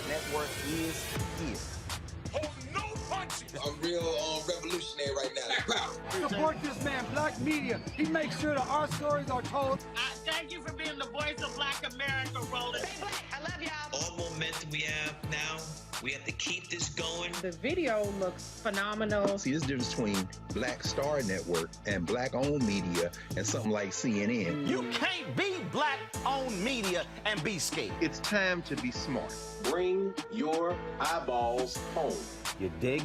Network is here. Hold no punches. I'm real revolutionary right now. Support this man, Black Media. He makes sure that our stories are told. Thank you for being the voice of Black America, Roland. Stay black. I love y'all. All momentum we have now, we have to keep this going. The video looks phenomenal. See, there's a difference between Black Star Network and Black-owned media and something like CNN. You can't be Black-owned media and be scared. It's time to be smart. Bring your eyeballs home. You dig?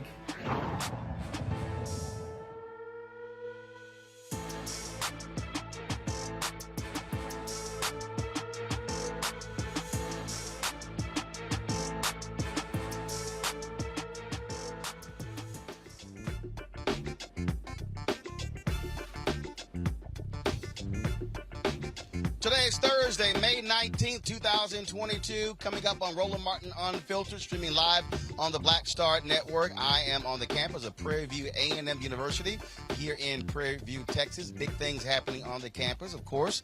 Today is Thursday, May 19th, 2022. Coming up on Roland Martin Unfiltered, streaming live on the Black Star Network. I am on the campus of Prairie View A&M University here in Prairie View, Texas. Big things happening on the campus, of course.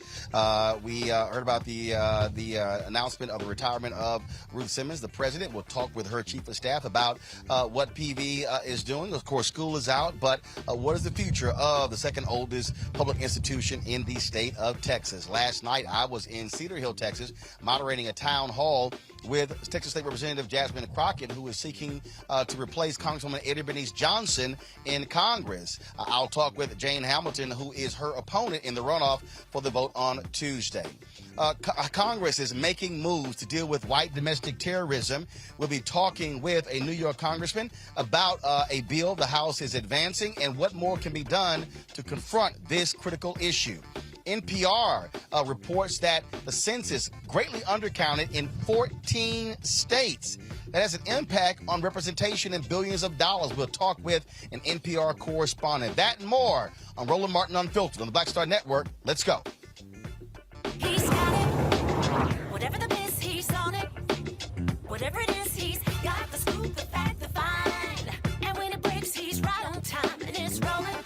We heard about the announcement of the retirement of Ruth Simmons, the president. We'll talk with her chief of staff about what PV is doing. Of course, school is out, but what is the future of the second oldest public institution in the state of Texas? Last night, I was in Cedar Hill, Texas, moderating a town hall with Texas State Representative Jasmine Crockett, who is seeking to replace Congresswoman Eddie Bernice Johnson in Congress. I'll talk with Jane Hamilton, who is her opponent in the runoff for the vote on Tuesday. Congress is making moves to deal with white domestic terrorism. We'll be talking with a New York congressman about a bill the House is advancing and what more can be done to confront this critical issue. NPR reports that the census greatly undercounted in 14 states. That has an impact on representation and billions of dollars. We'll talk with an NPR correspondent. That and more on Roland Martin Unfiltered on the Black Star Network. Let's go. He's got it. Whatever the biz, he's on it. Whatever it is, he's got the scoop, the fact, the find. And when it breaks, he's right on time and it's rolling.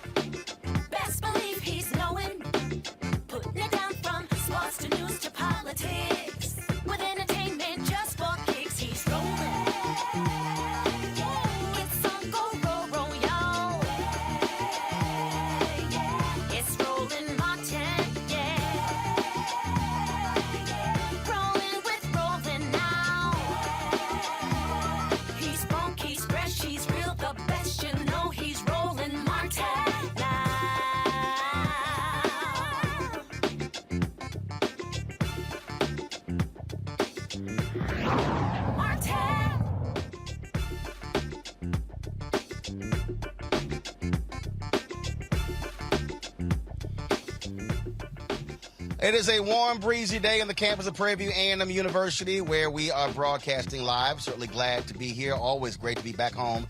Best believe he's knowing. Putting it down from sports to news to politics. With entertainment just for kicks, he's rolling. It's on go, y'all. It's Roland Martin, yeah. Rolling with Roland now. He's funk, he's fresh, he's real, the best, you know he's Roland Martin now. It is a warm, breezy day on the campus of Prairie View A&M University where we are broadcasting live. Certainly glad to be here. Always great to be back home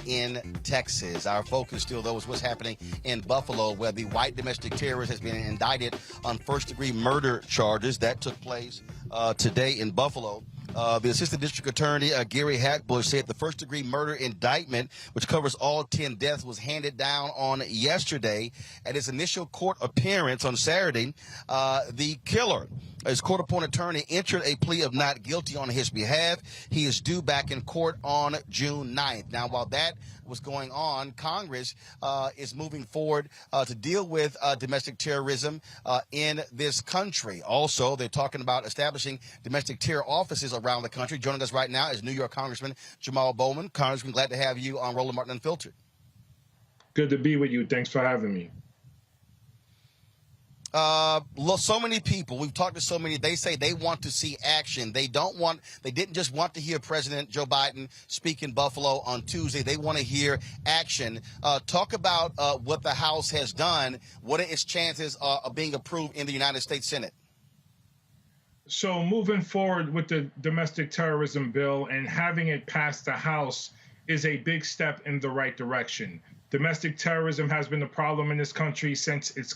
in Texas. Our focus still, though, is what's happening in Buffalo, where the white domestic terrorist has been indicted on first-degree murder charges. That took place today in Buffalo. The Assistant District Attorney, Gary Hackbush, said the first-degree murder indictment, which covers all 10 deaths, was handed down on yesterday. At his initial court appearance on Saturday, the killer, his court-appointed attorney, entered a plea of not guilty on his behalf. He is due back in court on June 9th. Now, while that was going on, Congress is moving forward to deal with domestic terrorism in this country. Also, they're talking about establishing domestic terror offices around the country. Joining us right now is New York Congressman Jamaal Bowman. Congressman, glad to have you on Roland Martin Unfiltered. Good to be with you. Thanks for having me. So many people, we've talked to so many, they say they want to see action. They didn't just want to hear President Joe Biden speak in Buffalo on Tuesday. They want to hear action. Talk about what the House has done. What are its chances of being approved in the United States Senate? So moving forward with the domestic terrorism bill and having it pass the House is a big step in the right direction. Domestic terrorism has been a problem in this country since this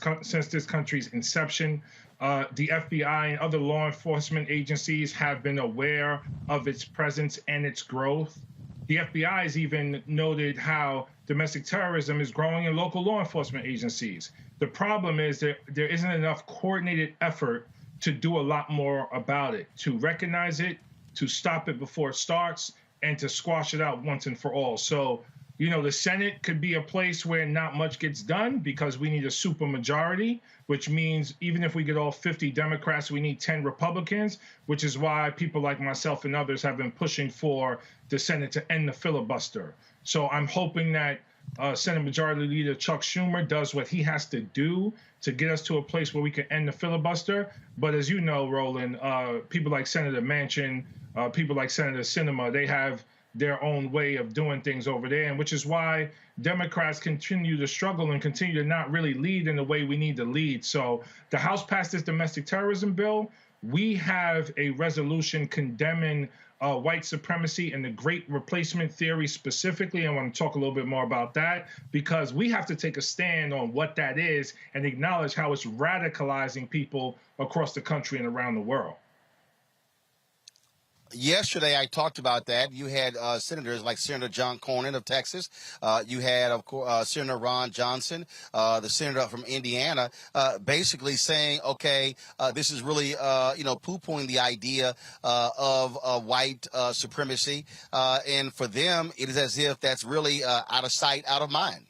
country's inception. The FBI and other law enforcement agencies have been aware of its presence and its growth. The FBI has even noted how domestic terrorism is growing in local law enforcement agencies. The problem is that there isn't enough coordinated effort to do a lot more about it, to recognize it, to stop it before it starts and to squash it out once and for all. So, you know, the Senate could be a place where not much gets done because we need a supermajority, which means even if we get all 50 Democrats, we need 10 Republicans, which is why people like myself and others have been pushing for the Senate to end the filibuster. So I'm hoping that Senate Majority Leader Chuck Schumer does what he has to do to get us to a place where we can end the filibuster. But as you know, Roland, people like Senator Manchin, people like Senator Sinema, they have their own way of doing things over there, and which is why Democrats continue to struggle and continue to not really lead in the way we need to lead. So the House passed this domestic terrorism bill. We have a resolution condemning white supremacy and the great replacement theory specifically. I want to talk a little bit more about that because we have to take a stand on what that is and acknowledge how it's radicalizing people across the country and around the world. Yesterday, I talked about that. You had senators like Senator John Cornyn of Texas. You had, of course, Senator Ron Johnson, the senator from Indiana, basically saying, okay, this is really, poo-pooing the idea of white supremacy. And for them, it is as if that's really out of sight, out of mind.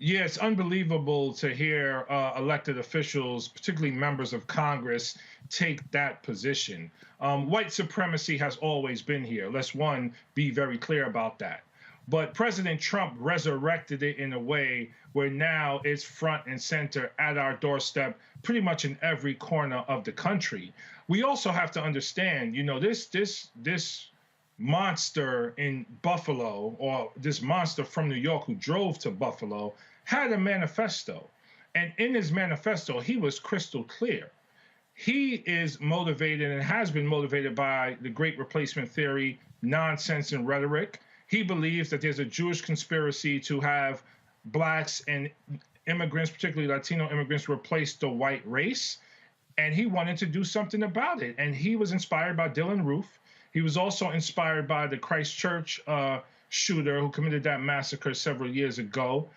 Yeah, it's unbelievable to hear elected officials, particularly members of Congress, take that position. White supremacy has always been here. Let's, one, be very clear about that. But President Trump resurrected it in a way where now it's front and center at our doorstep, pretty much in every corner of the country. We also have to understand, you know, this monster in Buffalo, or this monster from New York who drove to Buffalo, had a manifesto. And in his manifesto, he was crystal clear. He is motivated and has been motivated by the great replacement theory, nonsense and rhetoric. He believes that there's a Jewish conspiracy to have blacks and immigrants, particularly Latino immigrants, replace the white race. And he wanted to do something about it. And he was inspired by Dylan Roof. He was also inspired by the Christchurch shooter who committed that massacre several years ago.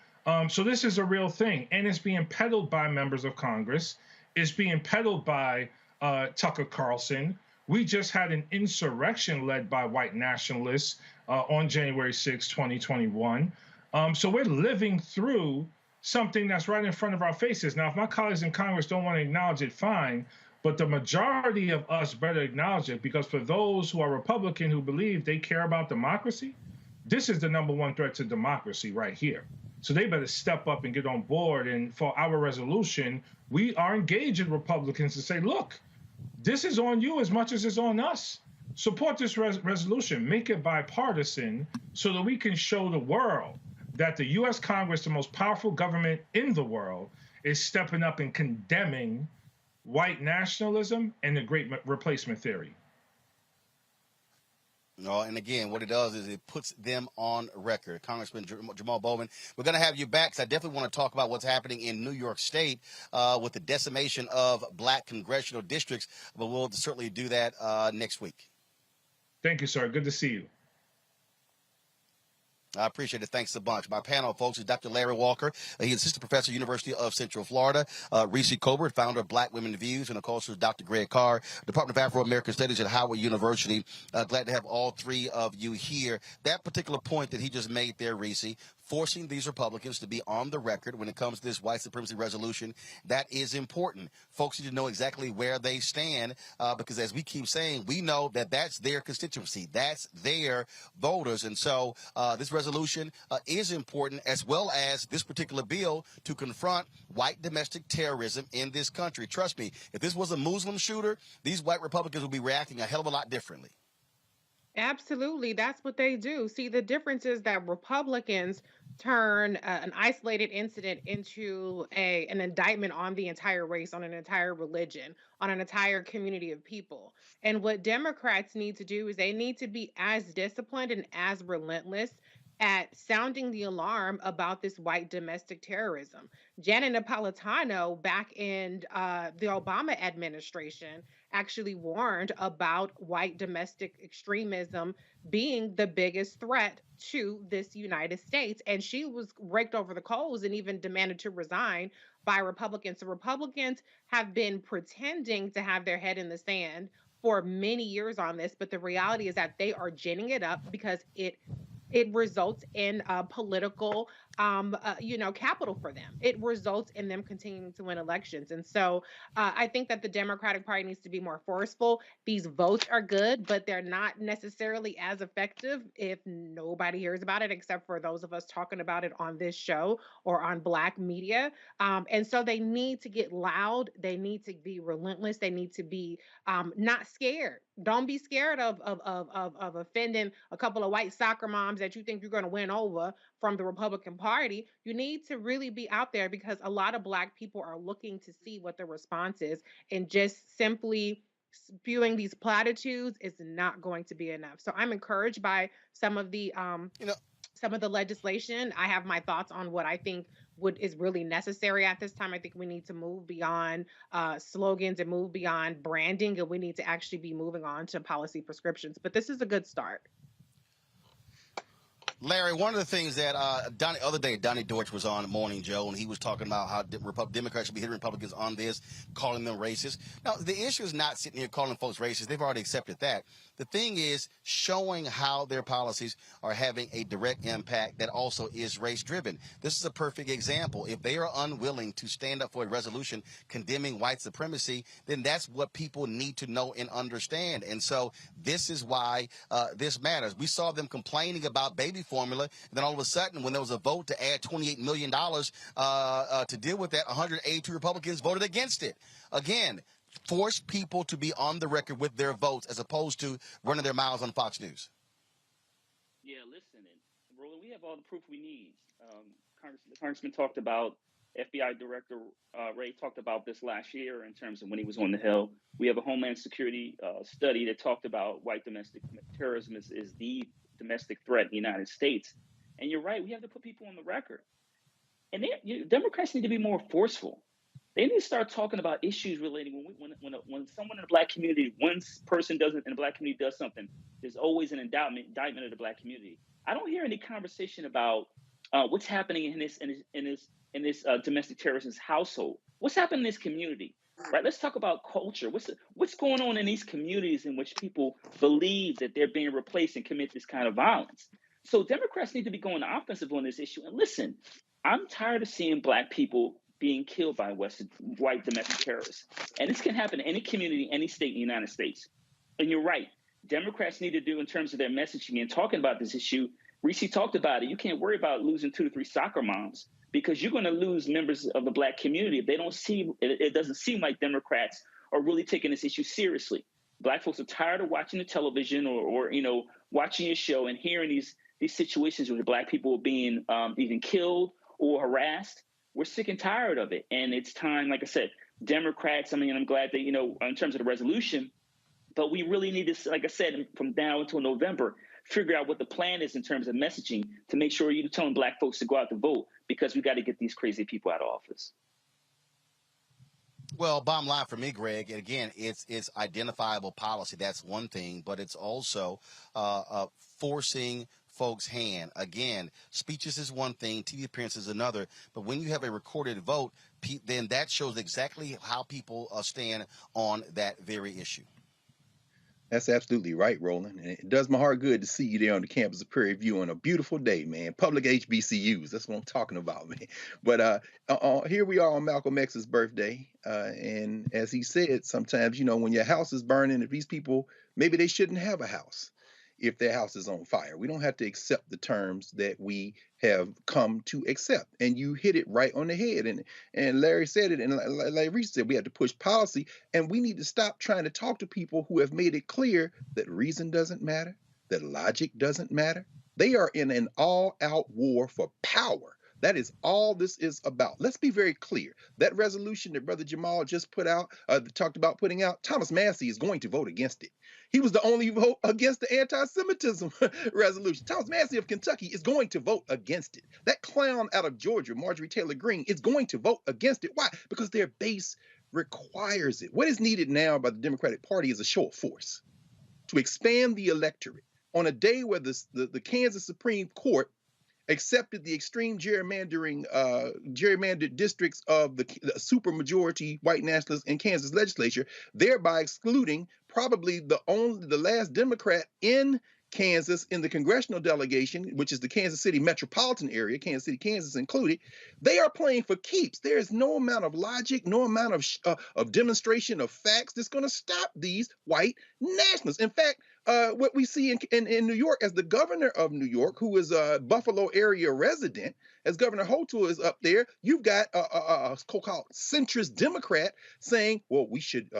So this is a real thing. And it's being peddled by members of Congress. It's being peddled by Tucker Carlson. We just had an insurrection led by white nationalists on January 6, 2021. So we're living through something that's right in front of our faces. Now, if my colleagues in Congress don't want to acknowledge it, fine. But the majority of us better acknowledge it, because for those who are Republican who believe they care about democracy, this is the number one threat to democracy right here. So they better step up and get on board. And for our resolution, we are engaging Republicans to say, look, this is on you as much as it's on us. Support this resolution. Make it bipartisan so that we can show the world that the U.S. Congress, the most powerful government in the world, is stepping up and condemning white nationalism and the great replacement theory. No, and again, what it does is it puts them on record. Congressman Jamaal Bowman, we're going to have you back because I definitely want to talk about what's happening in New York State with the decimation of black congressional districts, but we'll certainly do that next week. Thank you, sir. Good to see you. I appreciate it. Thanks a bunch. My panel, folks, is Dr. Larry Walker. He's assistant professor, University of Central Florida. Reese Colbert, founder of Black Women Views. And, of course, Dr. Greg Carr, Department of Afro-American Studies at Howard University. Glad to have all three of you here. That particular point that he just made there, Reese, forcing these Republicans to be on the record when it comes to this white supremacy resolution, that is important. Folks need to know exactly where they stand because, as we keep saying, we know that that's their constituency. That's their voters. And so this resolution is important, as well as this particular bill to confront white domestic terrorism in this country. Trust me, if this was a Muslim shooter, these white Republicans would be reacting a hell of a lot differently. Absolutely. That's what they do. See, the difference is that Republicans turn an isolated incident into an indictment on the entire race, on an entire religion, on an entire community of people. And what Democrats need to do is they need to be as disciplined and as relentless at sounding the alarm about this white domestic terrorism. Janet Napolitano, back in the Obama administration, actually warned about white domestic extremism being the biggest threat to this United States. And she was raked over the coals and even demanded to resign by Republicans. So Republicans have been pretending to have their head in the sand for many years on this, but the reality is that they are ginning it up because it results in political capital for them. It results in them continuing to win elections. And so I think that the Democratic Party needs to be more forceful. These votes are good, but they're not necessarily as effective if nobody hears about it except for those of us talking about it on this show or on Black media. And so they need to get loud. They need to be relentless. They need to be not scared. Don't be scared of offending a couple of white soccer moms that you think you're going to win over from the Republican Party. You need to really be out there because a lot of Black people are looking to see what the response is, and just simply spewing these platitudes is not going to be enough. So I'm encouraged by some of the some of the legislation. I have my thoughts on what I think is really necessary at this time. I think we need to move beyond slogans and move beyond branding, and we need to actually be moving on to policy prescriptions. But this is a good start. Larry, one of the things that other day, Donnie Deutsch was on Morning Joe, and he was talking about how Democrats should be hitting Republicans on this, calling them racist. Now, the issue is not sitting here calling folks racist. They've already accepted that. The thing is showing how their policies are having a direct impact that also is race-driven. This is a perfect example. If they are unwilling to stand up for a resolution condemning white supremacy, then that's what people need to know and understand. And so this is why this matters. We saw them complaining about baby formula, and then all of a sudden, when there was a vote to add $28 million to deal with that, 182 Republicans voted against it. Again, force people to be on the record with their votes as opposed to running their mouths on Fox News. Yeah, listen, and Roland, we have all the proof we need. The Congressman talked about, FBI Director Ray talked about this last year in terms of when he was on the Hill. We have a Homeland Security study that talked about white domestic terrorism is the domestic threat in the United States. And you're right, we have to put people on the record. And Democrats need to be more forceful. They need to start talking about issues relating when someone in the Black community, one person in the Black community does something, there's always an indictment of the Black community. I don't hear any conversation about what's happening in this domestic terrorist's household. What's happening in this community? Right? Let's talk about culture. What's going on in these communities in which people believe that they're being replaced and commit this kind of violence? So Democrats need to be going offensive on this issue. And listen, I'm tired of seeing Black people being killed by white domestic terrorists. And this can happen in any community, any state in the United States. And you're right. Democrats need to do in terms of their messaging and talking about this issue. Reese talked about it. You can't worry about losing 2 to 3 soccer moms because you're going to lose members of the Black community if they don't see it. Doesn't seem like Democrats are really taking this issue seriously. Black folks are tired of watching the television or watching a show and hearing these situations where the Black people are being even killed or harassed. We're sick and tired of it. And it's time, like I said, Democrats, I'm glad that, in terms of the resolution, but we really need to, like I said, from now until November, figure out what the plan is in terms of messaging to make sure you're telling Black folks to go out to vote because we got to get these crazy people out of office. Well, bottom line for me, Greg, and again, it's identifiable policy. That's one thing, but it's also forcing folks' hand. Again, speeches is one thing, TV appearances is another, but when you have a recorded vote, then that shows exactly how people stand on that very issue. That's absolutely right, Roland. And it does my heart good to see you there on the campus of Prairie View on a beautiful day, man. Public HBCUs, that's what I'm talking about, man. But here we are on Malcolm X's birthday. And as he said, sometimes, when your house is burning, if these people, maybe they shouldn't have a house if their house is on fire. We don't have to accept the terms that we have come to accept. And you hit it right on the head. And Larry said it, and like Reese said, we have to push policy, and we need to stop trying to talk to people who have made it clear that reason doesn't matter, that logic doesn't matter. They are in an all-out war for power. That is all this is about. Let's be very clear. That resolution that Brother Jamaal just put out, talked about putting out, Thomas Massey is going to vote against it. He was the only vote against the anti-Semitism resolution. Thomas Massey of Kentucky is going to vote against it. That clown out of Georgia, Marjorie Taylor Greene, is going to vote against it. Why? Because their base requires it. What is needed now by the Democratic Party is a show of force to expand the electorate on a day where the Kansas Supreme Court accepted the extreme gerrymandered districts of the supermajority white nationalists in Kansas legislature, thereby excluding probably the last Democrat in Kansas in the congressional delegation, which is the Kansas City metropolitan area, Kansas City, Kansas included. They are playing for keeps. There is no amount of logic, no amount of demonstration of facts that's going to stop these white nationalists. In fact, what we see in New York, as the governor of New York, who is a Buffalo area resident, as Governor Hochul is up there, you've got a so-called centrist Democrat saying, well, we should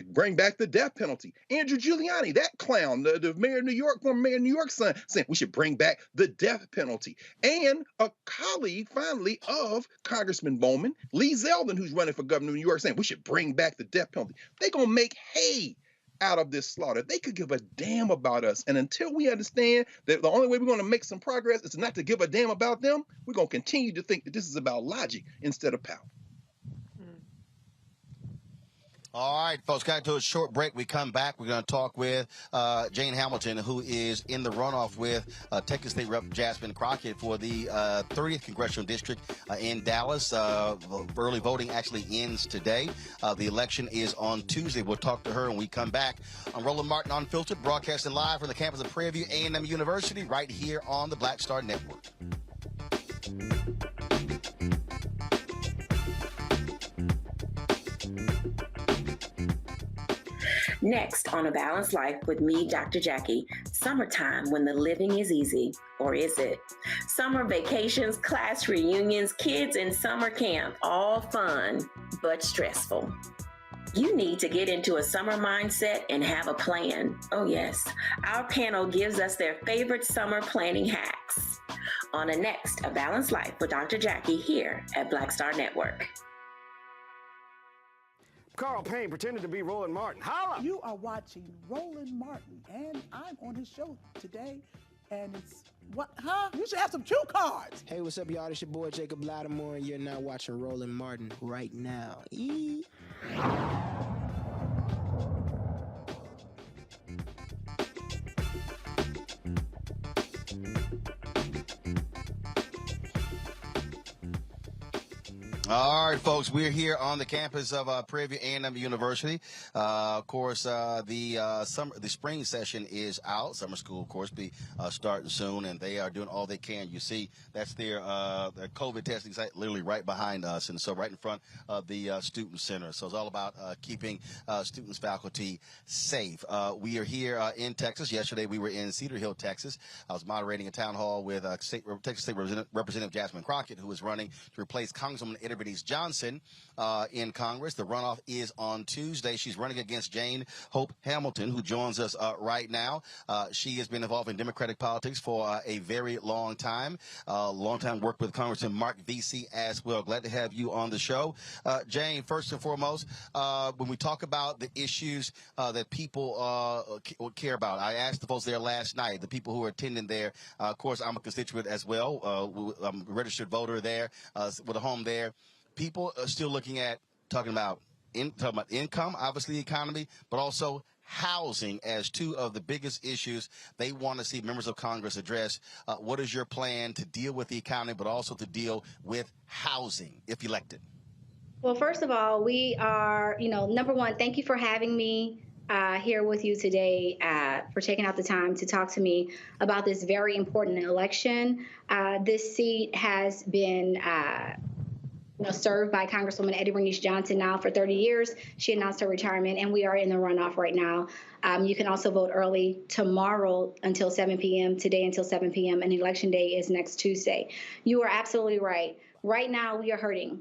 bring back the death penalty. Andrew Giuliani, that clown, the mayor of New York, former mayor of New York's son, saying we should bring back the death penalty. And a colleague, finally, of Congressman Bowman, Lee Zeldin, who's running for governor of New York, saying we should bring back the death penalty. They're going to make hay out of this slaughter. They could give a damn about us. And until we understand that the only way we're going to make some progress is not to give a damn about them, we're going to continue to think that this is about logic instead of power. All right, folks, got to do a short break. We come back. We're going to talk with Jane Hamilton, who is in the runoff with Texas State Rep Jasmine Crockett for the 30th Congressional District in Dallas. Early voting actually ends today. The election is on Tuesday. We'll talk to her when we come back on Roland Martin Unfiltered, broadcasting live from the campus of Prairie View A and M University right here on the Black Star Network. Next on A Balanced Life with me, Dr. Jackie, summertime when the living is easy, or is it? Summer vacations, class reunions, kids in summer camp, all fun, but stressful. You need to get into a summer mindset and have a plan. Oh yes, our panel gives us their favorite summer planning hacks. On the next A Balanced Life with Dr. Jackie here at Black Star Network. Carl Payne pretended to be Roland Martin. Holla! You are watching Roland Martin, and I'm on his show today, and it's what? Huh? You should have some cue cards. Hey, what's up, y'all? It's your boy Jacob Lattimore, and you're now watching Roland Martin right now. All right, folks, we're here on the campus of Prairie View A&M University. Of course, the spring session is out. Summer school, of course, be starting soon, and they are doing all they can. You see, that's their COVID testing site literally right behind us, and so right in front of the student center. So it's all about keeping students, faculty safe. We are here in Texas. Yesterday, we were in Cedar Hill, Texas. I was moderating a town hall with Texas State Representative Jasmine Crockett, who is running to replace Congresswoman Eddie Johnson in Congress. The runoff is on Tuesday. She's running against Jane Hope Hamilton, who joins us right now. She has been involved in Democratic politics for a very long time. Long time worked with Congressman Mark Vesey as well. Glad to have you on the show. Jane, first and foremost, when we talk about the issues that people care about, I asked the folks there last night, the people who are attending there. Of course, I'm a constituent as well. I'm a registered voter there with a home there. People are still talking about income, obviously the economy, but also housing as two of the biggest issues they want to see members of Congress address. What is your plan to deal with the economy, but also to deal with housing if elected? Well, first of all, we are, number one, thank you for having me here with you today, for taking out the time to talk to me about this very important election. This seat has been served by Congresswoman Eddie Johnson now for 30 years. She announced her retirement, and we are in the runoff right now. You can also vote early tomorrow until 7 p.m., today until 7 p.m., and Election Day is next Tuesday. You are absolutely right. Right now, we are hurting.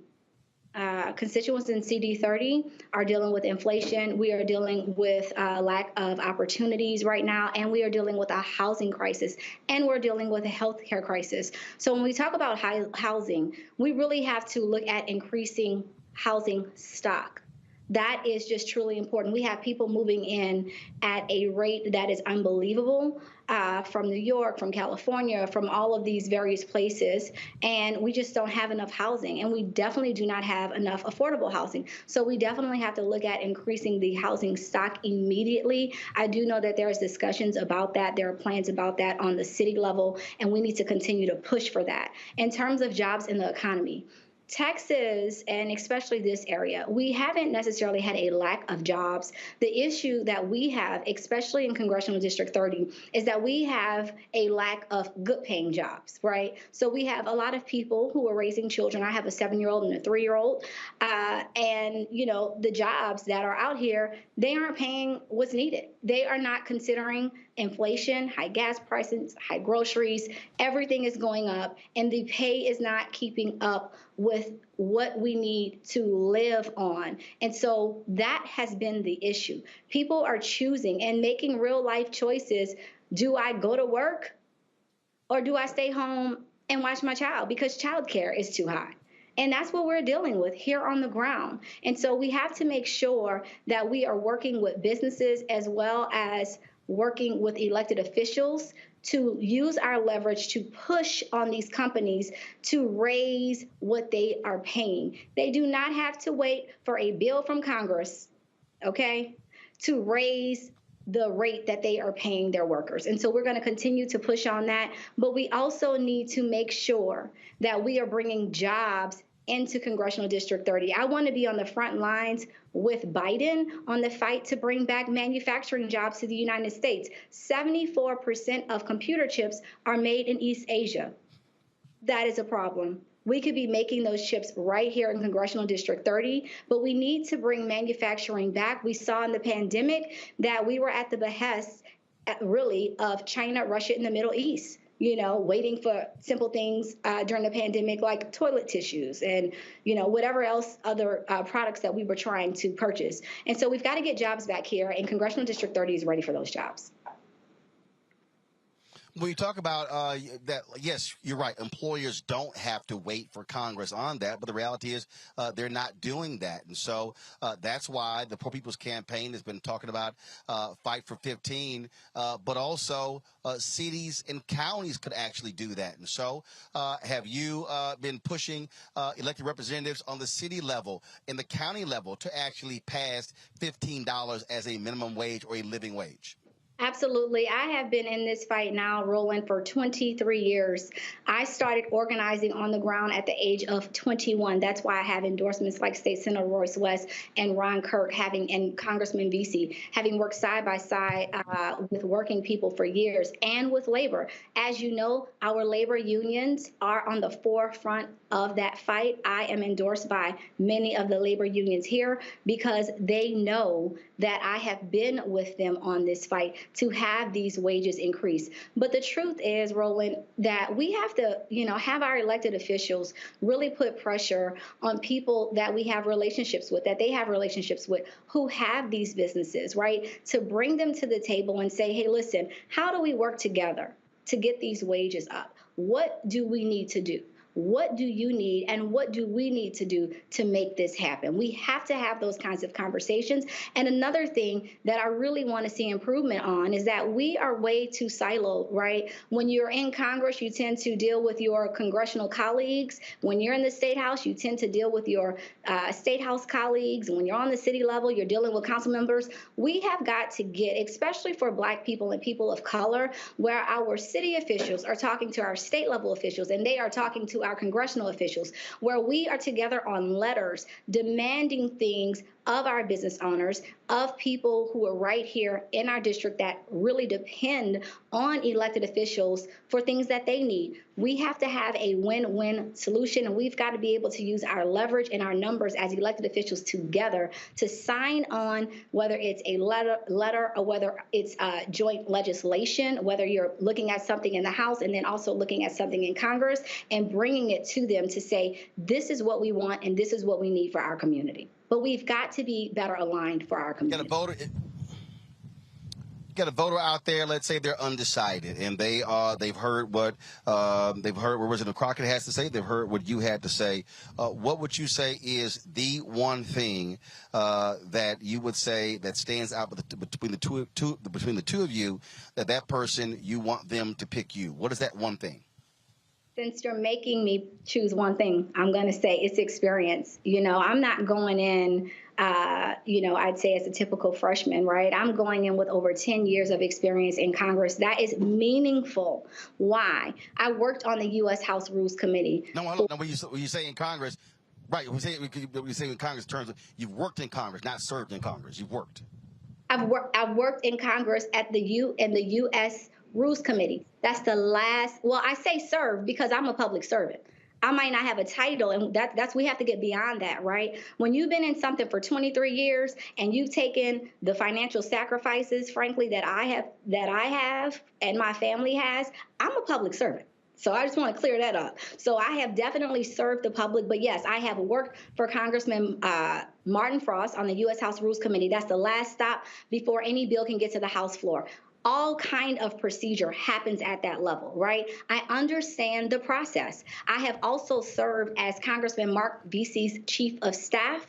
Constituents in CD30 are dealing with inflation. We are dealing with lack of opportunities right now, and we are dealing with a housing crisis, and we're dealing with a healthcare crisis. So when we talk about housing, we really have to look at increasing housing stock. That is just truly important. We have people moving in at a rate that is unbelievable from New York, from California, from all of these various places, and we just don't have enough housing, and we definitely do not have enough affordable housing. So we definitely have to look at increasing the housing stock immediately. I do know that there's discussions about that. There are plans about that on the city level, and we need to continue to push for that. In terms of jobs in the economy, Texas, and especially this area, we haven't necessarily had a lack of jobs. The issue that we have, especially in Congressional District 30, is that we have a lack of good paying jobs, right? So we have a lot of people who are raising children. I have a 7-year-old and a 3-year-old. And, you know, the jobs that are out here, they aren't paying what's needed. They are not considering inflation, high gas prices, high groceries, everything is going up, and the pay is not keeping up with what we need to live on. And so that has been the issue. People are choosing and making real life choices. Do I go to work or do I stay home and watch my child because childcare is too high? And that's what we're dealing with here on the ground. And so we have to make sure that we are working with businesses as well as working with elected officials to use our leverage to push on these companies to raise what they are paying. They do not have to wait for a bill from Congress, okay, to raise the rate that they are paying their workers. And so we're going to continue to push on that. But we also need to make sure that we are bringing jobs into Congressional District 30. I want to be on the front lines with Biden on the fight to bring back manufacturing jobs to the United States. 74% of computer chips are made in East Asia. That is a problem. We could be making those chips right here in Congressional District 30, but we need to bring manufacturing back. We saw in the pandemic that we were at the behest, really, of China, Russia, and the Middle East. You know, waiting for simple things during the pandemic like toilet tissues and, you know, whatever else other products that we were trying to purchase. And so we've got to get jobs back here, and Congressional District 30 is ready for those jobs. When you talk about that, yes, you're right. Employers don't have to wait for Congress on that, but the reality is they're not doing that. And so that's why the Poor People's Campaign has been talking about Fight for 15, but also cities and counties could actually do that. And so have you been pushing elected representatives on the city level and the county level to actually pass $15 as a minimum wage or a living wage? Absolutely. I have been in this fight now, Roland, for 23 years. I started organizing on the ground at the age of 21. That's why I have endorsements like State Senator Royce West and Ron Kirk and Congressman Vesey, having worked side by side with working people for years and with labor. As you know, our labor unions are on the forefront of that fight. I am endorsed by many of the labor unions here because they know that I have been with them on this fight to have these wages increase. But the truth is, Roland, that we have to, you know, have our elected officials really put pressure on people that we have relationships with, that they have relationships with, who have these businesses, right? To bring them to the table and say, hey, listen, how do we work together to get these wages up? What do we need to do? What do you need and what do we need to do to make this happen? We have to have those kinds of conversations. And another thing that I really want to see improvement on is that we are way too siloed, right? When you're in Congress, you tend to deal with your congressional colleagues. When you're in the State House, you tend to deal with your State House colleagues. When you're on the city level, you're dealing with council members. We have got to get, especially for Black people and people of color, where our city officials are talking to our state level officials and they are talking to our congressional officials, where we are together on letters demanding things of our business owners, of people who are right here in our district that really depend on elected officials for things that they need. We have to have a win-win solution, and we've got to be able to use our leverage and our numbers as elected officials together to sign on, whether it's a letter or whether it's joint legislation, whether you're looking at something in the House and then also looking at something in Congress and bringing it to them to say, this is what we want and this is what we need for our community. But we've got to be better aligned for our community. got a voter out there, let's say they're undecided, and they've heard what Representative Crockett has to say. They've heard what you had to say. What would you say is the one thing that you would say that stands out between the two of you, that person, you want them to pick you? What is that one thing? Since you're making me choose one thing, I'm going to say it's experience. I'm not going in, I'd say as a typical freshman, right? I'm going in with over 10 years of experience in Congress. That is meaningful. Why? I worked on the U.S. House Rules Committee. No, when you say in Congress, right, we say in Congress terms of you've worked in Congress, not served in Congress. You've worked. I've worked in Congress at the U.S. Rules Committee. That's the last, I say serve because I'm a public servant. I might not have a title, and that's we have to get beyond that, right? When you've been in something for 23 years and you've taken the financial sacrifices, frankly, that I have and my family has, I'm a public servant. So I just want to clear that up. So I have definitely served the public, but yes, I have worked for Congressman Martin Frost on the U.S. House Rules Committee. That's the last stop before any bill can get to the House floor. All kind of procedure happens at that level, right? I understand the process. I have also served as Congressman Mark Vesey's chief of staff,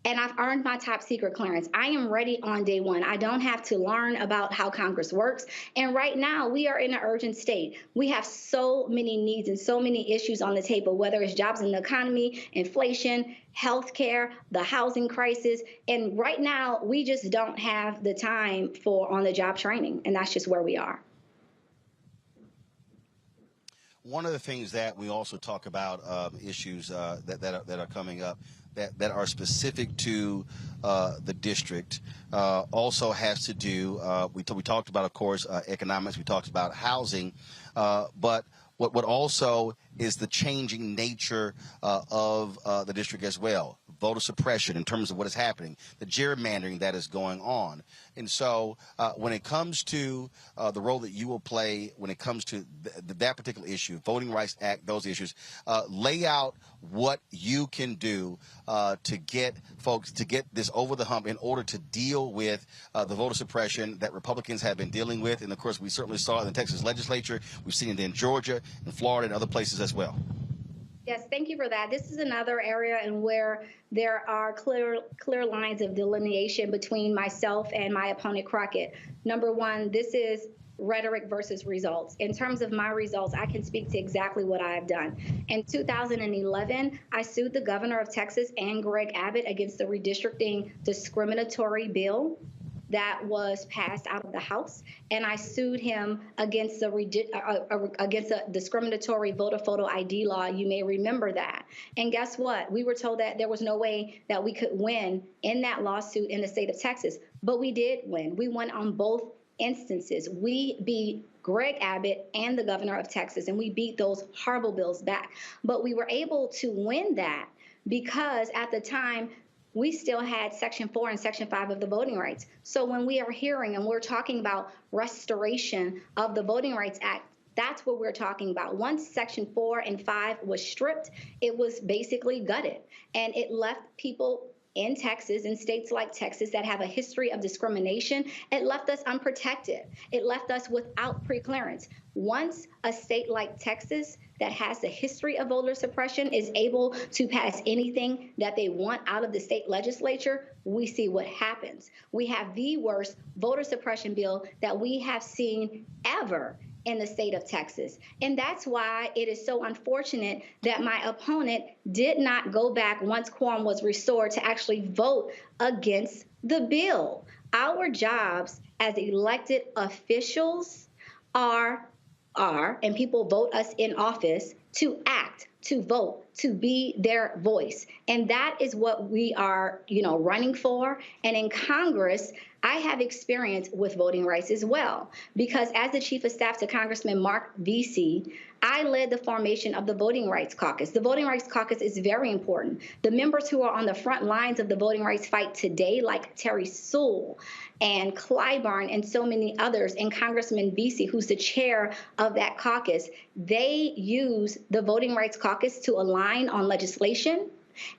and I've earned my top secret clearance. I am ready on day one. I don't have to learn about how Congress works. And right now, we are in an urgent state. We have so many needs and so many issues on the table, whether it's jobs in the economy, inflation, healthcare, the housing crisis. And right now, we just don't have the time for on-the-job training. And that's just where we are. One of the things that we also talk about, issues that are coming up, that are specific to the district, also has to do, we talked about, of course, economics, we talked about housing, but what also is the changing nature of the district as well. Voter suppression in terms of what is happening, the gerrymandering that is going on. And so when it comes to the role that you will play when it comes to that particular issue, Voting Rights Act, those issues, lay out what you can do to get folks to get this over the hump in order to deal with the voter suppression that Republicans have been dealing with. And of course, we certainly saw it in the Texas legislature. We've seen it in Georgia, in Florida, and other places as well. Yes, thank you for that. This is another area in where there are clear lines of delineation between myself and my opponent, Crockett. Number one, this is rhetoric versus results. In terms of my results, I can speak to exactly what I have done. In 2011, I sued the governor of Texas and Greg Abbott against the redistricting discriminatory bill that was passed out of the House, and I sued him against a discriminatory voter photo ID law. You may remember that. And guess what? We were told that there was no way that we could win in that lawsuit in the state of Texas, but we did win. We won on both instances. We beat Greg Abbott and the governor of Texas, and we beat those horrible bills back. But we were able to win that because at the time, we still had Section 4 and Section 5 of the Voting Rights. So when we are hearing and we're talking about restoration of the Voting Rights Act, that's what we're talking about. Once Section 4 and 5 was stripped, it was basically gutted. And it left people in Texas, in states like Texas that have a history of discrimination, it left us unprotected. It left us without preclearance. Once a state like Texas that has a history of voter suppression is able to pass anything that they want out of the state legislature, we see what happens. We have the worst voter suppression bill that we have seen ever in the state of Texas. And that's why it is so unfortunate that my opponent did not go back once quorum was restored to actually vote against the bill. Our jobs as elected officials are, and people vote us in office, to act, to vote, to be their voice. And that is what we are, running for. And in Congress, I have experience with voting rights as well, because as the chief of staff to Congressman Mark Vesey, I led the formation of the Voting Rights Caucus. The Voting Rights Caucus is very important. The members who are on the front lines of the voting rights fight today, like Terry Sewell and Clyburn and so many others, and Congressman Vesey, who's the chair of that caucus, they use the Voting Rights Caucus to align on legislation,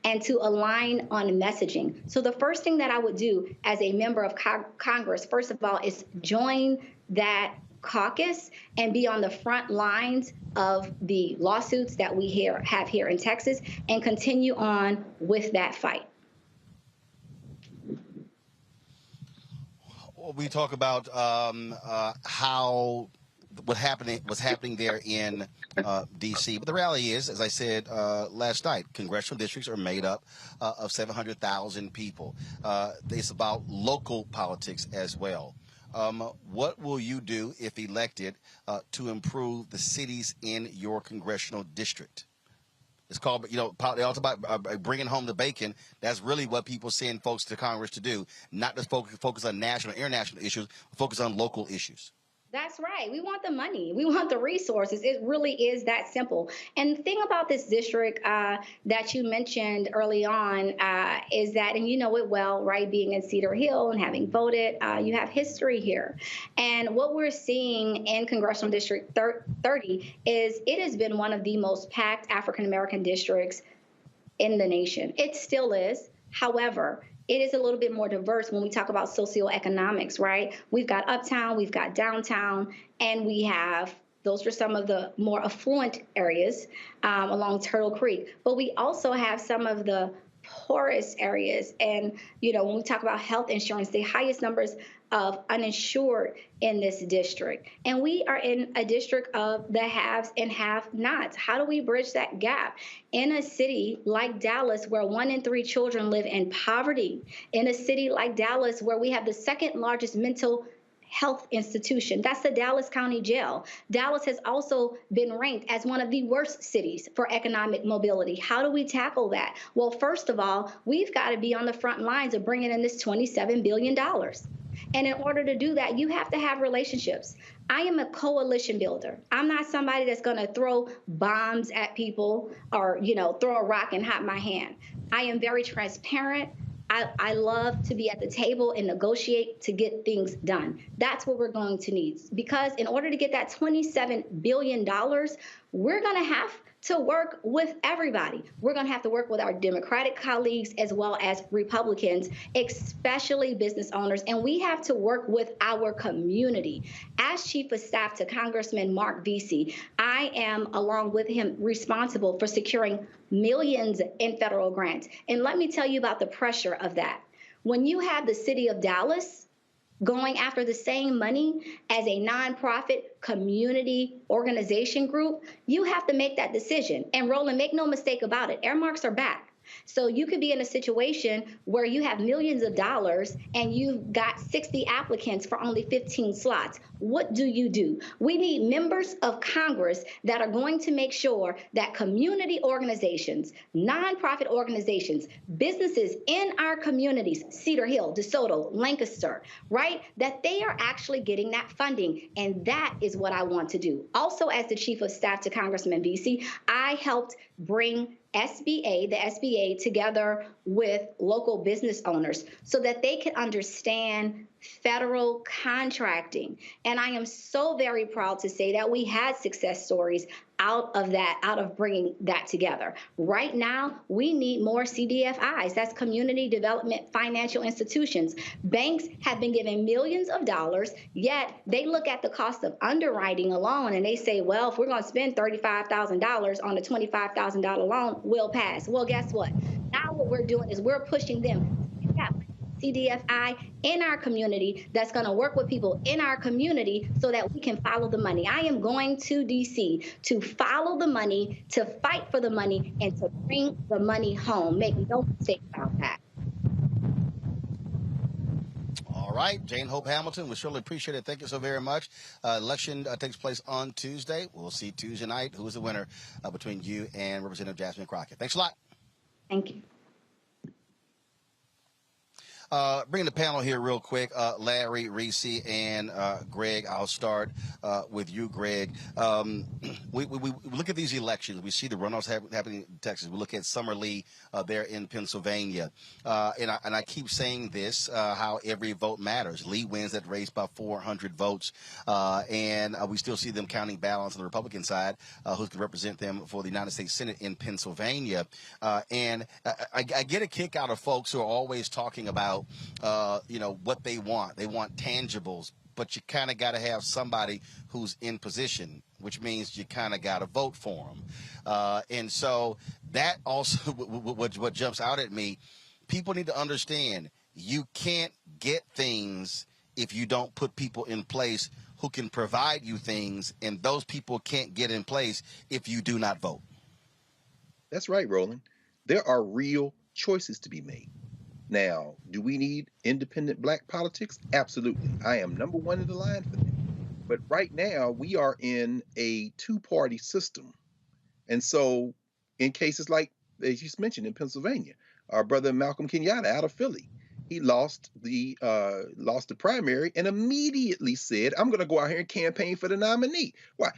and to align on messaging. So the first thing that I would do as a member of Congress, first of all, is join that caucus and be on the front lines of the lawsuits that we have here in Texas and continue on with that fight. We talk about how what's happening there in D.C. But the reality is, as I said last night, congressional districts are made up of 700,000 people. It's about local politics as well. What will you do if elected to improve the cities in your congressional district? It's called, they all talk about bringing home the bacon. That's really what people send folks to Congress to do, not to focus on national or international issues, but focus on local issues. That's right. We want the money. We want the resources. It really is that simple. And the thing about this district that you mentioned early on is that, and you know it well, right, being in Cedar Hill and having voted, you have history here. And what we're seeing in Congressional District 30 is it has been one of the most packed African-American districts in the nation. It still is. However, it is a little bit more diverse when we talk about socioeconomics, right? We've got uptown, we've got downtown, and we have, those are some of the more affluent areas along Turtle Creek. But we also have some of the poorest areas. And, when we talk about health insurance, the highest numbers of uninsured in this district. And we are in a district of the haves and have-nots. How do we bridge that gap? In a city like Dallas, where 1 in 3 children live in poverty, in a city like Dallas, where we have the second largest mental health institution. That's the Dallas County Jail. Dallas has also been ranked as one of the worst cities for economic mobility. How do we tackle that? Well, first of all, we've got to be on the front lines of bringing in this $27 billion. And in order to do that, you have to have relationships. I am a coalition builder. I'm not somebody that's going to throw bombs at people or, throw a rock and hide my hand. I am very transparent. I love to be at the table and negotiate to get things done. That's what we're going to need. Because in order to get that $27 billion, we're going to have to work with everybody. We're going to have to work with our Democratic colleagues as well as Republicans, especially business owners, and we have to work with our community. As Chief of Staff to Congressman Mark Vesey, I am, along with him, responsible for securing millions in federal grants. And let me tell you about the pressure of that. When you have the city of Dallas going after the same money as a nonprofit community organization group, you have to make that decision. And Roland, make no mistake about it, earmarks are back. So you could be in a situation where you have millions of dollars and you've got 60 applicants for only 15 slots. What do you do? We need members of Congress that are going to make sure that community organizations, nonprofit organizations, businesses in our communities, Cedar Hill, DeSoto, Lancaster, right, that they are actually getting that funding. And that is what I want to do. Also, as the Chief of Staff to Congressman Vesey, I helped bring the SBA together with local business owners so that they could understand federal contracting. And I am so very proud to say that we had success stories out of bringing that together. Right now, we need more CDFIs. That's community development financial institutions. Banks have been given millions of dollars, yet they look at the cost of underwriting alone and they say, well, if we're going to spend $35,000 on a $25,000 loan, we'll pass. Well, guess what? Now what we're doing is we're pushing them to get CDFI in our community that's going to work with people in our community so that we can follow the money. I am going to D.C. to follow the money, to fight for the money, and to bring the money home. Make no mistake about that. All right, Jane Hope Hamilton, we surely appreciate it. Thank you so very much. Election takes place on Tuesday. We'll see Tuesday night who is the winner between you and Representative Jasmine Crockett. Thanks a lot. Thank you. Bring the panel here real quick. Larry, Reese, and Greg. I'll start with you, Greg. We look at these elections. We see the runoffs happening in Texas. We look at Summer Lee there in Pennsylvania. And I keep saying this, how every vote matters. Lee wins that race by 400 votes. And we still see them counting ballots on the Republican side, who can represent them for the United States Senate in Pennsylvania. And I get a kick out of folks who are always talking about, what they want. They want tangibles, but you kind of got to have somebody who's in position, which means you kind of got to vote for them. And so that also, what jumps out at me, people need to understand you can't get things if you don't put people in place who can provide you things, and those people can't get in place if you do not vote. That's right, Roland. There are real choices to be made. Now, do we need independent black politics? Absolutely. I am number one in the line for that. But right now, we are in a two-party system. And so in cases like, as you mentioned, in Pennsylvania, our brother Malcolm Kenyatta out of Philly, he lost the primary and immediately said, I'm going to go out here and campaign for the nominee. Why?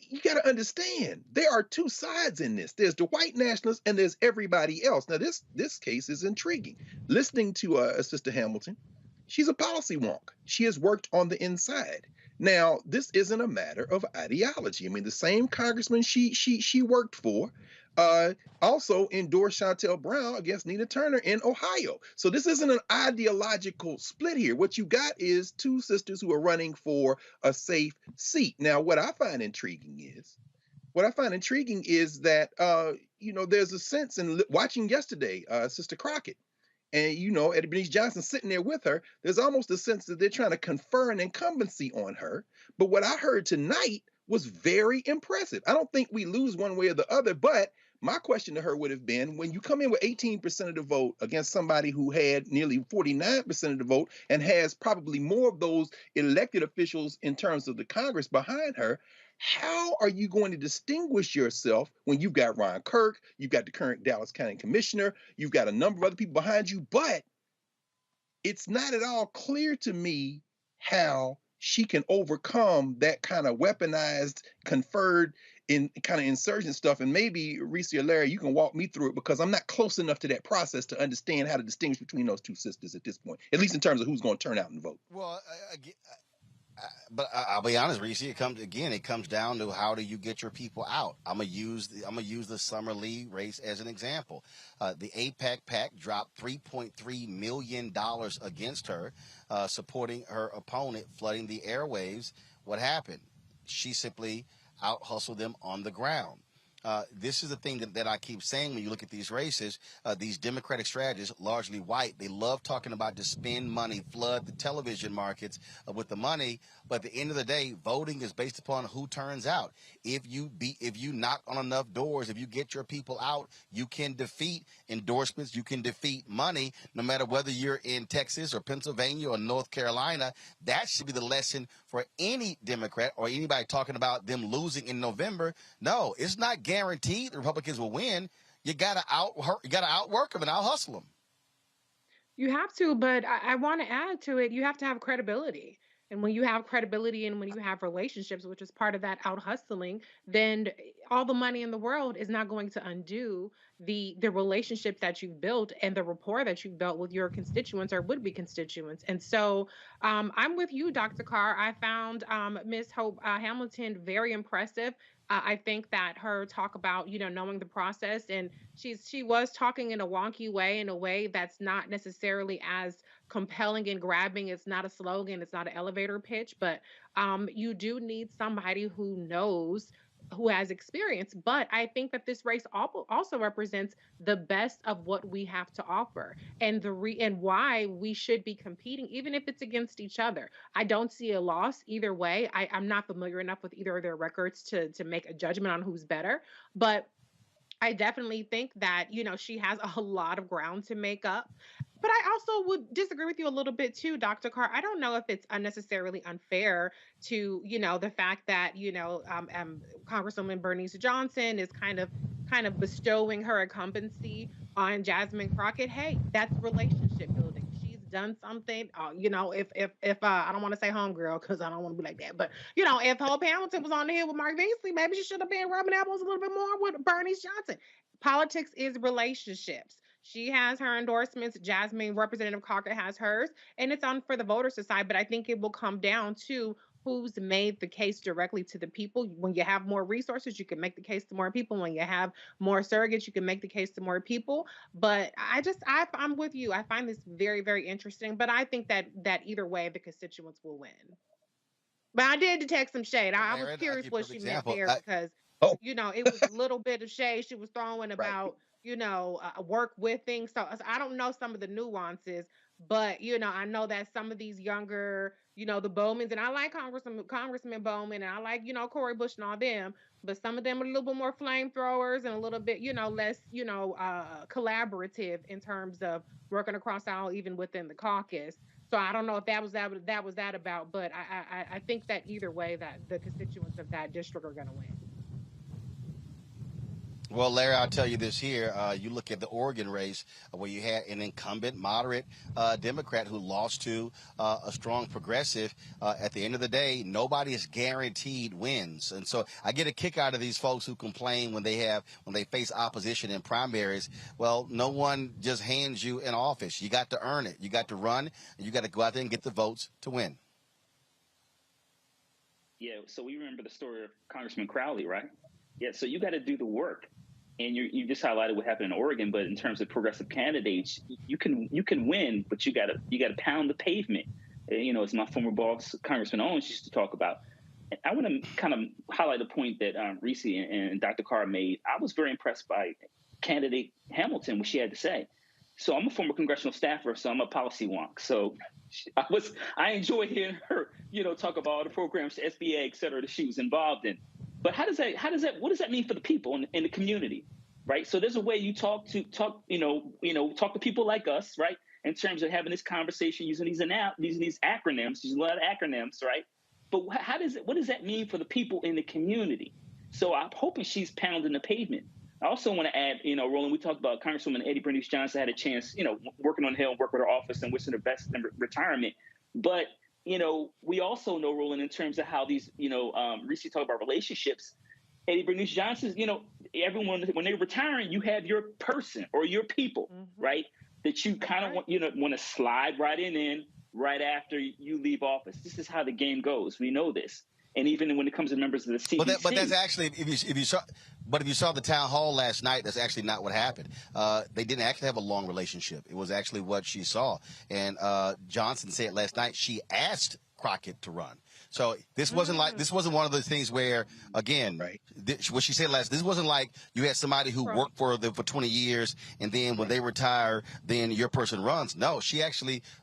You got to understand, there are two sides in this. There's the white nationalists and there's everybody else. Now, this case is intriguing. Listening to Sister Hamilton, she's a policy wonk. She has worked on the inside. Now, this isn't a matter of ideology. I mean, the same congressman she worked for also endorsed Shontel Brown against Nina Turner in Ohio. So this isn't an ideological split here. What you got is two sisters who are running for a safe seat. Now, what I find intriguing is that, there's a sense in watching yesterday, Sister Crockett, and, Eddie Bernice Johnson sitting there with her, there's almost a sense that they're trying to confer an incumbency on her. But what I heard tonight was very impressive. I don't think we lose one way or the other, but my question to her would have been, when you come in with 18% of the vote against somebody who had nearly 49% of the vote and has probably more of those elected officials in terms of the Congress behind her, how are you going to distinguish yourself when you've got Ron Kirk, you've got the current Dallas County Commissioner, you've got a number of other people behind you, but it's not at all clear to me how she can overcome that kind of weaponized, conferred in kind of insurgent stuff. And maybe Reese or Larry, you can walk me through it, because I'm not close enough to that process to understand how to distinguish between those two sisters at this point, at least in terms of who's going to turn out and vote. Well, but I'll be honest, Reese. It comes down to how do you get your people out. I'm gonna use the Summer Lee race as an example. The AIPAC PAC dropped $3.3 million against her, supporting her opponent, flooding the airwaves. What happened? She simply out hustled them on the ground. This is the thing that I keep saying when you look at these races, these Democratic strategists, largely white, they love talking about to spend money, flood the television markets with the money. But at the end of the day, voting is based upon who turns out. If you knock on enough doors, if you get your people out, you can defeat endorsements, you can defeat money, no matter whether you're in Texas or Pennsylvania or North Carolina. That should be the lesson for any Democrat or anybody talking about them losing in November. No, it's not guaranteed the Republicans will win. You gotta outwork them and out hustle them. You have to, but I want to add to it, you have to have credibility. And when you have credibility and when you have relationships, which is part of that out hustling, then all the money in the world is not going to undo the relationships that you've built and the rapport that you've built with your constituents or would-be constituents. And so I'm with you, Dr. Carr. I found Ms. Hope Hamilton very impressive. I think that her talk about, knowing the process, and she was talking in a wonky way, in a way that's not necessarily as compelling and grabbing. It's not a slogan. It's not an elevator pitch, but you do need somebody who knows, who has experience. But I think that this race also represents the best of what we have to offer, and and why we should be competing, even if it's against each other. I don't see a loss either way. I'm not familiar enough with either of their records to make a judgment on who's better, but I definitely think that, she has a lot of ground to make up. But I also would disagree with you a little bit too, Dr. Carr. I don't know if it's unnecessarily unfair to, the fact that, Congresswoman Bernice Johnson is kind of bestowing her incumbency on Jasmine Crockett. Hey, that's relationship building. She's done something, if I don't want to say homegirl because I don't want to be like that, but if Hope Hamilton was on the hill with Mark Beasley, maybe she should have been rubbing elbows a little bit more with Bernice Johnson. Politics is relationships. She has her endorsements. Jasmine, Representative Crockett has hers, and it's on for the voters to decide. But I think it will come down to who's made the case directly to the people. When you have more resources, you can make the case to more people. When you have more surrogates, you can make the case to more people. But I'm with you. I find this very, very interesting. But I think that either way, the constituents will win. But I did detect some shade. I was curious what she meant there because, it was a little bit of shade she was throwing about, work with things. So I don't know some of the nuances, but, I know that some of these younger, the Bowmans, and I like Congressman Bowman, and I like, Cori Bush and all them, but some of them are a little bit more flamethrowers and a little bit, less, collaborative in terms of working across aisle, even within the caucus. So I don't know if that was that about, but I think that either way that the constituents of that district are going to win. Well, Larry, I'll tell you this here. You look at the Oregon race where you had an incumbent moderate Democrat who lost to a strong progressive. At the end of the day, nobody is guaranteed wins. And so I get a kick out of these folks who complain when they face opposition in primaries. Well, no one just hands you an office. You got to earn it. You got to run, and you got to go out there and get the votes to win. Yeah, so we remember the story of Congressman Crowley, right? Yeah, so you got to do the work. And you just highlighted what happened in Oregon, but in terms of progressive candidates, you can win, but you gotta pound the pavement. As my former boss, Congressman Owens, used to talk about. And I want to kind of highlight a point that Reese and Dr. Carr made. I was very impressed by candidate Hamilton, what she had to say. So I'm a former congressional staffer, so I'm a policy wonk. So I enjoy hearing her, talk about all the programs, the SBA, et cetera, that she was involved in. But what does that mean for the people in the community, right? So there's a way you talk to people like us, right? In terms of having this conversation using these acronyms, using a lot of acronyms, right? But what does that mean for the people in the community? So I'm hoping she's pounding the pavement. I also want to add, Roland, we talked about Congresswoman Eddie Bernice Johnson had a chance, working on the Hill, work with her office and wishing her best in retirement. But we also know, Roland, in terms of how these, Reese talked about relationships. Eddie Bernice Johnson, everyone, when they're retiring, you have your person or your people, right? That you kind of want to slide right in right after you leave office. This is how the game goes. We know this. And even when it comes to members of the CDC. But that's actually, if you saw the town hall last night, that's actually not what happened. They didn't actually have a long relationship. It was actually what she saw. And Johnson said last night she asked Crockett to run. So this wasn't one of those things where, again, right. What she said this wasn't like you had somebody who worked for them for 20 years and then when they retire, then your person runs. No,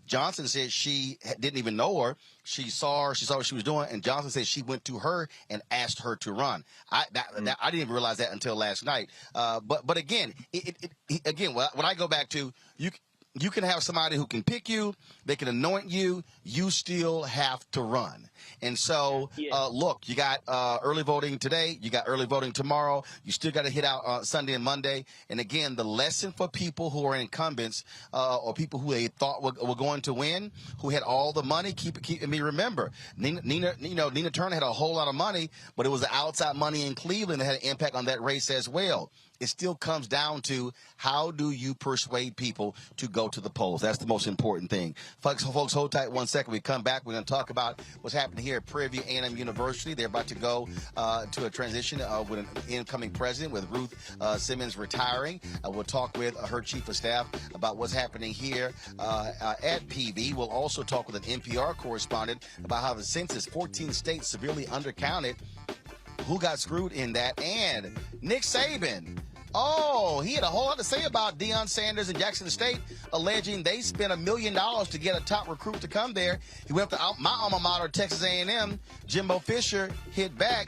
Johnson said she didn't even know her. She saw what she was doing, and Johnson said she went to her and asked her to run. I didn't even realize that until last night. But again, when I go back to you can have somebody who can pick you, they can anoint you, you still have to run. And so, look, you got early voting today, you got early voting tomorrow, you still got to hit out Sunday and Monday. And again, the lesson for people who are incumbents or people who they thought were going to win, who had all the money, remember, Nina Turner had a whole lot of money, but it was the outside money in Cleveland that had an impact on that race as well. It still comes down to how do you persuade people to go to the polls. That's the most important thing. Folks, hold tight 1 second. We come back. We're going to talk about what's happening here at Prairie View A&M University. They're about to go to a transition with an incoming president, with Ruth Simmons retiring. We'll talk with her chief of staff about what's happening here at PV. We'll also talk with an NPR correspondent about how the census, 14 states severely undercounted. Who got screwed in that? And Nick Saban. Oh, he had a whole lot to say about Deion Sanders and Jackson State, alleging they spent $1 million to get a top recruit to come there. He went up to my alma mater, Texas A&M. Jimbo Fisher hit back.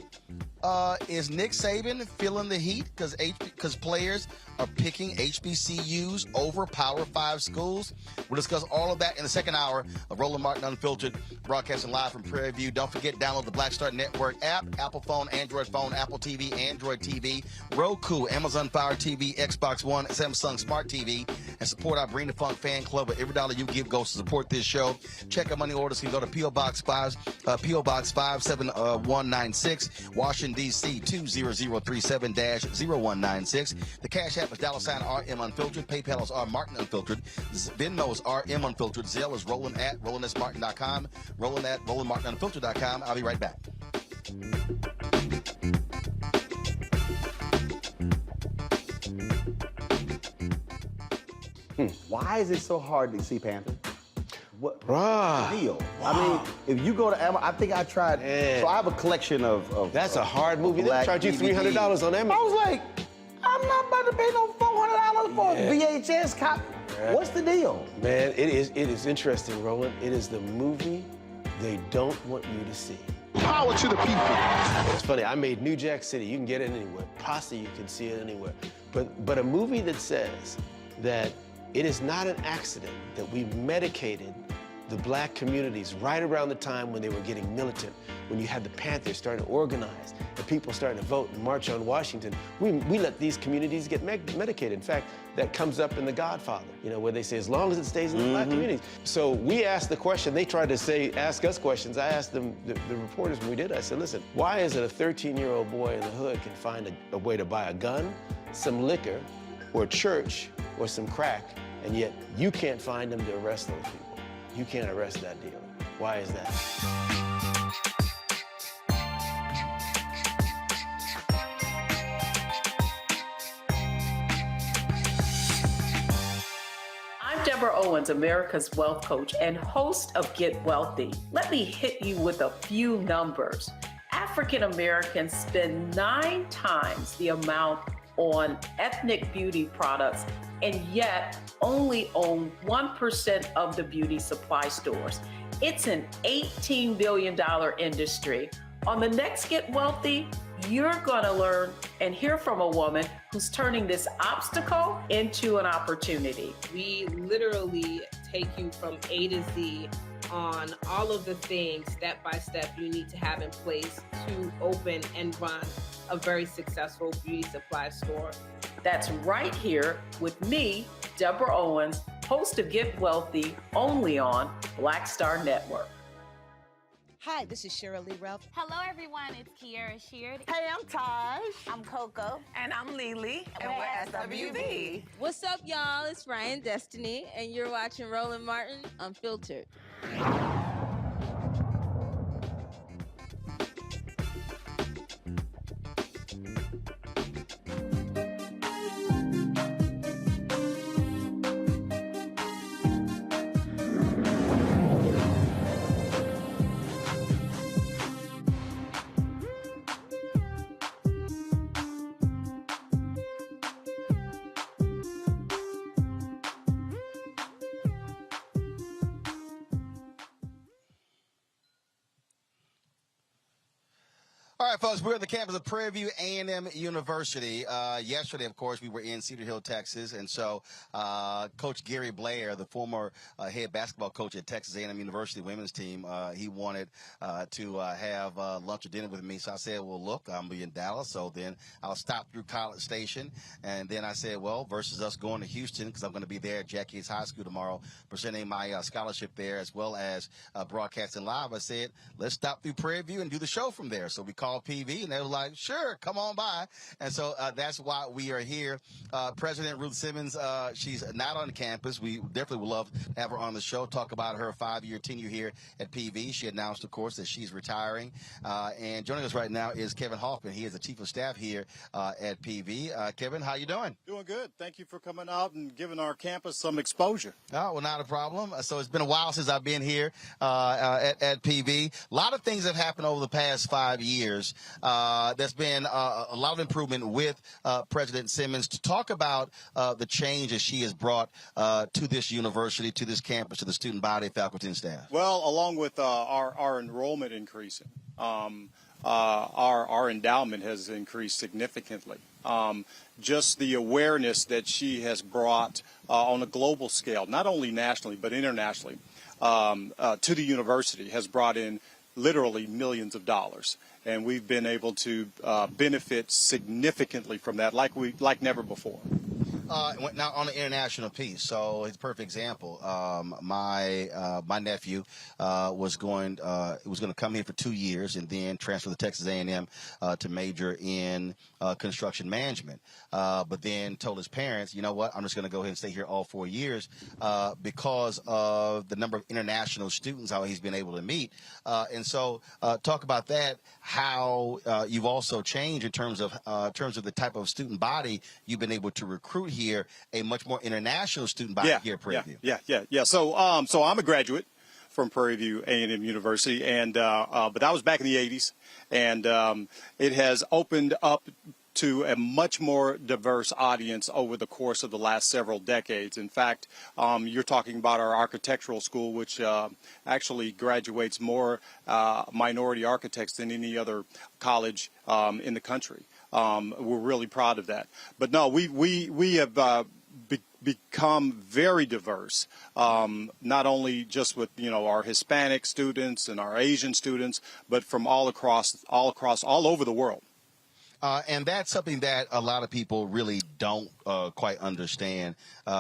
Is Nick Saban feeling the heat because players are picking HBCUs over Power 5 schools? We'll discuss all of that in the second hour of Roland Martin Unfiltered, broadcasting live from Prairie View. Don't forget, download the Black Star Network app, Apple phone, Android phone, Apple TV, Android TV, Roku, Amazon Fire TV, Xbox One, Samsung Smart TV, and support our Bring the Funk fan club. Where every dollar you give goes to support this show. Check our money orders. You can go to P.O. Box 57196, Washington, D.C. 20037-0196. The Cash App is $RM Unfiltered. PayPal is R Martin Unfiltered. Venmo is RM Unfiltered. Zelle is Roland at RolandSMartin.com. Roland at RolandMartinUnfiltered.com. I'll be right back. Why is it so hard to see Panther? What deal? Wow. I mean, if you go to Amazon, I think I tried. So I have a collection of That's a hard movie. They charge you $300 on Amazon. I was like, I'm not about to pay no $400 for a VHS copy. Yeah. What's the deal? Man, it is interesting, Roland. It is the movie they don't want you to see. Power to the people. It's funny. I made New Jack City. You can get it anywhere. Pasta, you can see it anywhere. But a movie that says that it is not an accident that we medicated the black communities right around the time when they were getting militant, when you had the Panthers starting to organize and people starting to vote and march on Washington. We let these communities get medicated. In fact, that comes up in The Godfather, you know, where they say, as long as it stays in the black communities. So we asked the question, they tried to ask us questions. I asked them, the reporters when we did, I said, listen, why is it a 13-year-old boy in the hood can find a way to buy a gun, some liquor, or a church, or some crack, and yet you can't find them to arrest those people? You can't arrest that dealer. Why is that? I'm Deborah Owens, America's Wealth Coach and host of Get Wealthy. Let me hit you with a few numbers. African Americans spend 9 times the amount on ethnic beauty products and yet only own 1% of the beauty supply stores. It's an $18 billion industry. On the next Get Wealthy, you're gonna learn and hear from a woman who's turning this obstacle into an opportunity. We literally take you from A to Z on all of the things step by step you need to have in place to open and run a very successful beauty supply store. That's right here with me, Deborah Owens, host of Get Wealthy, only on Black Star Network. Hi, this is Cheryl Lee Ralph. Hello, everyone. It's Kiara Sheard. Hey, I'm Taj. I'm Coco. And I'm Lily. And we're SWV. What's up, y'all? It's Ryan Destiny, and you're watching Roland Martin Unfiltered. All right, folks, we're at the campus of Prairie View A&M University. Yesterday, of course, we were in Cedar Hill, Texas, and so Coach Gary Blair, the former head basketball coach at Texas A&M University women's team, he wanted to have lunch or dinner with me. So I said, well, look, I'm in Dallas, so then I'll stop through College Station. And then I said, well, versus us going to Houston, because I'm going to be there at Jack Yates High School tomorrow, presenting my scholarship there as well as broadcasting live. I said, let's stop through Prairie View and do the show from there. So we called PV, and they were like, sure, come on by. And so that's why we are here. President Ruth Simmons, she's not on campus. We definitely would love to have her on the show, talk about her 5-year tenure here at PV. She announced, of course, that she's retiring. And joining us right now is Kevin Hoffman. He is the chief of staff here at PV. Kevin, how you doing? Doing good. Thank you for coming out and giving our campus some exposure. Oh, well, not a problem. So it's been a while since I've been here at PV. A lot of things have happened over the past 5 years. There's been a lot of improvement with President Simmons. To talk about the changes she has brought to this university, to this campus, to the student body, faculty, and staff. Well, along with our enrollment increasing, our endowment has increased significantly. Just the awareness that she has brought on a global scale, not only nationally but internationally, to the university has brought in literally millions of dollars. And we've been able to benefit significantly from that like never before. Now on the international piece, so it's a perfect example. My nephew was going to come here for 2 years and then transfer to Texas A&M to major in construction management. But then told his parents, you know what, I'm just going to go ahead and stay here all 4 years because of the number of international students how he's been able to meet. And so talk about that, how you've also changed in terms of the type of student body you've been able to recruit here, a much more international student body here at Prairie View. Yeah. So I'm a graduate from Prairie View A&M University, and but that was back in the 80s, and it has opened up to a much more diverse audience over the course of the last several decades. In fact, you're talking about our architectural school, which actually graduates more minority architects than any other college in the country. We're really proud of that. But no, we have become very diverse, not only just with our Hispanic students and our Asian students, but from all over the world. And that's something that a lot of people really don't quite understand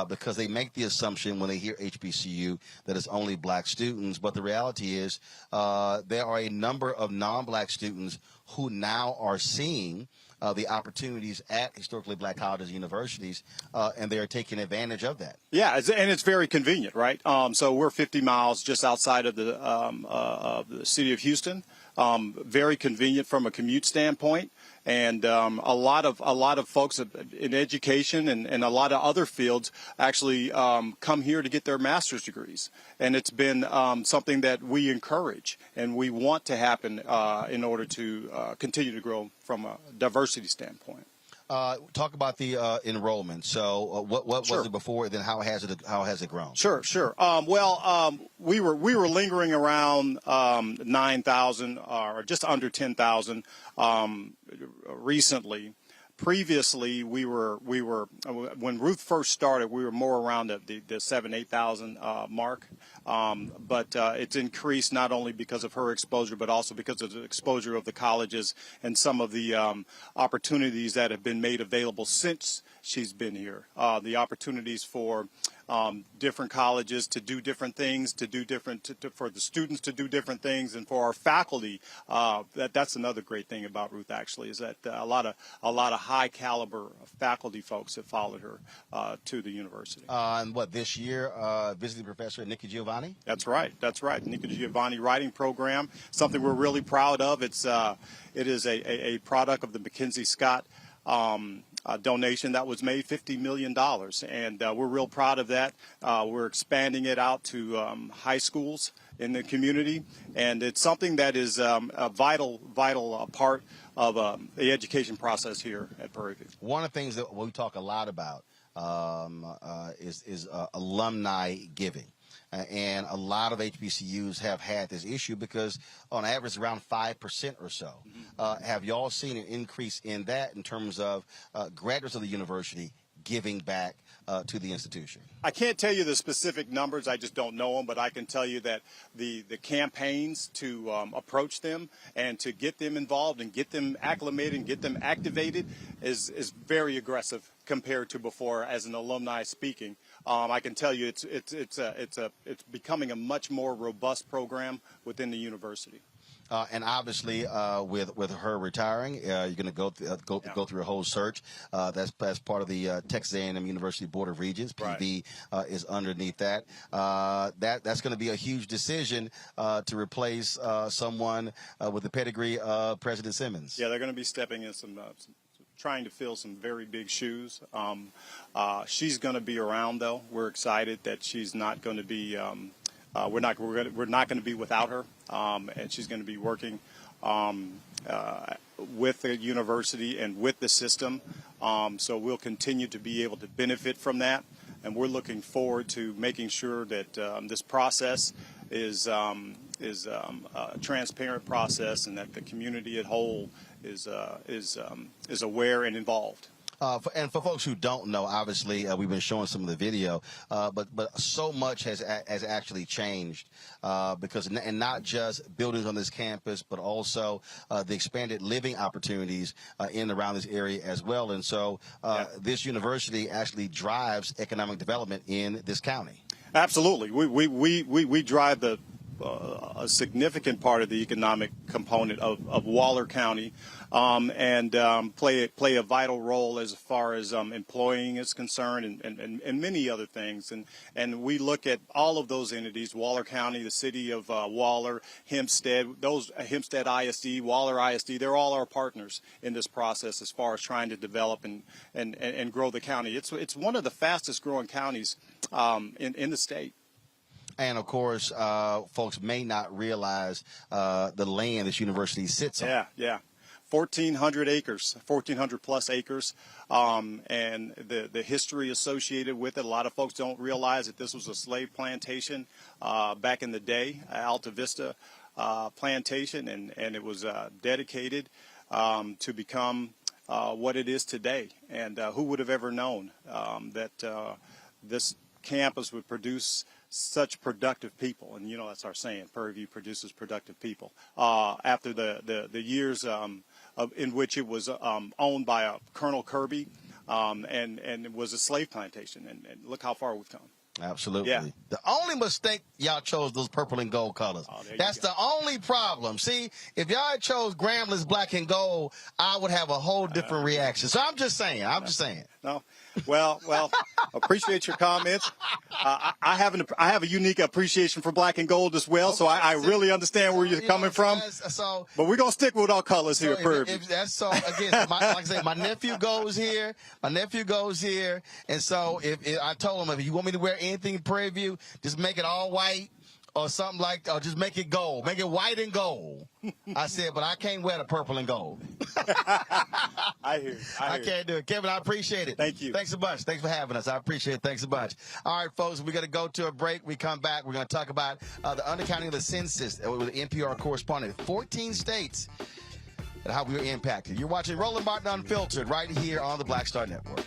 because they make the assumption when they hear HBCU that it's only black students. But the reality is there are a number of non-black students who now are seeing the opportunities at historically black colleges and universities, and they are taking advantage of that. Yeah, and it's very convenient, right? So we're 50 miles just outside of the city of Houston. Very convenient from a commute standpoint. And a lot of folks in education and a lot of other fields actually come here to get their master's degrees. And it's been something that we encourage and we want to happen in order to continue to grow from a diversity standpoint. Talk about the enrollment. So what Sure. was it before? Then how has it grown? Sure. We were lingering around 9,000 or just under 10,000 recently. Previously, we were when Ruth first started, we were more around the 7,000-8,000 mark. But it's increased not only because of her exposure, but also because of the exposure of the colleges and some of the opportunities that have been made available since she's been here. The opportunities for different colleges to do different things, for the students to do different things, and for our faculty. That's another great thing about Ruth, actually, is that a lot of high caliber faculty folks have followed her to the university. And this year, visiting professor Nikki Giovanni? That's right. Nikki Giovanni writing program, something we're really proud of. It is a product of the McKinsey Scott donation that was made, $50 million, and we're real proud of that. We're expanding it out to high schools in the community, and it's something that is a vital part of the education process here at Prairie View. One of the things that we talk a lot about is alumni giving. And a lot of HBCUs have had this issue because on average around 5% or so. Have y'all seen an increase in that in terms of graduates of the university giving back to the institution? I can't tell you the specific numbers. I just don't know them. But I can tell you that the campaigns to approach them and to get them involved and get them acclimated and get them activated is very aggressive compared to before as an alumni speaking. I can tell you it's becoming a much more robust program within the university. And obviously, with her retiring, you're going to go through a whole search. That's part of the Texas A&M University Board of Regents. PV is underneath that. That's going to be a huge decision to replace someone with the pedigree of President Simmons. Yeah, they're going to be stepping in trying to fill some very big shoes. She's going to be around, though. We're excited that she's not going to be. We're not going to be without her, and she's going to be working with the university and with the system. So we'll continue to be able to benefit from that, and we're looking forward to making sure that this process is a transparent process, and that the community at whole is aware and involved. And for folks who don't know, obviously we've been showing some of the video, but so much has actually changed because and not just buildings on this campus, but also the expanded living opportunities in and around this area as well. And so this university actually drives economic development in this county. Absolutely, we drive a significant part of the economic component of Waller County, and play a vital role as far as employing is concerned, and many other things. And we look at all of those entities: Waller County, the city of Waller, Hempstead, Hempstead ISD, Waller ISD. They're all our partners in this process as far as trying to develop and grow the county. It's one of the fastest growing counties in the state. And of course, folks may not realize the land this university sits on. Yeah. 1,400 acres, 1,400 plus acres, and the history associated with it. A lot of folks don't realize that this was a slave plantation back in the day, Alta Vista plantation, and it was dedicated to become what it is today. And who would have ever known that this campus would produce such productive people? And that's our saying: Prairie View produces productive people. After the years in which it was owned by Colonel Kirby, and it was a slave plantation, and look how far we've come. Absolutely. Yeah. The only mistake, y'all chose those purple and gold colors. That's the only problem. See, if y'all had chose Gramblin's black and gold, I would have a whole different reaction. So I'm just saying. No. Well, appreciate your comments. I have a unique appreciation for black and gold as well, so I really understand where you're coming from. But we're gonna stick with our colors here at Prairie View. Like I said, my nephew goes here. And so if I told him, if you want me to wear anything in Prairie View, just make it all white or something or just make it gold, make it white and gold. I said, but I can't wear the purple and gold. I hear you. I can't do it. Kevin, I appreciate it. Thank you. Thanks so much. Thanks for having us. I appreciate it. Thanks so much. All right, folks, we're going to go to a break. We come back. We're going to talk about the undercounting of the census with the NPR correspondent. 14 states and how we were impacted. You're watching Roland Martin Unfiltered right here on the Black Star Network.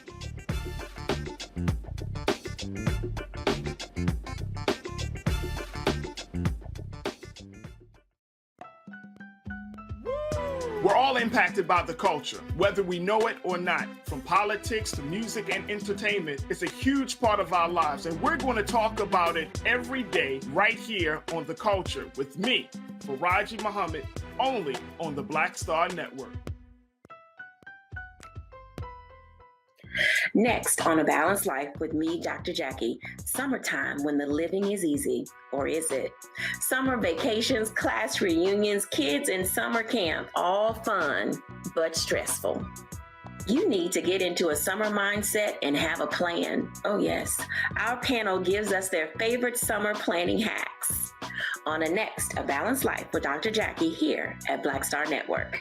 We're all impacted by the culture, whether we know it or not. From politics to music and entertainment, it's a huge part of our lives, and we're going to talk about it every day right here on The Culture with me, Faraji Muhammad, only on the Black Star Network. Next on A Balanced Life with me, Dr. Jackie, summertime when the living is easy, or is it? Summer vacations, class reunions, kids in summer camp, all fun, but stressful. You need to get into a summer mindset and have a plan. Oh yes, our panel gives us their favorite summer planning hacks. On A Balanced Life with Dr. Jackie here at Black Star Network.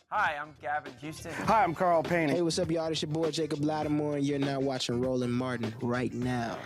Hi, I'm Gavin Houston. Hi, I'm Carl Payne. Hey, what's up, y'all? It's your boy Jacob Lattimore, and you're now watching Roland Martin right now.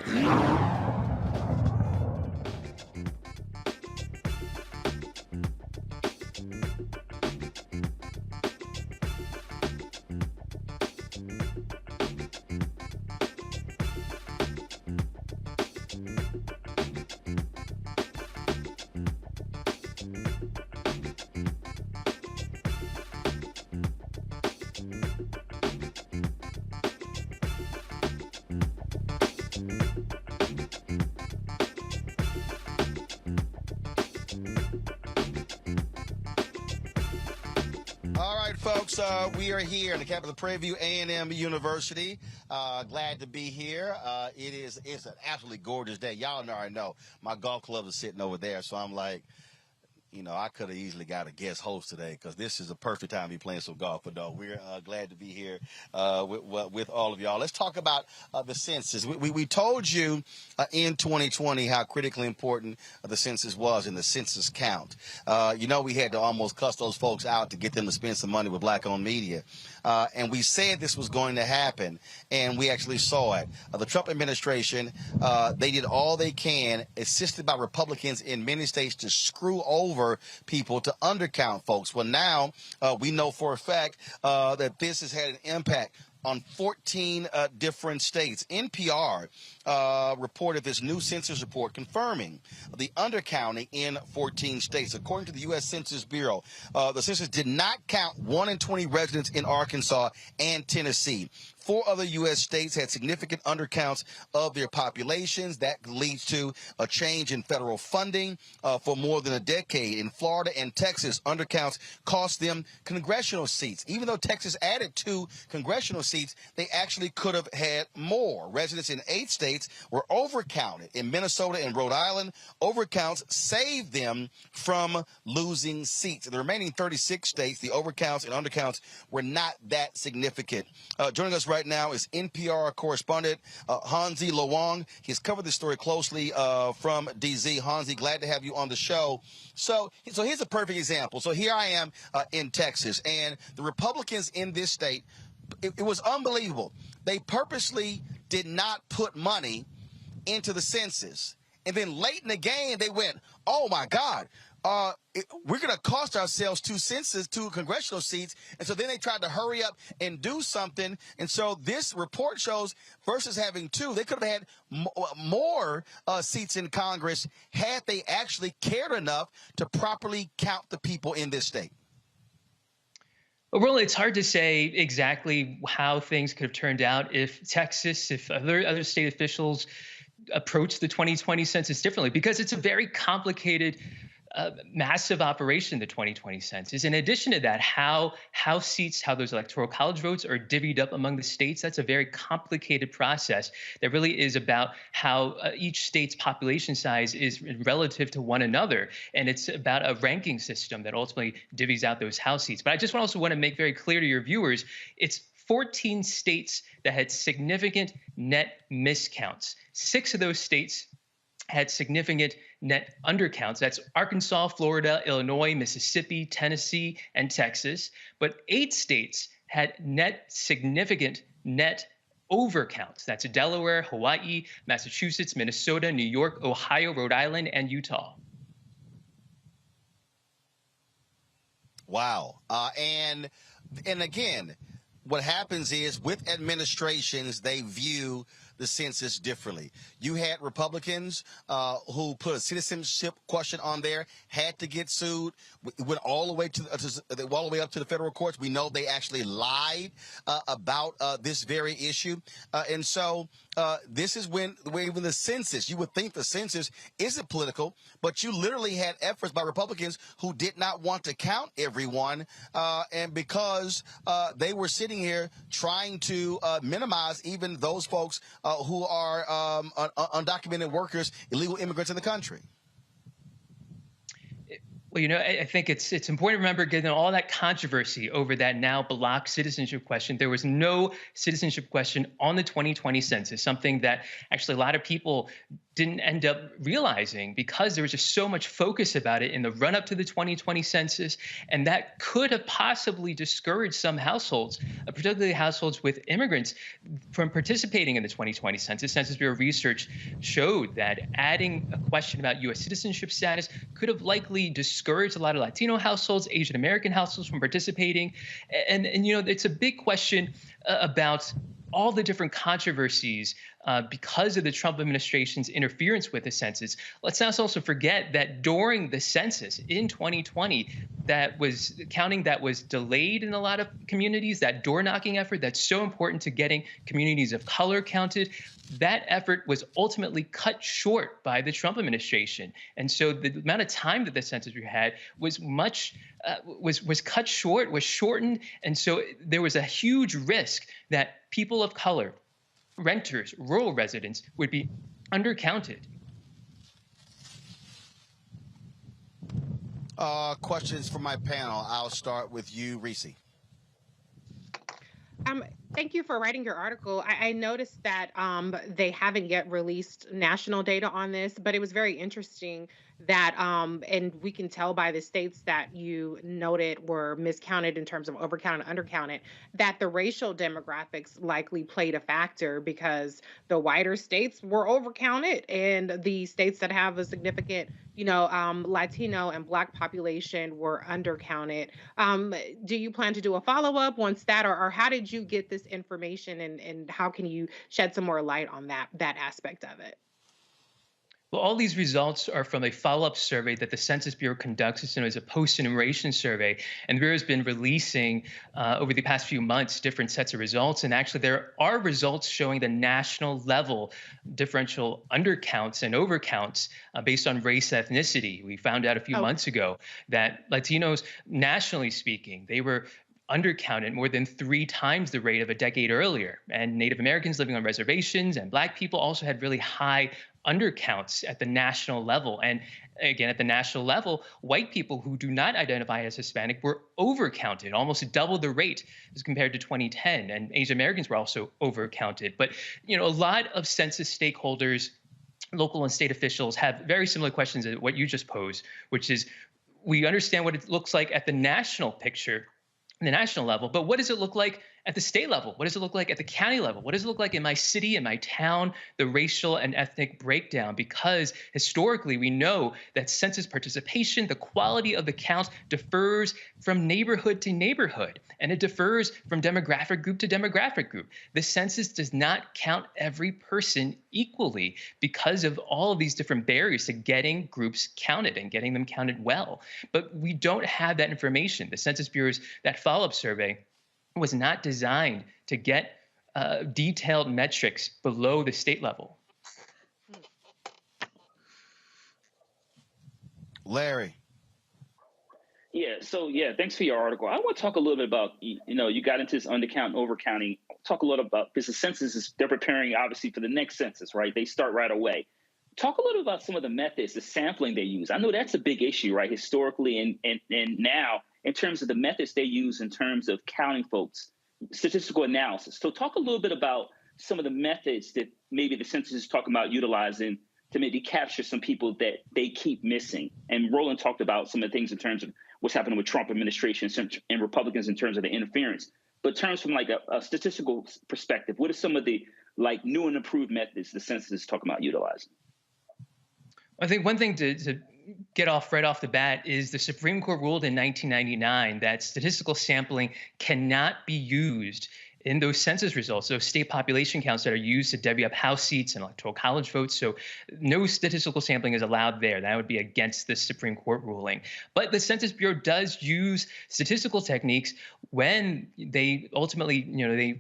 Folks, we are here in the campus of Prairie View A and M University. Glad to be here. It's an absolutely gorgeous day. Y'all already know my golf clubs are sitting over there, so I'm like, You know, I could have easily got a guest host today because this is a perfect time to be playing some golf. But no, we're glad to be here with all of y'all. Let's talk about the census. We told you in 2020 how critically important the census was and the census count. You know, we had to almost cuss those folks out to get them to spend some money with black-owned media. And we said this was going to happen, and we actually saw it. The Trump administration, they did all they can, assisted by Republicans in many states, to screw over people, to undercount folks. Well, now we know for a fact that this has had an impact on 14 different states. NPR reported this new census report confirming the undercounting in 14 states. According to the U.S. Census Bureau, the census did not count 1 in 20 residents in Arkansas and Tennessee. 4 other U.S. states had significant undercounts of their populations. That leads to a change in federal funding for more than a decade. In Florida and Texas, undercounts cost them congressional seats. Even though Texas added 2 congressional seats, they actually could have had more. Residents in 8 states were overcounted. In Minnesota and Rhode Island, overcounts saved them from losing seats. In the remaining 36 states, the overcounts and undercounts were not that significant. Joining us right now is NPR correspondent Hansi Lowong. He's covered this story closely from DZ. Hansi, glad to have you on the show. So here's a perfect example. So here I am in Texas, and the Republicans in this state, it was unbelievable. They purposely did not put money into the census. And then late in the game, they went, oh, my God, we're going to cost ourselves 2 congressional seats. And so then they tried to hurry up and do something. And so this report shows versus having 2, they could have had more seats in Congress had they actually cared enough to properly count the people in this state. Well, Roland, it's hard to say exactly how things could have turned out if Texas, if other state officials approached the 2020 census differently, because it's a very complicated, massive operation, the 2020 census. In addition to that, how those electoral college votes are divvied up among the states, that's a very complicated process that really is about how each state's population size is relative to one another. And it's about a ranking system that ultimately divvies out those House seats. But I just also want to make very clear to your viewers, it's 14 states that had significant net miscounts. 6 of those states had significant net undercounts. That's Arkansas, Florida, Illinois, Mississippi, Tennessee, and Texas. But 8 states had significant net overcounts. That's Delaware, Hawaii, Massachusetts, Minnesota, New York, Ohio, Rhode Island, and Utah. Wow. And again, what happens is with administrations, they view the census differently. You had Republicans who put a citizenship question on there, had to get sued, went all the way up to the federal courts. We know they actually lied about this very issue, and so this is when even the census. You would think the census isn't political, but you literally had efforts by Republicans who did not want to count everyone, and because they were sitting here trying to minimize even those folks who are undocumented workers, illegal immigrants in the country. Well, you know, I think it's important to remember, given all that controversy over that now blocked citizenship question, there was no citizenship question on the 2020 census, something that actually a lot of people didn't end up realizing because there was just so much focus about it in the run-up to the 2020 census, and that could have possibly discouraged some households, particularly households with immigrants, from participating in the 2020 census. Census Bureau research showed that adding a question about U.S. citizenship status could have likely discouraged a lot of Latino households, Asian American households from participating, and you know, it's a big question about all the different controversies because of the Trump administration's interference with the census. Let's not also forget that during the census in 2020, that was counting that was delayed in a lot of communities, that door knocking effort that's so important to getting communities of color counted, that effort was ultimately cut short by the Trump administration. And so the amount of time that the census had was was cut short, was shortened. And so there was a huge risk that people of color, renters, rural residents would be undercounted. Questions for my panel. I'll start with you, Reese. Thank you for writing your article. I noticed that they haven't yet released national data on this, but it was very interesting that, and we can tell by the states that you noted were miscounted in terms of overcounted and undercounted, that the racial demographics likely played a factor because the whiter states were overcounted and the states that have a significant, Latino and Black population were undercounted. Do you plan to do a follow-up once that, or how did you get this information, and how can you shed some more light on that aspect of it? Well, all these results are from a follow-up survey that the Census Bureau conducts. It's known as a post-enumeration survey. And the Bureau has been releasing over the past few months different sets of results. And actually, there are results showing the national level differential undercounts and overcounts based on race ethnicity. We found out a few months ago that Latinos, nationally speaking, they were undercounted more than 3 times the rate of a decade earlier. And Native Americans living on reservations and Black people also had really high undercounts at the national level. And again, at the national level, white people who do not identify as Hispanic were overcounted, almost double the rate as compared to 2010. And Asian Americans were also overcounted. But, a lot of census stakeholders, local and state officials, have very similar questions to what you just posed, which is, we understand what it looks like at the national picture, the national level, but what does it look like at the state level? What does it look like at the county level? What does it look like in my city, in my town, the racial and ethnic breakdown? Because historically, we know that census participation, the quality of the count, differs from neighborhood to neighborhood, and it differs from demographic group to demographic group. The census does not count every person equally because of all of these different barriers to getting groups counted and getting them counted well. But we don't have that information. The Census Bureau's, that follow-up survey, was not designed to get detailed metrics below the state level. Larry. Thanks for your article. I want to talk a little bit about, you got into this undercount and overcounting. Talk a little about, because the census they're preparing obviously for the next census, right? They start right away. Talk a little about some of the methods, the sampling they use. I know that's a big issue, right? Historically and now, in terms of the methods they use in terms of counting folks, statistical analysis. So talk a little bit about some of the methods that maybe the census is talking about utilizing to maybe capture some people that they keep missing. And Roland talked about some of the things in terms of what's happening with Trump administration and Republicans in terms of the interference. But in terms from like a statistical perspective, what are some of the like new and improved methods the census is talking about utilizing? I think one thing to get off right off the bat is the Supreme Court ruled in 1999 that statistical sampling cannot be used in those census results, those state population counts that are used to divvy up House seats and electoral college votes. So no statistical sampling is allowed there. That would be against the Supreme Court ruling. But the Census Bureau does use statistical techniques when they ultimately,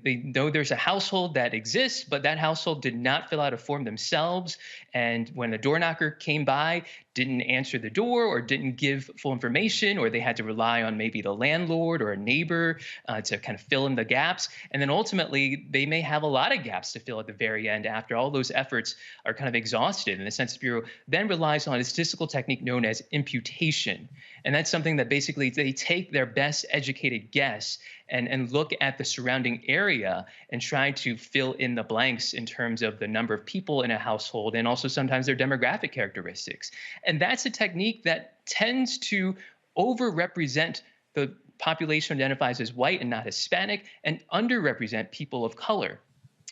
they know there's a household that exists, but that household did not fill out a form themselves. And when the door knocker came by, didn't answer the door or didn't give full information, or they had to rely on maybe the landlord or a neighbor to kind of fill in the gaps. And then ultimately, they may have a lot of gaps to fill at the very end after all those efforts are kind of exhausted. And the Census Bureau then relies on a statistical technique known as imputation. And that's something that basically they take their best educated guess and look at the surrounding area and try to fill in the blanks in terms of the number of people in a household and also sometimes their demographic characteristics. And that's a technique that tends to overrepresent the population identifies as white and not Hispanic and underrepresent people of color.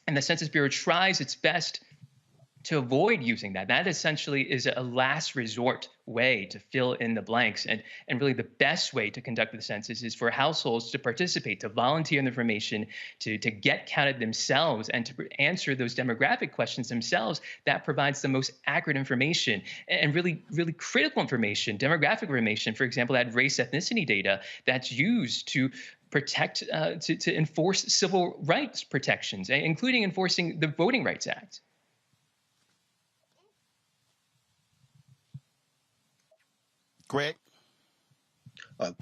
And the Census Bureau tries its best to avoid using that. That essentially is a last resort way to fill in the blanks. And really the best way to conduct the census is for households to participate, to volunteer the information, to get counted themselves and to answer those demographic questions themselves. That provides the most accurate information and really, really critical information, demographic information, for example, that race ethnicity data that's used to protect, to enforce civil rights protections, including enforcing the Voting Rights Act. Greg.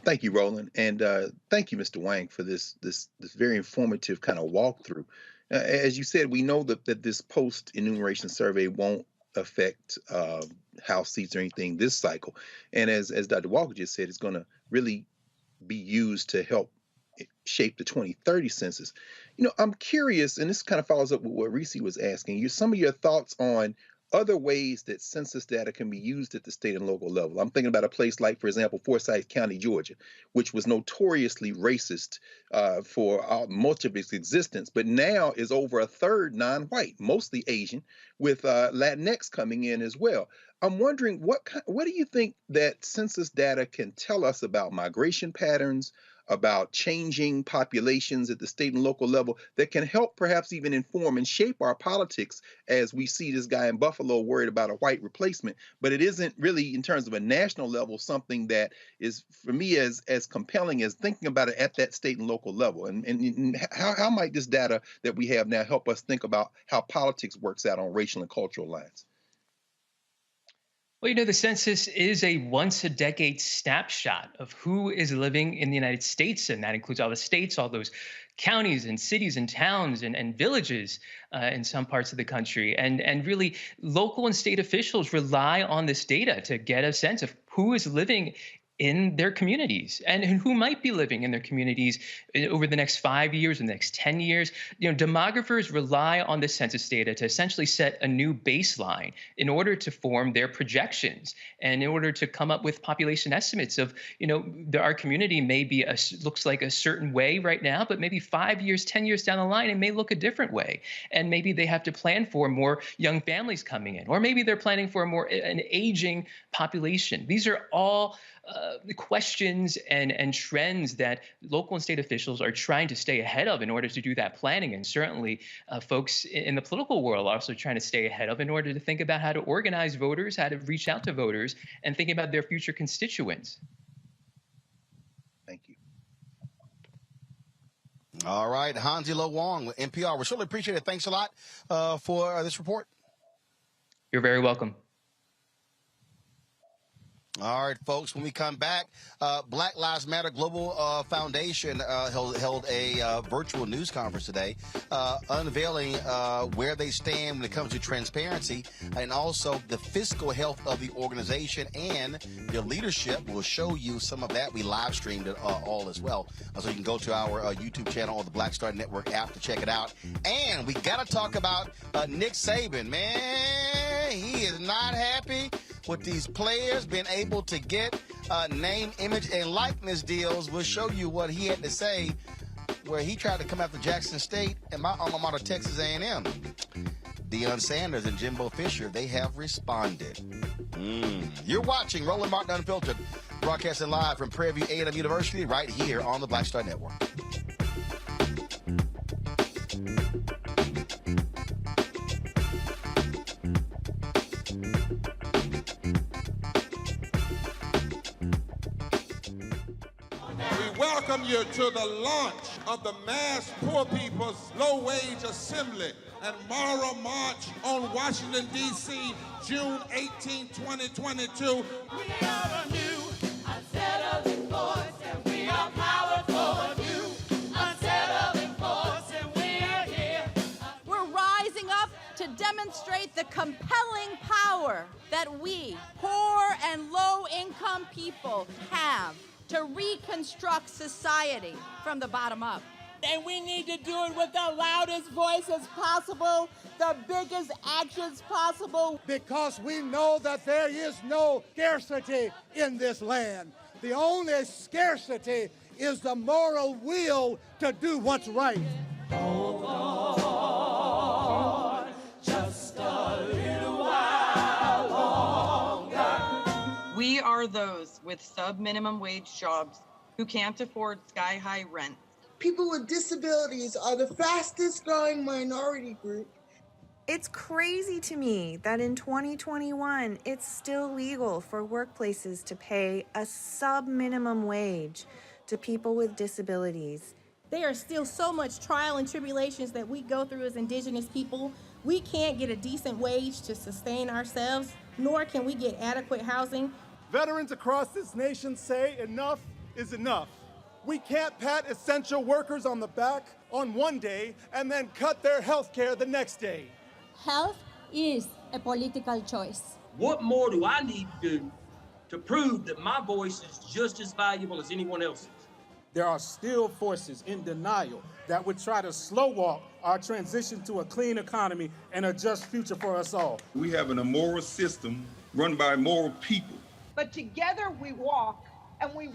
Thank you, Roland, and thank you, Mr. Wang, for this very informative kind of walkthrough. As you said, we know that this post-enumeration survey won't affect House seats or anything this cycle. And as Dr. Walker just said, it's going to really be used to help shape the 2030 census. I'm curious, and this kind of follows up with what Reese was asking you, some of your thoughts on other ways that census data can be used at the state and local level. I'm thinking about a place like, for example, Forsyth County, Georgia, which was notoriously racist for much of its existence, but now is over a third non-white, mostly Asian, with Latinx coming in as well. I'm wondering, what do you think that census data can tell us about migration patterns, about changing populations at the state and local level that can help perhaps even inform and shape our politics, as we see this guy in Buffalo worried about a white replacement, but it isn't really, in terms of a national level, something that is, for me, as compelling as thinking about it at that state and local level. And how might this data that we have now help us think about how politics works out on racial and cultural lines? Well, the census is a once-a-decade snapshot of who is living in the United States, and that includes all the states, all those counties and cities and towns and villages in some parts of the country. And really, local and state officials rely on this data to get a sense of who is living in their communities and who might be living in their communities over the next 5 years and the next 10 years. Demographers rely on the census data to essentially set a new baseline in order to form their projections and in order to come up with population estimates of, our community may be looks like a certain way right now, but maybe 5 years, 10 years down the line, it may look a different way. And maybe they have to plan for more young families coming in, or maybe they're planning for an aging population. These are all the questions and trends that local and state officials are trying to stay ahead of in order to do that planning. And certainly folks in the political world are also trying to stay ahead of in order to think about how to organize voters, how to reach out to voters, and think about their future constituents. Thank you. All right, Hansi-Lo Wong with NPR. We certainly appreciate it. Thanks a lot for this report. You're very welcome. All right, folks, when we come back, Black Lives Matter Global Foundation held a virtual news conference today, unveiling where they stand when it comes to transparency and also the fiscal health of the organization and their leadership. We'll show you some of that. We live streamed it all as well. So you can go to our YouTube channel or the Black Star Network app to check it out. And we got to talk about Nick Saban. Man, he is not happy with these players being able to get name, image, and likeness deals. We'll show you what he had to say where he tried to come after Jackson State and my alma mater, Texas A&M. Deion Sanders and Jimbo Fisher, they have responded. You're watching Roland Martin Unfiltered, broadcasting live from Prairie View A&M University right here on the Black Star Network. Welcome you to the launch of the Mass Poor People's Low Wage Assembly and Moral March on Washington, D.C., June 18, 2022. We are a new, unsettling force, and we are powerful. New, unsettling force, and we are here. We're rising up to demonstrate the compelling power that we, poor and low-income people, have to reconstruct society from the bottom up. And we need to do it with the loudest voices possible, the biggest actions possible. Because we know that there is no scarcity in this land. The only scarcity is the moral will to do what's right. Hold on, just a little while longer. We are those with sub-minimum wage jobs who can't afford sky-high rent. People with disabilities are the fastest growing minority group. It's crazy to me that in 2021, it's still legal for workplaces to pay a sub-minimum wage to people with disabilities. There are still so much trial and tribulations that we go through as Indigenous people. We can't get a decent wage to sustain ourselves, nor can we get adequate housing. Veterans across this nation say enough is enough. We can't pat essential workers on the back on one day and then cut their health care the next day. Health is a political choice. What more do I need to do to prove that my voice is just as valuable as anyone else's? There are still forces in denial that would try to slow walk our transition to a clean economy and a just future for us all. We have an immoral system run by immoral people. But together we walk and we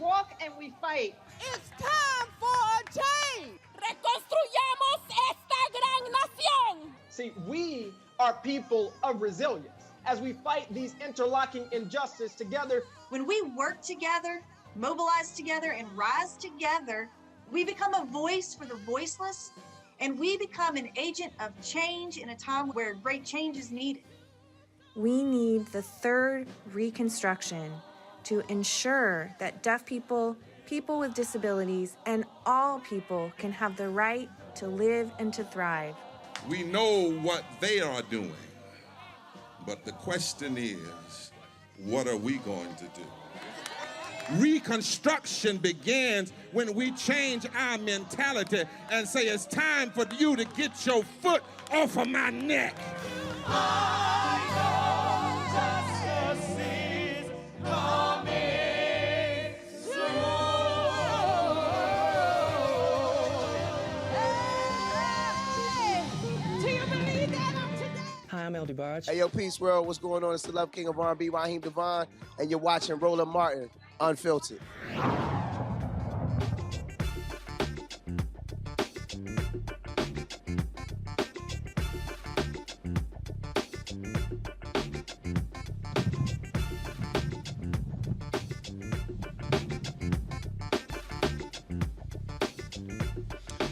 fight. It's time for a change. Reconstruyamos esta gran nación. See, we are people of resilience. As we fight these interlocking injustices together, when we work together, mobilize together, and rise together, we become a voice for the voiceless, and we become an agent of change in a time where great change is needed. We need the third Reconstruction to ensure that deaf people, people with disabilities, and all people can have the right to live and to thrive. We know what they are doing, but the question is, what are we going to do? Reconstruction begins when we change our mentality and say it's time for you to get your foot off of my neck. I know justice is coming soon. Do you believe that I'm today? Hi, I'm LD Barge. Hey, yo, Peace World, what's going on? It's the Love King of R&B, Raheem Devon, and you're watching Roland Martin, Unfiltered.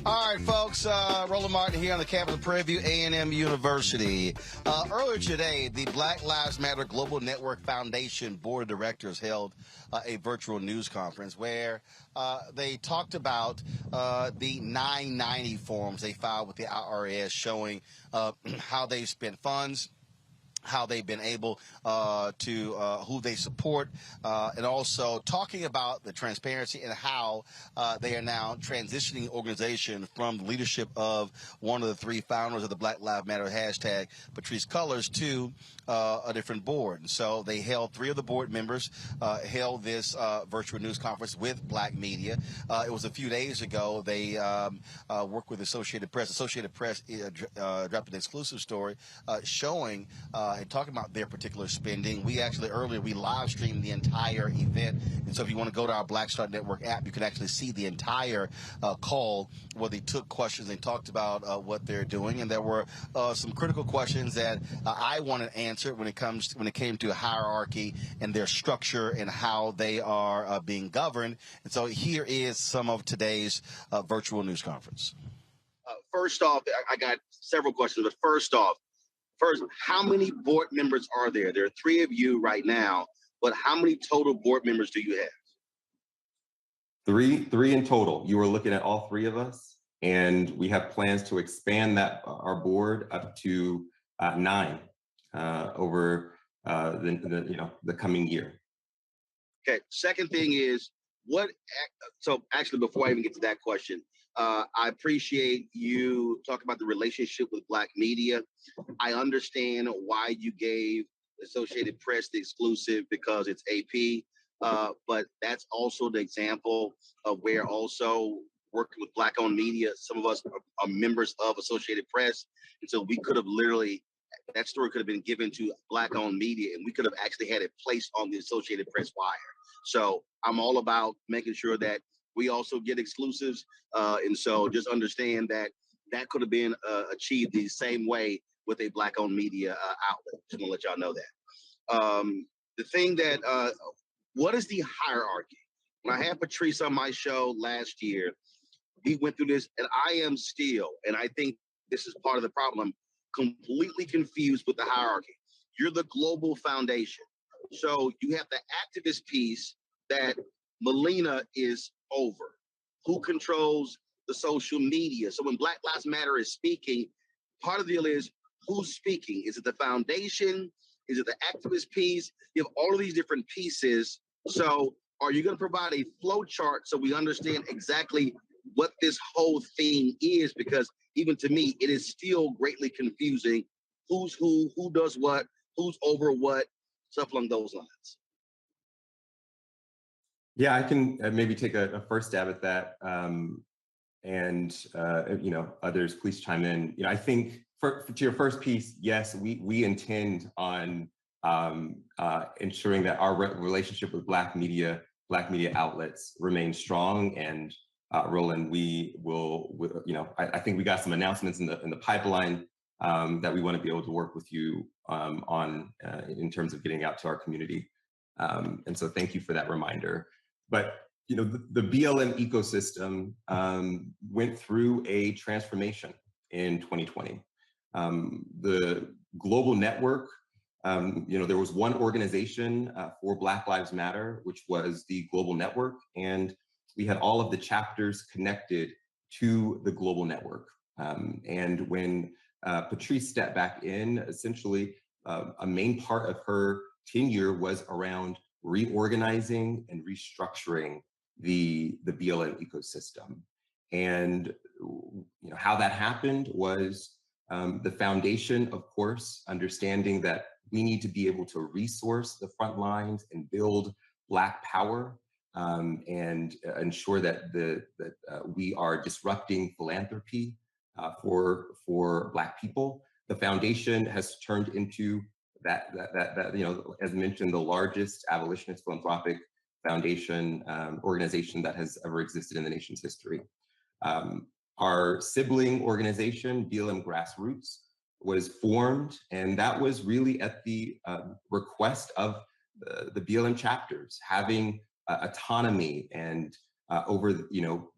All right, folks, Roland Martin here on the campus of Prairie View A&M University. Earlier today, the Black Lives Matter Global Network Foundation Board of Directors held a virtual news conference where they talked about the 990 forms they filed with the IRS showing how they spent funds, how they've been able to who they support, and also talking about the transparency and how they are now transitioning the organization from the leadership of one of the three founders of the Black Lives Matter hashtag, Patrisse Cullors, to a different board. And so they held three of the board members held this virtual news conference with Black media. It was a few days ago. They worked with Associated Press. Associated Press dropped an exclusive story showing and talking about their particular spending. We actually earlier we live streamed the entire event, and so if you want to go to our Black Star Network app, you can actually see the entire call where they took questions and talked about what they're doing. And there were some critical questions that I wanted answered when it came to hierarchy and their structure and how they are being governed. And so here is some of today's virtual news conference. First off, I got several questions, but first, how many board members are there? There are three of you right now, but how many total board members do you have? Three in total. You were looking at all three of us, and we have plans to expand our board up to 9 over the coming year. Okay. Second thing is so actually, before I even get to that question, I appreciate you talking about the relationship with Black media. I understand why you gave Associated Press the exclusive because it's AP, but that's also the example of where also working with Black-owned media, some of us are members of Associated Press, and so we could have literally, that story could have been given to Black-owned media, and we could have actually had it placed on the Associated Press wire. So I'm all about making sure that we also get exclusives. And so just understand that could have been achieved the same way with a Black-owned media outlet. Just want to let y'all know that. The thing that, what is the hierarchy? When I had Patrisse on my show last year, we went through this, and I am still, and I think this is part of the problem, completely confused with the hierarchy. You're the global foundation. So you have the activist piece that Melina is over. Who controls the social media? So when Black Lives Matter is speaking, part of the deal is who's speaking? Is it the foundation? Is it the activist piece? You have all of these different pieces. So are you going to provide a flow chart so we understand exactly what this whole thing is? Because even to me, it is still greatly confusing who's who does what, who's over what, stuff along those lines. Yeah, I can maybe take a first stab at that, and others please chime in. I think to your first piece, yes, we intend on ensuring that our relationship with Black media outlets remain strong. And Roland, we will, I think we got some announcements in the pipeline that we want to be able to work with you on in terms of getting out to our community. And so thank you for that reminder. But the BLM ecosystem went through a transformation in 2020. The global network, there was one organization for Black Lives Matter, which was the Global Network, and we had all of the chapters connected to the global network. And when Patrice stepped back in, essentially a main part of her tenure was around reorganizing and restructuring the BLM ecosystem. And how that happened was the foundation, of course, understanding that we need to be able to resource the front lines and build Black power, and ensure that we are disrupting philanthropy for Black people. The foundation has turned into that as mentioned, the largest abolitionist philanthropic foundation organization that has ever existed in the nation's history. Our sibling organization, BLM Grassroots, was formed, and that was really at the request of the BLM chapters, having autonomy and over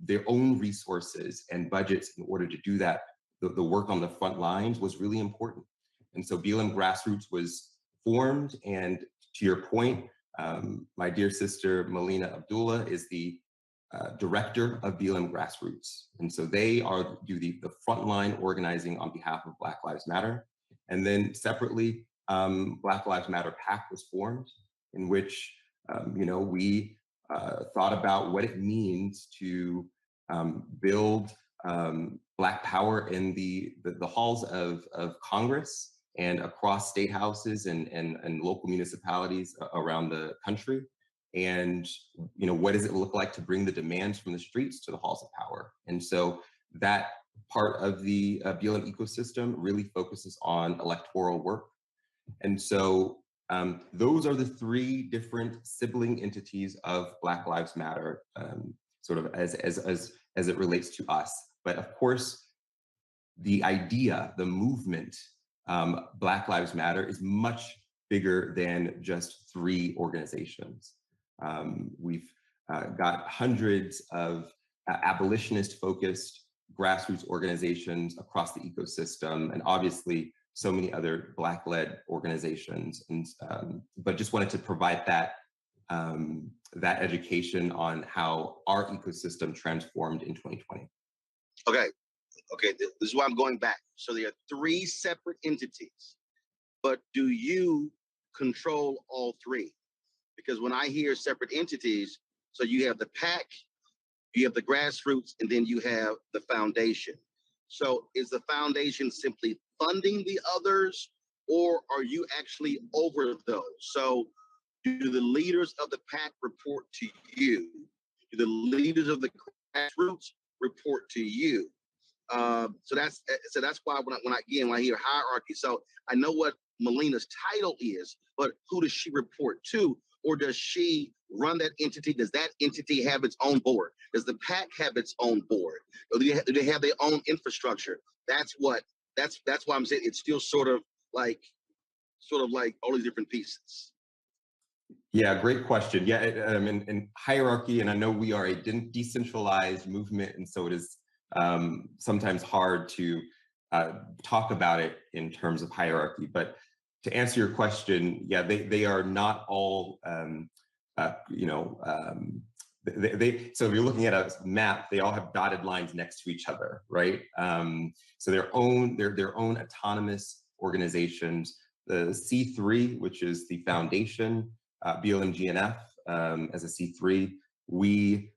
their own resources and budgets in order to do that. The work on the front lines was really important. And so BLM Grassroots was formed, and to your point, my dear sister Melina Abdullah is the director of BLM Grassroots. And so they do the frontline organizing on behalf of Black Lives Matter. And then separately, Black Lives Matter PAC was formed, in which we thought about what it means to build Black power in the halls of Congress and across state houses and local municipalities around the country. And what does it look like to bring the demands from the streets to the halls of power? And so that part of the BLM ecosystem really focuses on electoral work. And so those are the three different sibling entities of Black Lives Matter, sort of as it relates to us. But of course, the idea, the movement, Black Lives Matter is much bigger than just three organizations. We've got hundreds of abolitionist-focused grassroots organizations across the ecosystem, and obviously so many other Black-led organizations. And but just wanted to provide that education on how our ecosystem transformed in 2020. Okay, this is why I'm going back. So there are three separate entities, but do you control all three? Because when I hear separate entities, so you have the PAC, you have the grassroots, and then you have the foundation. So is the foundation simply funding the others, or are you actually over those? So do the leaders of the PAC report to you? Do the leaders of the grassroots report to you? So that's why when I hear hierarchy, so I know what Melina's title is, but who does she report to? Or does she run that entity? Does that entity have its own board? Does the PAC have its own board? Or do they have their own infrastructure? That's why I'm saying it's still sort of like all these different pieces. Yeah, great question. Yeah, in hierarchy, and I know we are a decentralized movement, and so it is sometimes hard to talk about it in terms of hierarchy. But to answer your question, yeah, they are not all, so if you're looking at a map, they all have dotted lines next to each other, right? So they're their own autonomous organizations. The C3, which is the foundation, BLMGNF, as a C3, we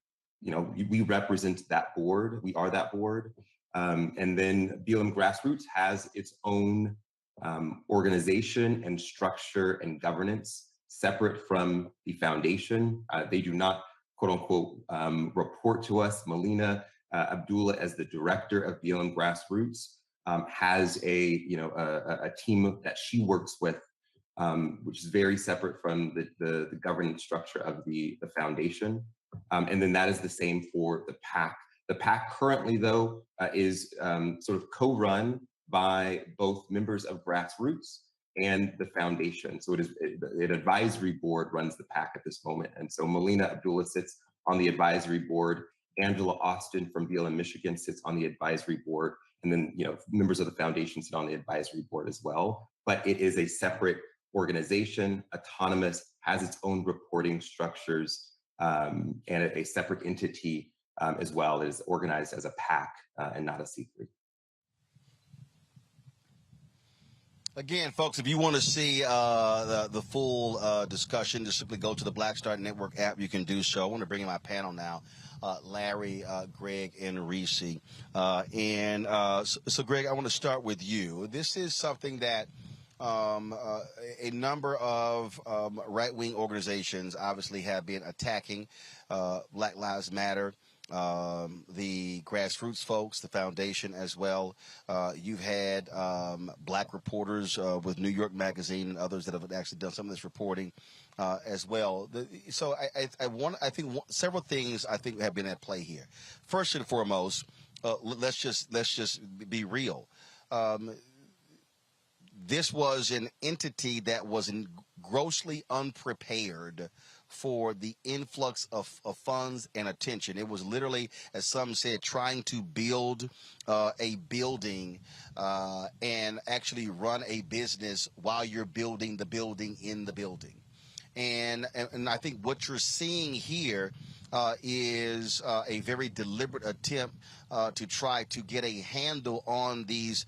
represent that board. We are that board. And then BLM Grassroots has its own organization and structure and governance separate from the foundation. They do not, quote unquote, report to us. Melina Abdullah, as the director of BLM Grassroots, has a team that she works with, which is very separate from the governance structure of the foundation. And then that is the same for the PAC. The PAC currently, though, is sort of co-run by both members of Grassroots and the foundation. So an advisory board runs the PAC at this moment. And so Melina Abdullah sits on the advisory board. Angela Austin from BLM Michigan sits on the advisory board. And then, members of the foundation sit on the advisory board as well. But it is a separate organization, autonomous, has its own reporting structures, and a separate entity as well. It is organized as a PAC and not a C3. Again, folks, if you want to see the full discussion, just simply go to the Black Star Network app. You can do so. I want to bring in my panel now, Larry, Greg, and Reese. So, Greg, I want to start with you. This is something that a number of right-wing organizations obviously have been attacking. Black Lives Matter, the grassroots folks, the foundation as well. You've had black reporters with New York Magazine and others that have actually done some of this reporting as well. So I think several things I think have been at play here. First and foremost, let's just be real. This was an entity that was grossly unprepared for the influx of funds and attention. It was literally, as some said, trying to build a building and actually run a business while you're building the building in the building. And I think what you're seeing here is a very deliberate attempt to try to get a handle on these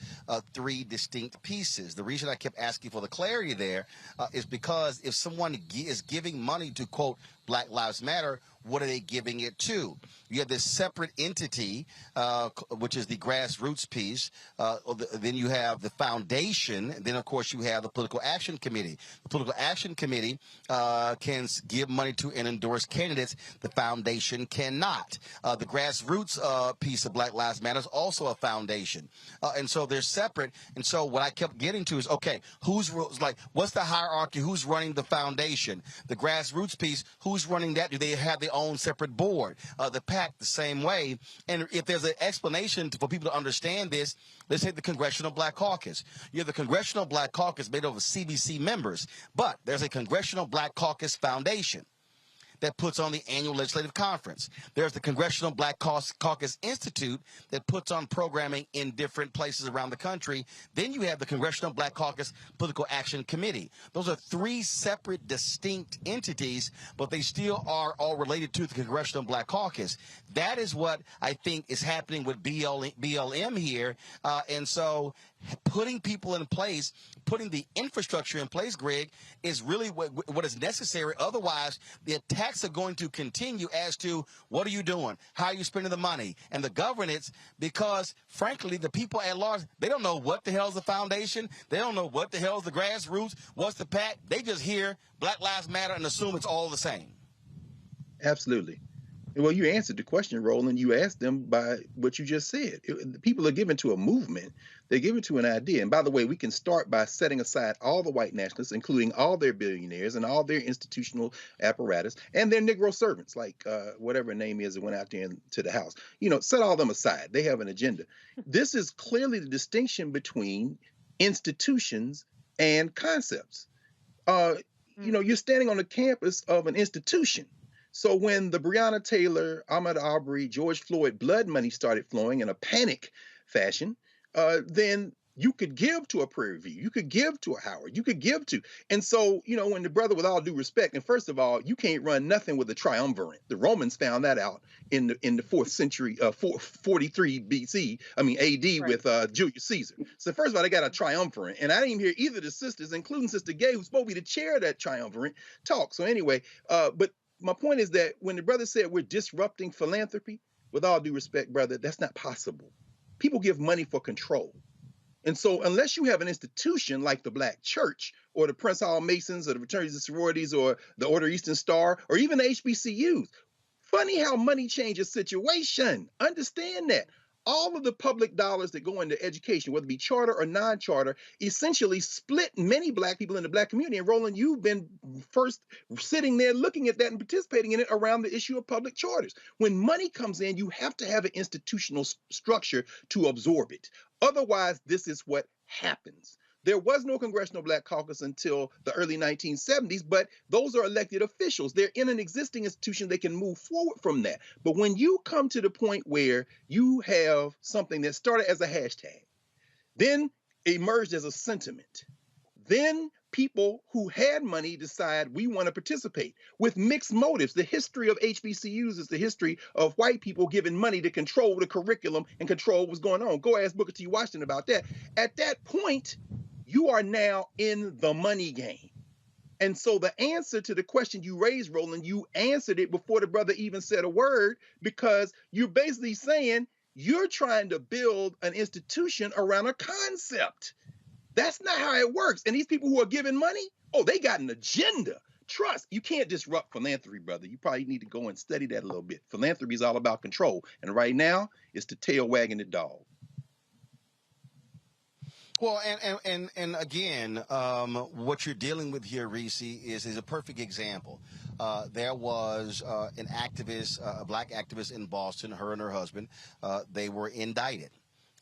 three distinct pieces. The reason I kept asking for the clarity there is because if someone is giving money to, quote, Black Lives Matter, what are they giving it to? You have this separate entity, which is the grassroots piece. Then you have the foundation. And then, of course, you have the Political Action Committee. The Political Action Committee can give money to and endorse candidates. The foundation cannot. The grassroots piece of Black Lives Matter is also a foundation. And so they're separate. And so what I kept getting to is, okay, what's the hierarchy? Who's running the foundation? The grassroots piece, who's running that? Do they have their own separate board? The PAC the same way. And if there's an explanation for people to understand this, let's take the Congressional Black Caucus. You have the Congressional Black Caucus made up of CBC members, but there's a Congressional Black Caucus Foundation that puts on the annual legislative conference. There's the Congressional Black Caucus Institute that puts on programming in different places around the country. Then you have the Congressional Black Caucus Political Action Committee. Those are three separate, distinct entities, but they still are all related to the Congressional Black Caucus. That is what I think is happening with BLM here. And so putting people in place, putting the infrastructure in place, Greg, is really what is necessary. Otherwise, the attacks are going to continue as to what are you doing? How are you spending the money? And the governance, because, frankly, the people at large, they don't know what the hell is the foundation. They don't know what the hell is the grassroots. What's the PAC? They just hear Black Lives Matter and assume it's all the same. Absolutely. Well, you answered the question, Roland. You asked them by what you just said. People are given to a movement. They're given to an idea. And by the way, we can start by setting aside all the white nationalists, including all their billionaires and all their institutional apparatus and their Negro servants, like whatever name is that went out there into the House. Set all them aside. They have an agenda. This is clearly the distinction between institutions and concepts. You're standing on the campus of an institution. So when the Breonna Taylor, Ahmaud Arbery, George Floyd blood money started flowing in a panic fashion, then you could give to a Prairie View, you could give to a Howard, you could give to. And so, when the brother, with all due respect, and first of all, you can't run nothing with a triumvirate. The Romans found that out in the 4th century, 43 BC, AD, right, with Julius Caesar. So first of all, they got a triumvirate. And I didn't even hear either of the sisters, including Sister Gay, who's supposed to be the chair of that triumvirate, talk. So anyway, but my point is that when the brother said we're disrupting philanthropy, with all due respect, brother, that's not possible. People give money for control. And so unless you have an institution like the Black Church or the Prince Hall Masons or the fraternities and sororities or the Order Eastern Star or even the HBCUs, funny how money changes situation. Understand that. All of the public dollars that go into education, whether it be charter or non-charter, essentially split many Black people in the Black community. And Roland, you've been first sitting there looking at that and participating in it around the issue of public charters. When money comes in, you have to have an institutional structure to absorb it. Otherwise, this is what happens. There was no Congressional Black Caucus until the early 1970s, but those are elected officials. They're in an existing institution. They can move forward from that. But when you come to the point where you have something that started as a hashtag, then emerged as a sentiment, then people who had money decide we want to participate with mixed motives. The history of HBCUs is the history of white people giving money to control the curriculum and control what's going on. Go ask Booker T. Washington about that. At that point, you are now in the money game. And so the answer to the question you raised, Roland, you answered it before the brother even said a word, because you're basically saying you're trying to build an institution around a concept. That's not how it works. And these people who are giving money, oh, they got an agenda. Trust, you can't disrupt philanthropy, brother. You probably need to go and study that a little bit. Philanthropy is all about control. And right now, it's the tail wagging the dog. Well, and again, what you're dealing with here, Reese, is a perfect example. There was an activist, a Black activist in Boston, her and her husband. They were indicted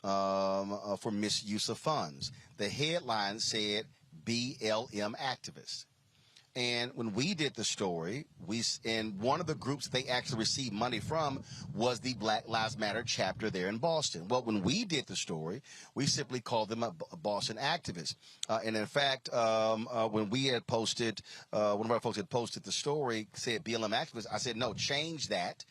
for misuse of funds. The headline said BLM activists. And when we did the story, and one of the groups they actually received money from was the Black Lives Matter chapter there in Boston. Well, when we did the story, we simply called them a Boston activist. And in fact, when we had posted, one of our folks had posted the story, said BLM activist, I said, no, change that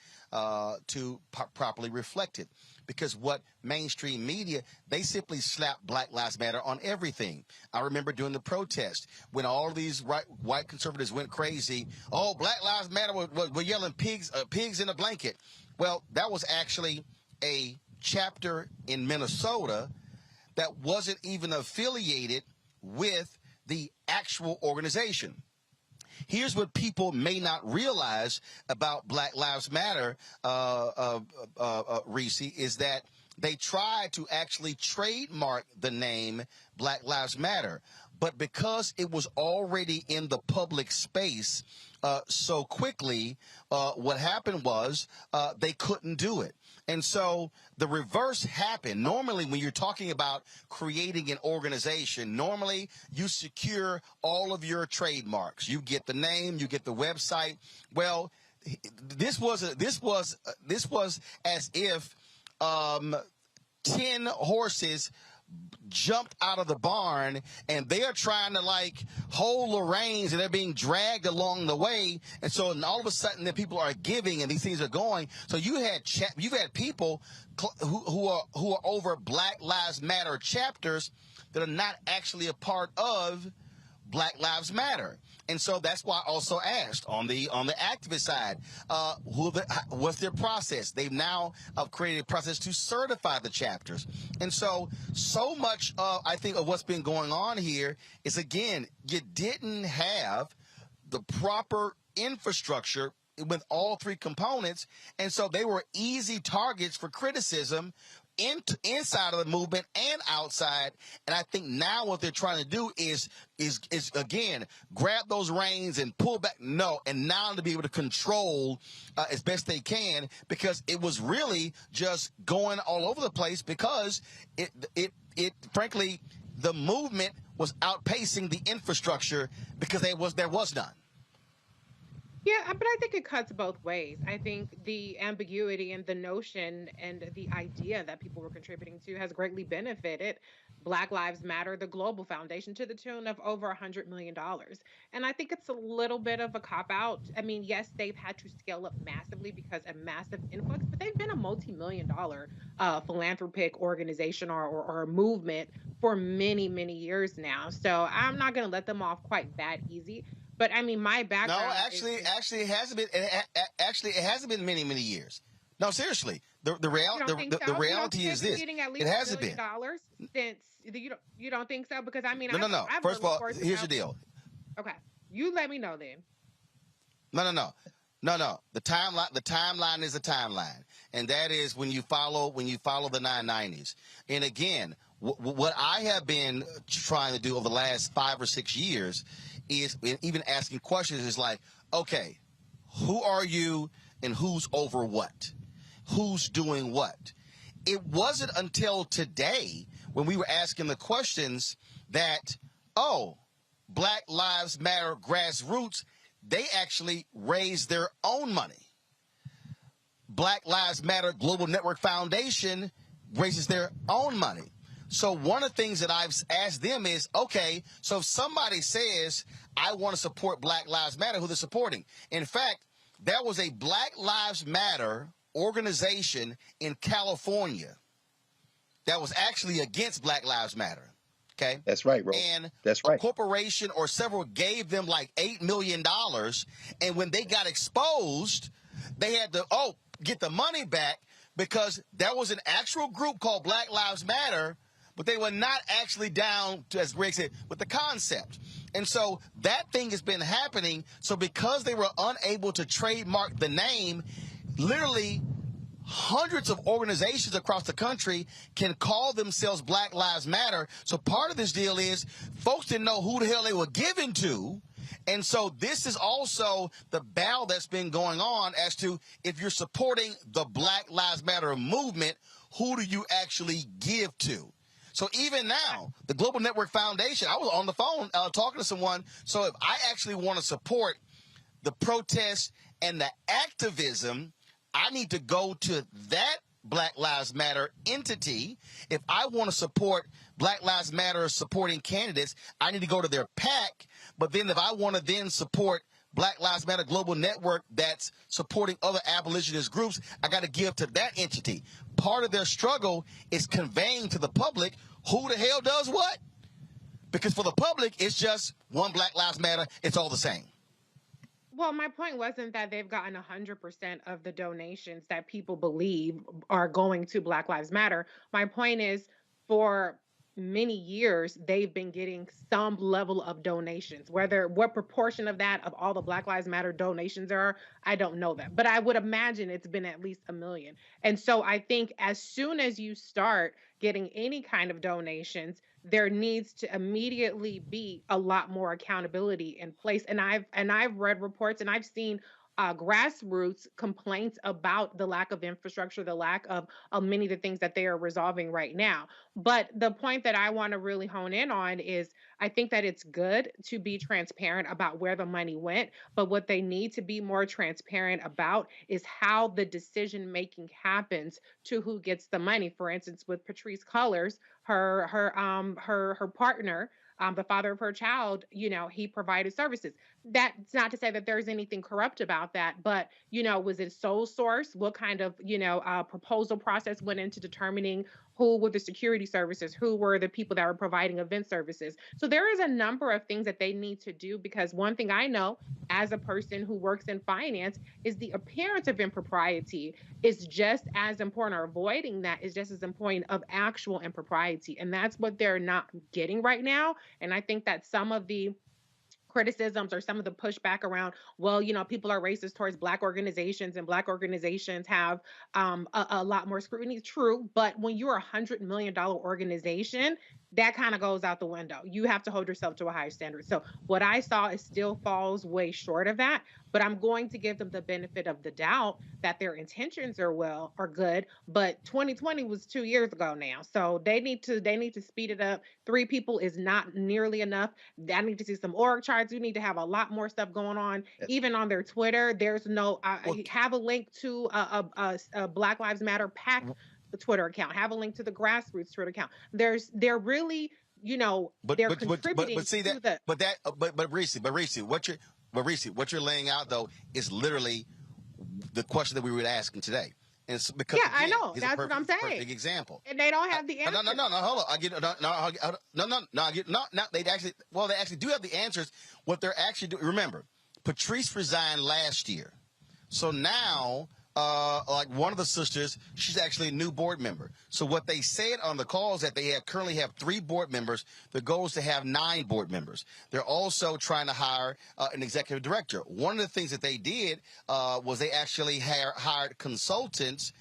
to properly reflect it. Because what mainstream media, they simply slap Black Lives Matter on everything. I remember during the protest when all these white conservatives went crazy. Oh, Black Lives Matter were yelling pigs in a blanket. Well, that was actually a chapter in Minnesota that wasn't even affiliated with the actual organization. Here's what people may not realize about Black Lives Matter, Reese, is that they tried to actually trademark the name Black Lives Matter. But because it was already in the public space so quickly, what happened was they couldn't do it. And so the reverse happened. Normally, when you're talking about creating an organization, normally you secure all of your trademarks. You get the name, you get the website. Well, this was as if 10 horses jumped out of the barn and they are trying to like hold the reins and they're being dragged along the way. And so all of a sudden the people are giving and these things are going. So you've had people who are over Black Lives Matter chapters that are not actually a part of Black Lives Matter. And so that's why I also asked on the activist side, what's their process? They've now created a process to certify the chapters. And so much I think of what's been going on here is, again, you didn't have the proper infrastructure with all three components. And so they were easy targets for criticism inside of the movement and outside. And I think now what they're trying to do is again, grab those reins and pull back. No, and now to be able to control as best they can, because it was really just going all over the place because it frankly, the movement was outpacing the infrastructure because there was none. Yeah, but I think it cuts both ways. I think the ambiguity and the notion and the idea that people were contributing to has greatly benefited Black Lives Matter, the Global Foundation, to the tune of over $100 million. And I think it's a little bit of a cop-out. I mean, yes, they've had to scale up massively because a massive influx, but they've been a multi-million-dollar philanthropic organization or movement for many, many years now. So I'm not going to let them off quite that easy. But I mean, my background. No, actually, it hasn't been. It hasn't been many years. No, seriously, The reality is this. Getting at least It hasn't $1 been. million since you don't think so? Because I mean, No. I've First of heard all, reports here's the about- deal. Okay, you let me know then. No. The timeline is a timeline, and that is when you follow the 990s. And again, what I have been trying to do over the last 5 or 6 years is even asking questions is like, okay, who are you and who's over what? Who's doing what? It wasn't until today when we were asking the questions that, oh, Black Lives Matter grassroots, they actually raised their own money. Black Lives Matter Global Network Foundation raises their own money. So one of the things that I've asked them is, okay, so if somebody says, I want to support Black Lives Matter, who they're supporting. In fact, there was a Black Lives Matter organization in California that was actually against Black Lives Matter. Okay. That's right, bro. And that's right. A corporation or several gave them like $8 million. And when they got exposed, they had to, get the money back because there was an actual group called Black Lives Matter, but they were not actually down to, as Greg said, with the concept. And so that thing has been happening. So because they were unable to trademark the name, literally hundreds of organizations across the country can call themselves Black Lives Matter. So part of this deal is folks didn't know who the hell they were giving to. And so this is also the battle that's been going on as to if you're supporting the Black Lives Matter movement, who do you actually give to? So even now, the Global Network Foundation, I was on the phone talking to someone. So if I actually want to support the protest and the activism, I need to go to that Black Lives Matter entity. If I want to support Black Lives Matter supporting candidates, I need to go to their PAC. But then if I want to then support Black Lives Matter Global Network that's supporting other abolitionist groups, I got to give to that entity. Part of their struggle is conveying to the public who the hell does what. Because for the public, it's just one Black Lives Matter. It's all the same. Well, my point wasn't that they've gotten 100% of the donations that people believe are going to Black Lives Matter. My point is, for many years, they've been getting some level of donations. What proportion of that, of all the Black Lives Matter donations are, I don't know that. But I would imagine it's been at least 1 million. And so I think as soon as you start getting any kind of donations, there needs to immediately be a lot more accountability in place. And I've read reports and I've seen grassroots complaints about the lack of infrastructure, the lack of many of the things that they are resolving right now. But the point that I want to really hone in on is I think that it's good to be transparent about where the money went, but what they need to be more transparent about is how the decision making happens to who gets the money. For instance, with Patrisse Cullors, her partner, the father of her child, he provided services. That's not to say that there's anything corrupt about that, but, was it sole source? What kind of, proposal process went into determining who were the security services? Who were the people that were providing event services? So there is a number of things that they need to do, because one thing I know as a person who works in finance is the appearance of impropriety is just as important, or avoiding that is just as important of actual impropriety. And that's what they're not getting right now. And I think that some of the criticisms or some of the pushback around, well, people are racist towards Black organizations and Black organizations have a lot more scrutiny. True. But when you're $100 million organization, that kind of goes out the window. You have to hold yourself to a higher standard. So what I saw is still falls way short of that, but I'm going to give them the benefit of the doubt that their intentions are good. But 2020 was 2 years ago now. So they need to speed it up. 3 people is not nearly enough. I need to see some org charts. You need to have a lot more stuff going on. Even on their Twitter, there's no, have a link to a Black Lives Matter PAC Twitter account, have a link to the grassroots Twitter account. They're really, they're contributing to the. Reese, what you're laying out though is literally the question that we were asking today. And it's because I know that's what I'm saying. Perfect example. And they don't have the answer. No. Hold on. They actually do have the answers. What they're actually doing. Remember, Patrisse resigned last year, so now like one of the sisters, she's actually a new board member. So what they said on the call is that they currently have 3 board members. The goal is to have 9 board members. They're also trying to hire an executive director. One of the things that they did was they actually hired consultants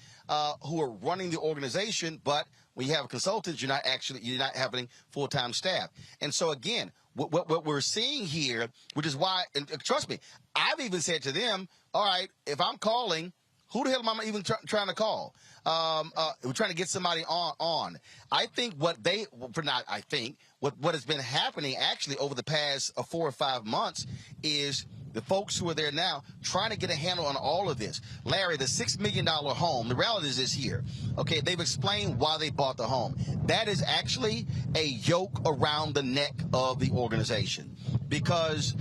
who are running the organization, but when you have consultants, you're not having full-time staff. And so again, what we're seeing here, which is why, and trust me, I've even said to them, all right, if I'm calling, who the hell am I even trying to call? We're trying to get somebody on. I think what has been happening actually over the past 4 or 5 months is the folks who are there now trying to get a handle on all of this. Larry, the $6 million home, the reality is this here. Okay, they've explained why they bought the home. That is actually a yoke around the neck of the organization, because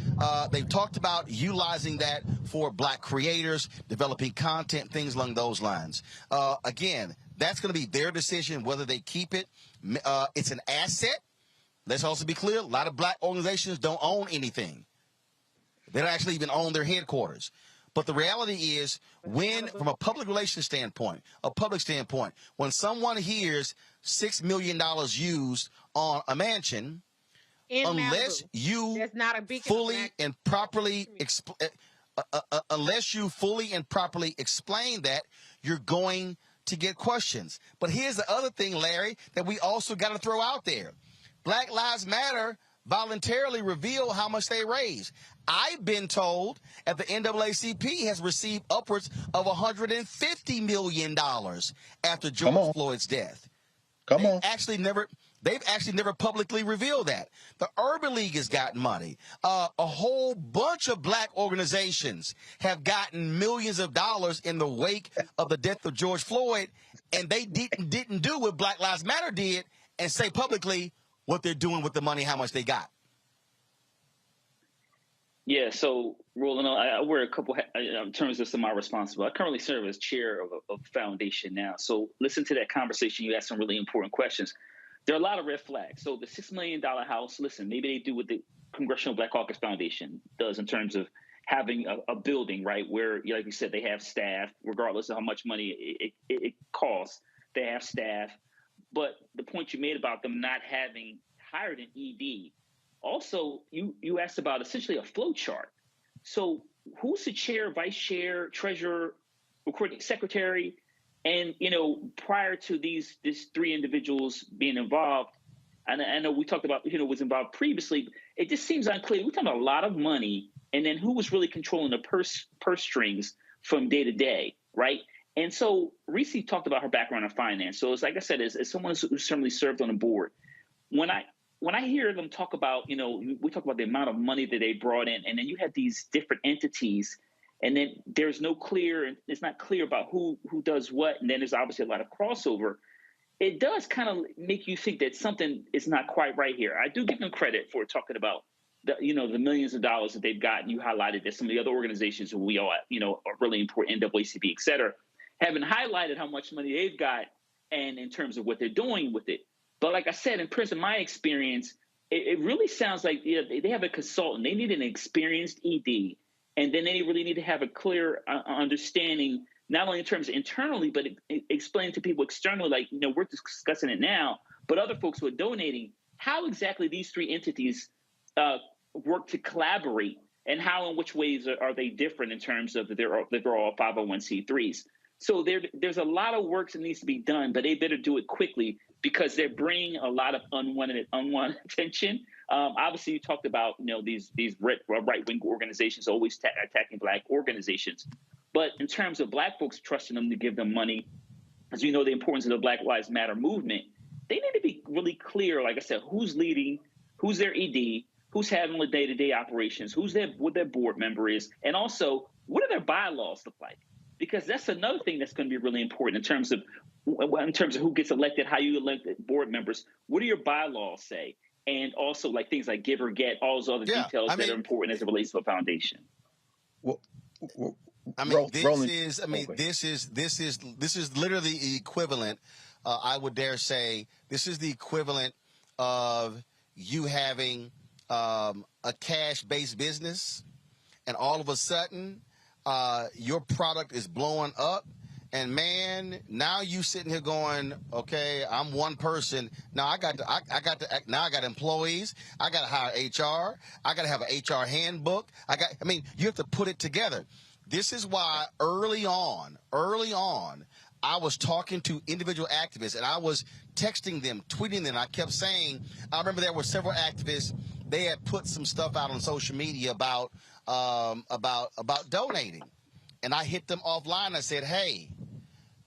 they've talked about utilizing that for Black creators, developing content, things along those lines. Again, that's going to be their decision whether they keep it. It's an asset. Let's also be clear, a lot of Black organizations don't own anything. They don't actually even own their headquarters. But the reality is, when, from a public relations standpoint, when someone hears $6 million used on a mansion, unless you fully and properly explain that, you're going to get questions. But here's the other thing, Larry, that we also got to throw out there. Black Lives Matter voluntarily reveal how much they raise. I've been told that the NAACP has received upwards of $150 million after George Floyd's death. They've actually never publicly revealed that. The Urban League has gotten money. A whole bunch of Black organizations have gotten millions of dollars in the wake of the death of George Floyd, and they didn't do what Black Lives Matter did and say publicly what they're doing with the money, how much they got. Yeah, so Roland, I wear a couple in terms of some of my responsibilities. I currently serve as chair of a foundation now. So listen to that conversation. You asked some really important questions. There are a lot of red flags. So the $6 million house, listen, maybe they do what the Congressional Black Caucus Foundation does in terms of having a building, right, where, like you said, they have staff, regardless of how much money it costs, they have staff. But the point you made about them not having hired an ED, also, you asked about essentially a flow chart. So who's the chair, vice chair, treasurer, recording secretary? And, prior to these 3 individuals being involved, and I know we talked about, was involved previously, it just seems unclear. We're talking about a lot of money, and then who was really controlling the purse strings from day to day, right? And so Reese talked about her background in finance. So it's like I said, as someone who certainly served on the board, when I hear them talk about, we talk about the amount of money that they brought in, and then you have these different entities, and then it's not clear about who does what, and then there's obviously a lot of crossover. It does kind of make you think that something is not quite right here. I do give them credit for talking about the millions of dollars that they've gotten. You highlighted that some of the other organizations who we all, are really important, NAACP, et cetera, haven't highlighted how much money they've got and in terms of what they're doing with it. But like I said, in terms of my experience, it really sounds like they have a consultant. They need an experienced ED, and then they really need to have a clear understanding, not only in terms of internally, but explain to people externally, like, we're discussing it now, but other folks who are donating, how exactly these 3 entities work to collaborate, and how and which ways are they different in terms of that they're all 501c3s. So there's a lot of work that needs to be done, but they better do it quickly, because they're bringing a lot of unwanted attention. Obviously, you talked about these right-wing organizations always attacking Black organizations, but in terms of Black folks trusting them to give them money, as you know, the importance of the Black Lives Matter movement, they need to be really clear. Like I said, who's leading, who's their ED, who's having the day-to-day operations, what their board member is, and also what do their bylaws look like? Because that's another thing that's going to be really important in terms of who gets elected, how you elect board members. What do your bylaws say? And also like things like give or get, all those other details that are important as it relates to a foundation. This is literally the equivalent. I would dare say this is the equivalent of you having a cash-based business, and all of a sudden your product is blowing up. And man, now you sitting here going, okay, I'm one person. Now I got employees. I got to hire HR. I got to have an HR handbook. You have to put it together. This is why early on, I was talking to individual activists and I was texting them, tweeting them. I kept saying, I remember there were several activists. They had put some stuff out on social media about donating. And I hit them offline. I said, hey,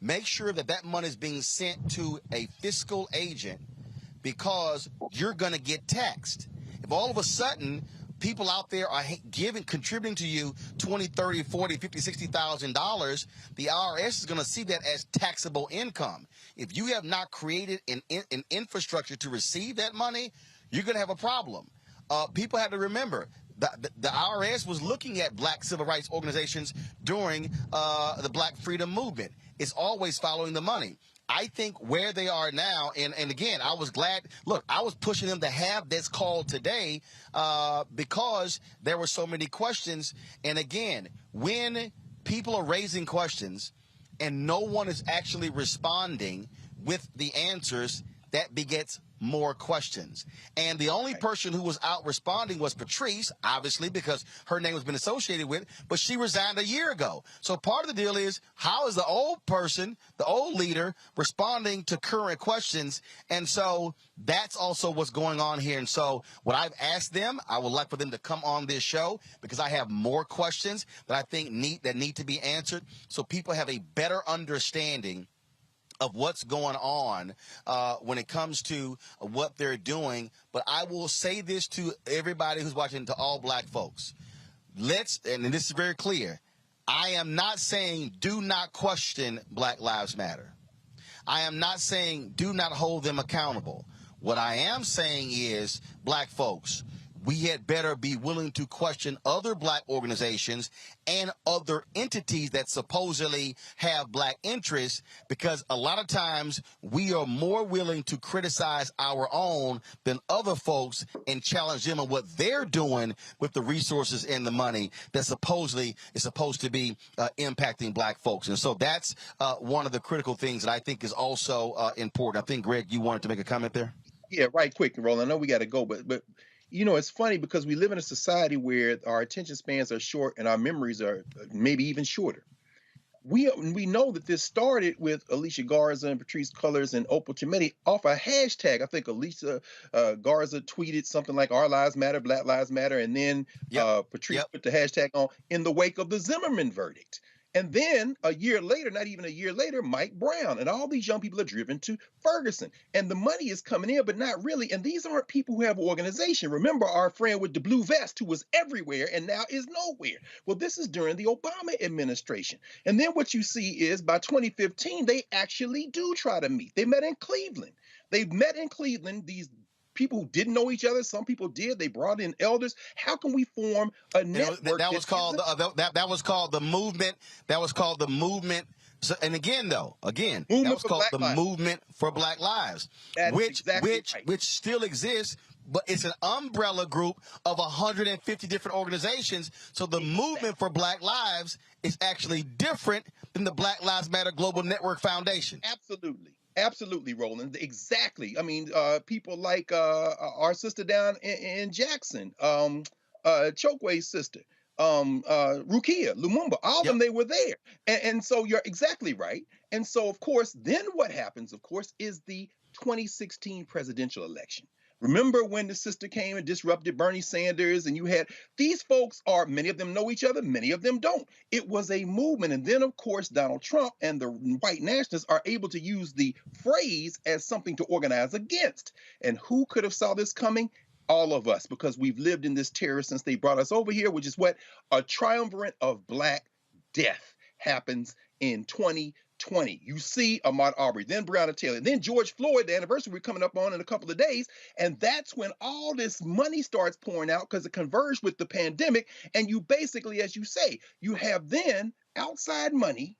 make sure that money is being sent to a fiscal agent because you're going to get taxed. If all of a sudden people out there are contributing to you $20, $30, $40, $50, $60,000, the IRS is going to see that as taxable income. If you have not created an infrastructure to receive that money, you're going to have a problem. People have to remember the IRS was looking at black civil rights organizations during the Black Freedom Movement. It's always following the money. I think where they are now, and again, I was glad. Look, I was pushing them to have this call today because there were so many questions. And again, when people are raising questions and no one is actually responding with the answers, that begets more questions. And the only person who was out responding was Patrice, obviously, because her name has been associated with it, but she resigned a year ago. So part of the deal is, how is the old person, the old leader, responding to current questions? And so that's also what's going on here. And so what I've asked them, I would like for them to come on this show because I have more questions that I think need to be answered so people have a better understanding of what's going on when it comes to what they're doing. But I will say this to everybody who's watching, to all black folks. And this is very clear, I am not saying do not question Black Lives Matter. I am not saying do not hold them accountable. What I am saying is, black folks, we had better be willing to question other black organizations and other entities that supposedly have black interests, because a lot of times we are more willing to criticize our own than other folks and challenge them on what they're doing with the resources and the money that supposedly is supposed to be impacting black folks. And so that's one of the critical things that I think is also important. I think, Greg, you wanted to make a comment there? Yeah, right quick, Roland. I know we got to go, but you know, it's funny because we live in a society where our attention spans are short and our memories are maybe even shorter. We know that this started with Alicia Garza and Patrice Cullors and Opal Tometi off a hashtag. I think Alicia Garza tweeted something like "Our Lives Matter, Black Lives Matter," and then Patrice put the hashtag on in the wake of the Zimmerman verdict. And then a year later, not even a year later, Mike Brown and all these young people are driven to Ferguson. And the money is coming in, but not really. And these aren't people who have an organization. Remember our friend with the blue vest who was everywhere and now is nowhere. Well, this is during the Obama administration. And then what you see is by 2015, they actually do try to meet. They met in Cleveland. These people who didn't know each other, some people did. They brought in elders. How can we form a network? That was called the movement. That was called the movement. So, and again, that was called the Movement for Black Lives, which still exists, but it's an umbrella group of 150 different organizations. So the Movement for Black Lives is actually different than the Black Lives Matter Global Network Foundation. Absolutely, Roland. Exactly. I mean, people like our sister down in Jackson, Chokway's sister, Rukia Lumumba, all of them, they were there. And so you're exactly right. And so, of course, then what happens, of course, is the 2016 presidential election. Remember when the sister came and disrupted Bernie Sanders, and you had these folks many of them know each other, many of them don't. It was a movement. And then, of course, Donald Trump and the white nationalists are able to use the phrase as something to organize against. And who could have saw this coming? All of us, because we've lived in this terror since they brought us over here, which is what a triumvirate of Black death happens in 2020. You see Ahmaud Arbery, then Breonna Taylor, then George Floyd, the anniversary we're coming up on in a couple of days. And that's when all this money starts pouring out because it converged with the pandemic. And you basically, as you say, you have then outside money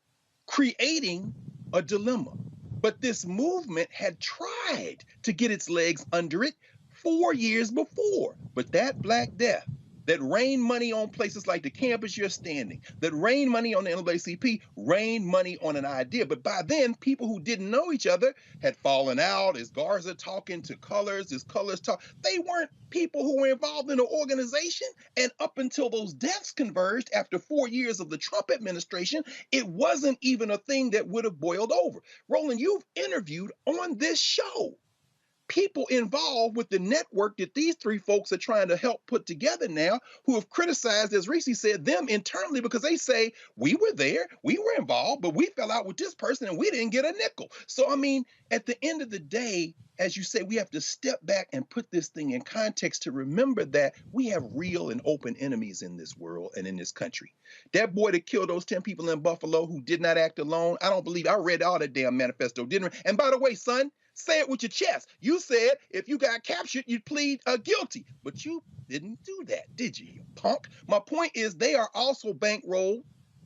creating a dilemma. But this movement had tried to get its legs under it 4 years before. But that Black death that rain money on places like the campus you're standing, that rain money on the NAACP, rain money on an idea. But by then, people who didn't know each other had fallen out. As Garza talking to Colors, as Colors talk, they weren't people who were involved in the organization. And up until those deaths converged after 4 years of the Trump administration, it wasn't even a thing that would have boiled over. Roland, you've interviewed on this show people involved with the network that these three folks are trying to help put together now, who have criticized, as Reese said, them internally because they say, we were there, we were involved, but we fell out with this person and we didn't get a nickel. So, I mean, at the end of the day, as you say, we have to step back and put this thing in context to remember that we have real and open enemies in this world and in this country. That boy that killed those 10 people in Buffalo who did not act alone, I don't believe, I read all that damn manifesto, didn't I? And by the way, son, say it with your chest. You said if you got captured, you'd plead guilty. But you didn't do that, did you punk? My point is they are also bankrolled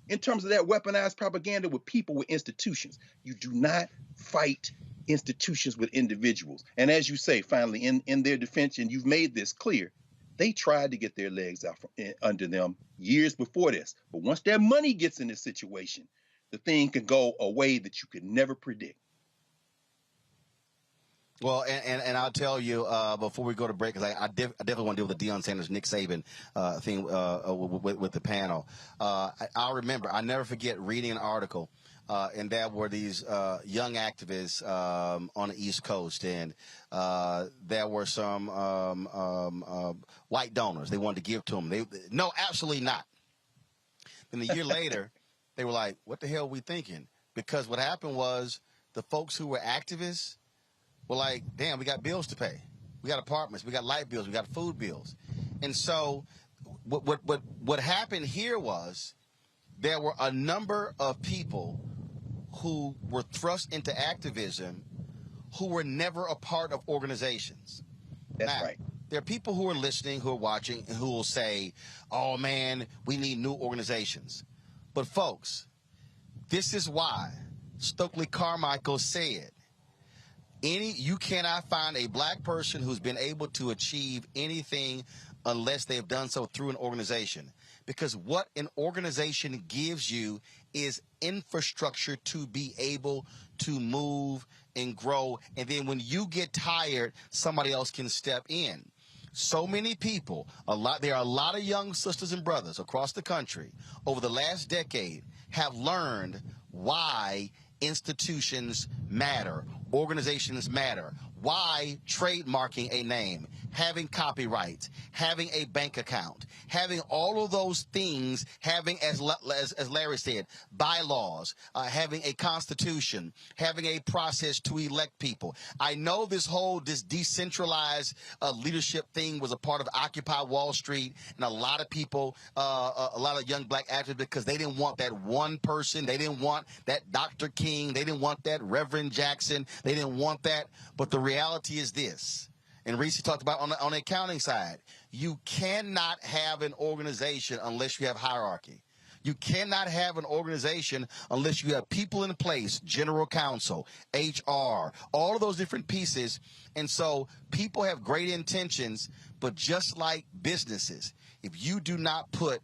in terms of that weaponized propaganda with people with institutions. You do not fight institutions with individuals. And as you say, finally, in their defense, and you've made this clear, they tried to get their legs out from under them years before this. But once their money gets in this situation, the thing can go a way that you could never predict. Well, and I'll tell you before we go to break, because I definitely want to deal with the Deion Sanders, Nick Saban thing with the panel. I'll remember, I never forget reading an article, and there were these young activists on the East Coast, and there were some white donors they wanted to give to them. No, absolutely not. Then a year later, they were like, "What the hell are we thinking?" Because what happened was the folks who were activists were like, damn, we got bills to pay. We got apartments, we got light bills, we got food bills. And so what happened here was there were a number of people who were thrust into activism who were never a part of organizations. That's right. There are people who are listening, who are watching, and who will say, oh, man, we need new organizations. But, folks, this is why Stokely Carmichael said, you cannot find a black person who's been able to achieve anything unless they've done so through an organization. Because what an organization gives you is infrastructure to be able to move and grow. And then when you get tired, somebody else can step in. So many people, there are a lot of young sisters and brothers across the country over the last decade have learned why institutions matter, organizations matter, why trademarking a name, having copyrights, having a bank account, having all of those things, having, as Larry said, bylaws, having a constitution, having a process to elect people. I know this decentralized leadership thing was a part of Occupy Wall Street, and a lot of people, a lot of young black activists, because they didn't want that one person, they didn't want that Dr. King, they didn't want that Reverend Jackson, they didn't want that. But the reality is this, and Reese talked about on the accounting side, you cannot have an organization unless you have hierarchy. You cannot have an organization unless you have people in place, general counsel, HR, all of those different pieces. And so people have great intentions, but just like businesses, if you do not put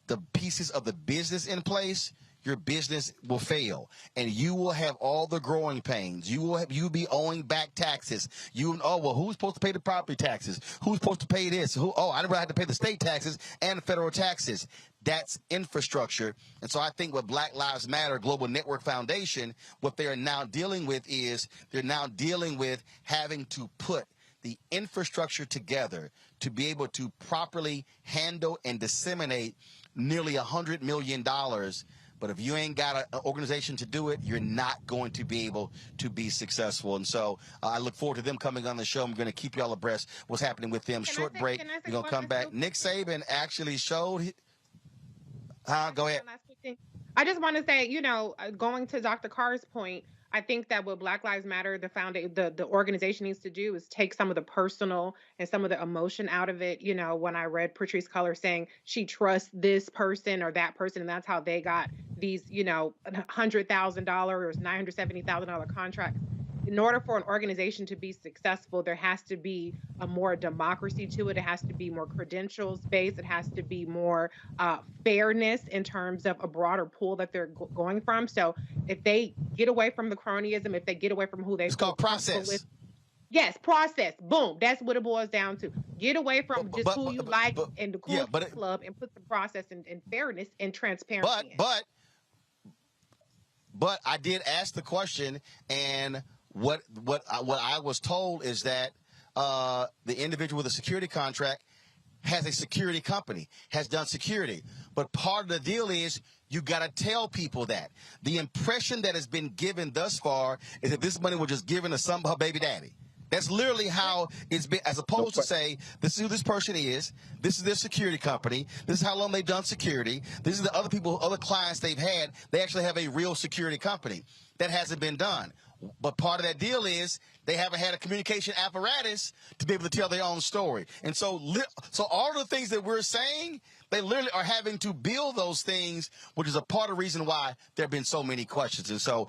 the pieces of the business in place, your business will fail, and you will have all the growing pains. You'll be owing back taxes. Who's supposed to pay the property taxes? Who's supposed to pay this? I never had to pay the state taxes and the federal taxes. That's infrastructure. And so I think what Black Lives Matter Global Network Foundation, what they are now dealing with is they're now dealing with having to put the infrastructure together to be able to properly handle and disseminate nearly $100 million. But if you ain't got an organization to do it, you're not going to be able to be successful. And so I look forward to them coming on the show. I'm going to keep you all abreast what's happening with them. Short break. We're going to come back. Nick Saban actually showed. Go ahead. I just want to say, going to Dr. Carr's point, I think that what Black Lives Matter, the organization needs to do is take some of the personal and some of the emotion out of it. When I read Patrice Culler saying she trusts this person or that person, and that's how they got these, $100,000 or $970,000 contracts. in order for an organization to be successful, there has to be a more democracy to it. It has to be more credentials based. It has to be more fairness in terms of a broader pool that they're going from. So if they get away from the cronyism, if they get away from who they It's called process. Yes, process. Boom. That's what it boils down to. Get away from just who you like and the cool club and put the process and fairness and transparency in. But I did ask the question, and what I was told is that the individual with a security contract has a security company, has done security. But part of the deal is you got to tell people that. The impression that has been given thus far is that this money was just given to her baby daddy. That's literally how it's been, as opposed to say, this is who this person is, this is their security company, this is how long they've done security, this is the other people, other clients they've had. They actually have a real security company. That hasn't been done. But part of that deal is they haven't had a communication apparatus to be able to tell their own story. And so all of the things that we're saying, they literally are having to build those things, which is a part of the reason why there have been so many questions. And so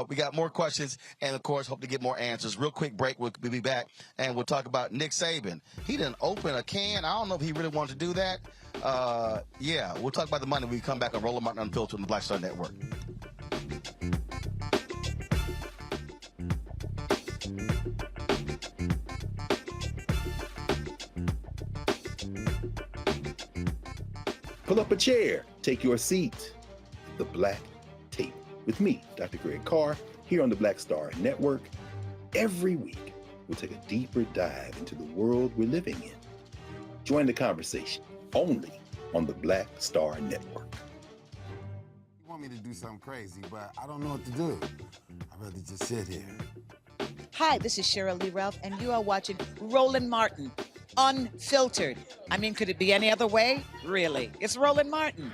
we got more questions and, of course, hope to get more answers. Real quick break. We'll be back, and we'll talk about Nick Saban. He didn't open a can. I don't know if he really wanted to do that. Yeah, we'll talk about the money when we come back on Roland Martin Unfiltered on the Black Star Network. Pull up a chair, take your seat. The Black Tape with me, Dr. Greg Carr, here on the Black Star Network. Every week, we'll take a deeper dive into the world we're living in. Join the conversation only on the Black Star Network. You want me to do something crazy, but I don't know what to do. I'd rather just sit here. Hi, this is Cheryl Lee Ralph, and you are watching Roland Martin, Unfiltered. I mean, could it be any other way? Really? It's Roland Martin.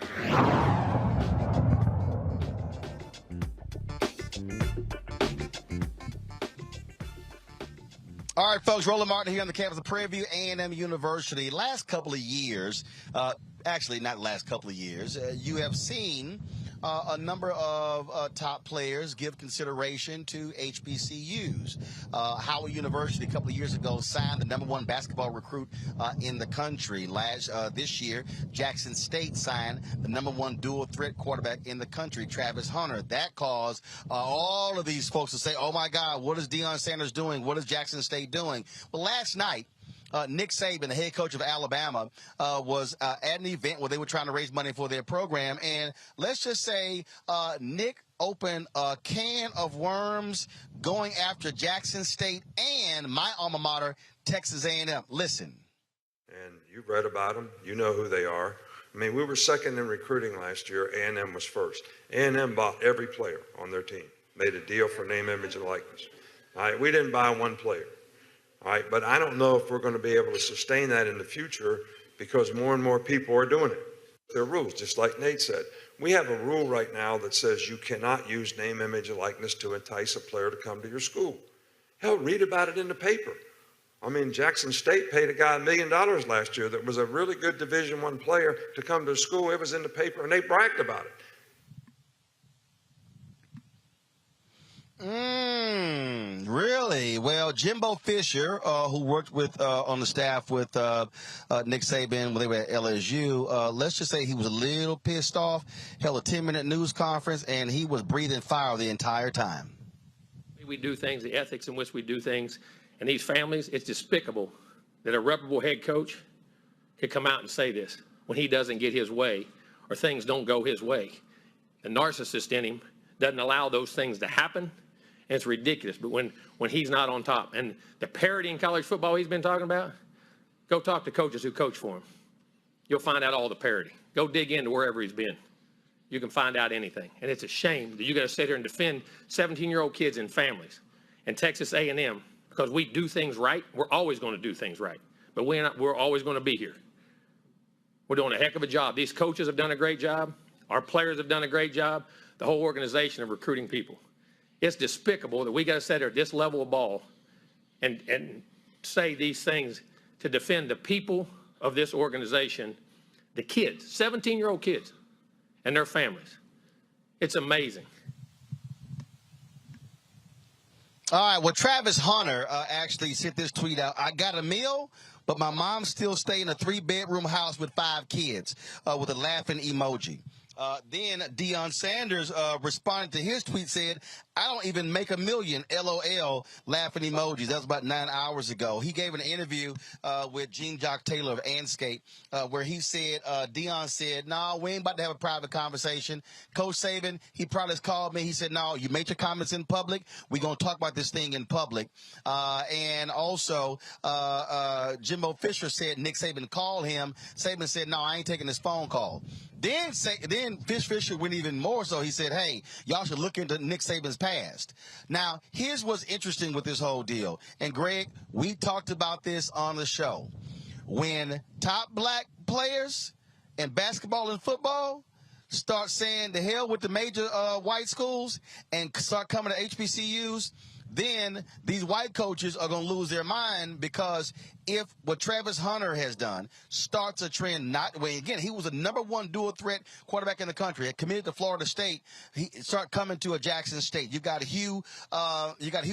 All right, folks, Roland Martin here on the campus of Prairie View A and M University. Last couple of years, actually not last couple of years, you have seen a number of top players give consideration to HBCUs. Howard University a couple of years ago signed the #1 basketball recruit in the country. This year, Jackson State signed the #1 dual threat quarterback in the country, Travis Hunter. That caused all of these folks to say, oh my God, what is Deion Sanders doing? What is Jackson State doing? Well, last night, Nick Saban, the head coach of Alabama, was at an event where they were trying to raise money for their program. And let's just say Nick opened a can of worms going after Jackson State and my alma mater, Texas A&M. Listen. And you've read about them. You know who they are. I mean, we were second in recruiting last year. A&M was first. A&M bought every player on their team, made a deal for name, image, and likeness. All right, we didn't buy one player. All right, but I don't know if we're going to be able to sustain that in the future because more and more people are doing it. There are rules, just like Nate said. We have a rule right now that says you cannot use name, image, and likeness to entice a player to come to your school. Hell, read about it in the paper. I mean, Jackson State paid a guy $1 million last year that was a really good Division I player to come to the school. It was in the paper, and they bragged about it. Really? Well, Jimbo Fisher, who worked with on the staff with Nick Saban when they were at LSU, let's just say he was a little pissed off, held a 10-minute news conference, and he was breathing fire the entire time. We do things, the ethics in which we do things, and these families, it's despicable that a reputable head coach could come out and say this when he doesn't get his way or things don't go his way. The narcissist in him doesn't allow those things to happen. And it's ridiculous, but when he's not on top. And the parity in college football he's been talking about, go talk to coaches who coach for him. You'll find out all the parity. Go dig into wherever he's been. You can find out anything. And it's a shame that you got to sit here and defend 17-year-old kids and families. And Texas A&M, because we do things right, we're always going to do things right. But we're always going to be here. We're doing a heck of a job. These coaches have done a great job. Our players have done a great job. The whole organization of recruiting people. It's despicable that we got to sit here at this level of ball and say these things to defend the people of this organization, the kids, 17-year-old kids and their families. It's amazing. All right. Well, Travis Hunter actually sent this tweet out. I got a meal, but my mom still stay in a 3-bedroom house with 5 kids with a laughing emoji. Then Deion Sanders responded to his tweet, said, I don't even make $1 million, LOL, laughing emojis. That was about 9 hours ago. He gave an interview with Gene Jock Taylor of Anscape where he said, Deion said, no, we ain't about to have a private conversation. Coach Saban, he probably has called me. He said, no, you made your comments in public. We're going to talk about this thing in public. And also, Jimbo Fisher said Nick Saban called him. Saban said, no, I ain't taking this phone call. Then Fisher went even more so. He said, hey, y'all should look into Nick Saban's past. Now, here's what's interesting with this whole deal. And, Greg, we talked about this on the show. When top black players in basketball and football start saying the hell with the major white schools and start coming to HBCUs, then these white coaches are going to lose their mind, because if what Travis Hunter has done starts a trend, again, he was a #1 dual threat quarterback in the country, had committed to Florida State, he start coming to a Jackson State. You got Hugh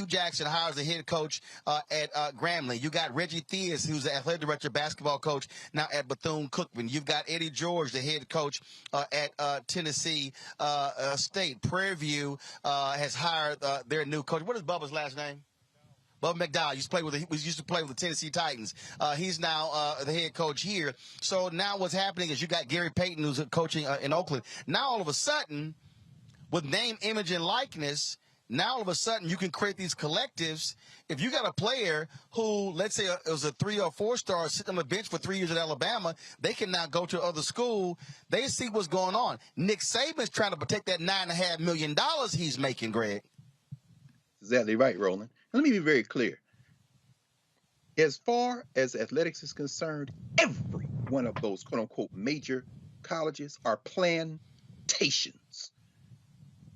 Jackson hires the head coach at Grambling. You got Reggie Theus, who's the athletic director, basketball coach now at Bethune-Cookman. You've got Eddie George, the head coach at Tennessee State. Prairie View has hired their new coach. What is Bubba's last name? Bubba McDowell used to play with the Tennessee Titans. He's now the head coach here. So now what's happening is you got Gary Payton, who's coaching in Oakland. Now all of a sudden, with name, image, and likeness, now all of a sudden you can create these collectives. If you got a player who, let's say it was a 3 or 4 star sitting on the bench for 3 years at Alabama, they can now go to other school. They see what's going on. Nick Saban's trying to protect that $9.5 million he's making, Greg. Exactly right, Roland. Let me be very clear. As far as athletics is concerned, every one of those quote-unquote major colleges are plantations.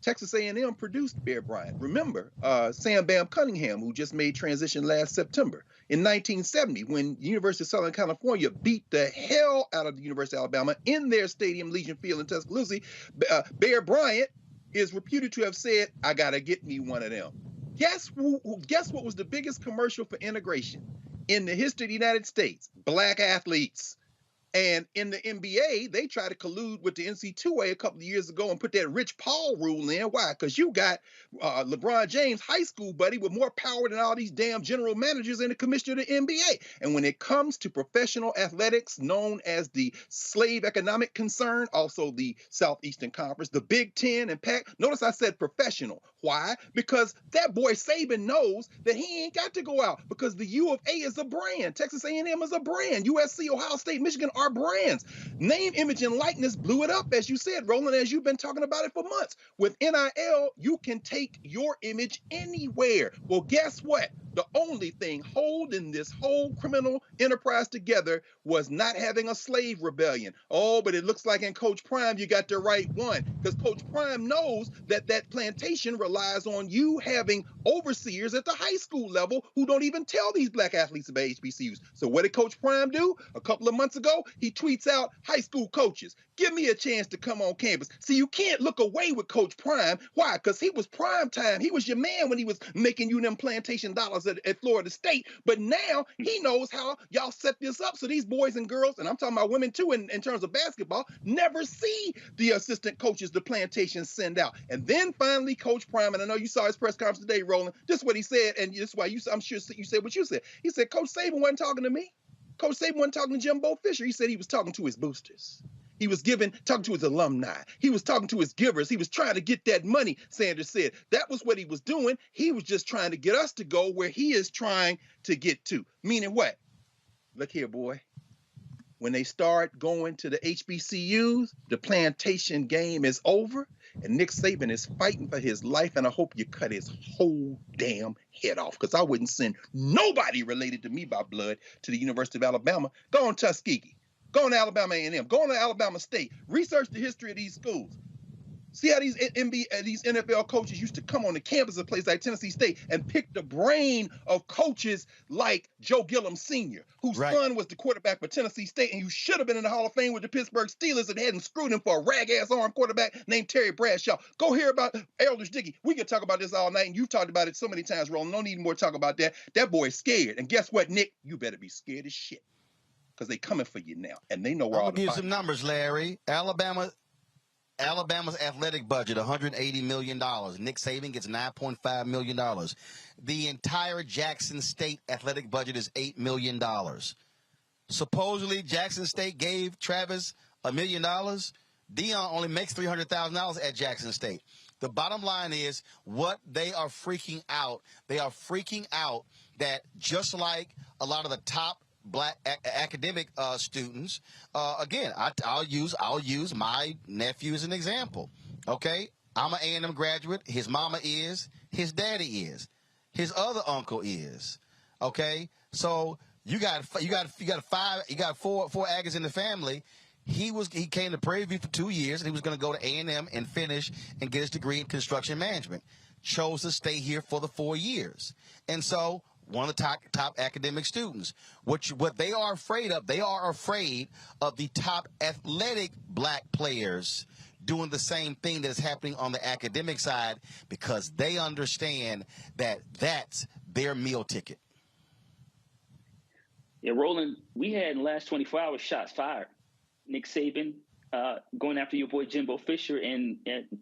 Texas A&M produced Bear Bryant. Remember, Sam Bam Cunningham, who just made transition last September. In 1970, when University of Southern California beat the hell out of the University of Alabama in their stadium, Legion Field in Tuscaloosa, Bear Bryant is reputed to have said, I got to get me one of them. Guess what was the biggest commercial for integration in the history of the United States? Black athletes. And in the NBA, they tried to collude with the NC2A a couple of years ago and put that Rich Paul rule in. Why? Because you got LeBron James, high school buddy, with more power than all these damn general managers and the commissioner of the NBA. And when it comes to professional athletics, known as the slave economic concern, also the Southeastern Conference, the Big Ten and Pac, notice I said professional. Why? Because that boy Saban knows that he ain't got to go out, because the U of A is a brand. Texas A&M is a brand. USC, Ohio State, Michigan are brands. Name, image, and likeness blew it up, as you said, Roland, as you've been talking about it for months. With NIL, you can take your image anywhere. Well, guess what? The only thing holding this whole criminal enterprise together was not having a slave rebellion. Oh, but it looks like in Coach Prime, you got the right one, because Coach Prime knows that that plantation relies on you having overseers at the high school level who don't even tell these black athletes about HBCUs. So what did Coach Prime do? A couple of months ago, he tweets out, high school coaches, give me a chance to come on campus. See, you can't look away with Coach Prime. Why? Because he was prime time. He was your man when he was making you them plantation dollars at Florida State. But now he knows how y'all set this up so these boys and girls, and I'm talking about women too in terms of basketball, never see the assistant coaches the plantation send out. And then finally, Coach Prime, and I know you saw his press conference today, Roland, this is what he said, and this is why I'm sure you said what you said. He said, Coach Saban wasn't talking to me. Coach Saban wasn't talking to Jimbo Fisher. He said he was talking to his boosters. He was talking to his alumni. He was talking to his givers. He was trying to get that money, Sanders said. That was what he was doing. He was just trying to get us to go where he is trying to get to. Meaning what? Look here, boy. When they start going to the HBCUs, the plantation game is over, and Nick Saban is fighting for his life, and I hope you cut his whole damn head off, because I wouldn't send nobody related to me by blood to the University of Alabama. Go on Tuskegee. Go on to Alabama A&M. Go on to Alabama State. Research the history of these schools. See how these these NFL coaches used to come on the campus of places like Tennessee State and pick the brain of coaches like Joe Gillum Sr., whose son was the quarterback for Tennessee State and who should have been in the Hall of Fame with the Pittsburgh Steelers and hadn't screwed him for a rag-ass arm quarterback named Terry Bradshaw. Go hear about Eldridge Dickey. We could talk about this all night, and you've talked about it so many times, Roland. No need more to talk about that. That boy's scared. And guess what, Nick? You better be scared as shit because they coming for you now, and they know where all the I'll give you some numbers, Larry. Alabama's athletic budget, $180 million. Nick Saban gets $9.5 million. The entire Jackson State athletic budget is $8 million. Supposedly, Jackson State gave Travis $1 million. Deion only makes $300,000 at Jackson State. The bottom line is what they are freaking out. They are freaking out that just like a lot of the top Black academic students, again, I'll use my nephew as an example. Okay, I'm an A&M graduate. His mama is. His daddy is. His other uncle is. Okay, so you got four Aggies in the family. He came to Prairie View for 2 years, and he was going to go to A&M and finish and get his degree in construction management. Chose to stay here for the 4 years, and so. One of the top academic students. What they are afraid of, they are afraid of the top athletic Black players doing the same thing that is happening on the academic side because they understand that that's their meal ticket. Yeah, Roland, we had in the last 24 hours shots fired. Nick Saban going after your boy Jimbo Fisher, and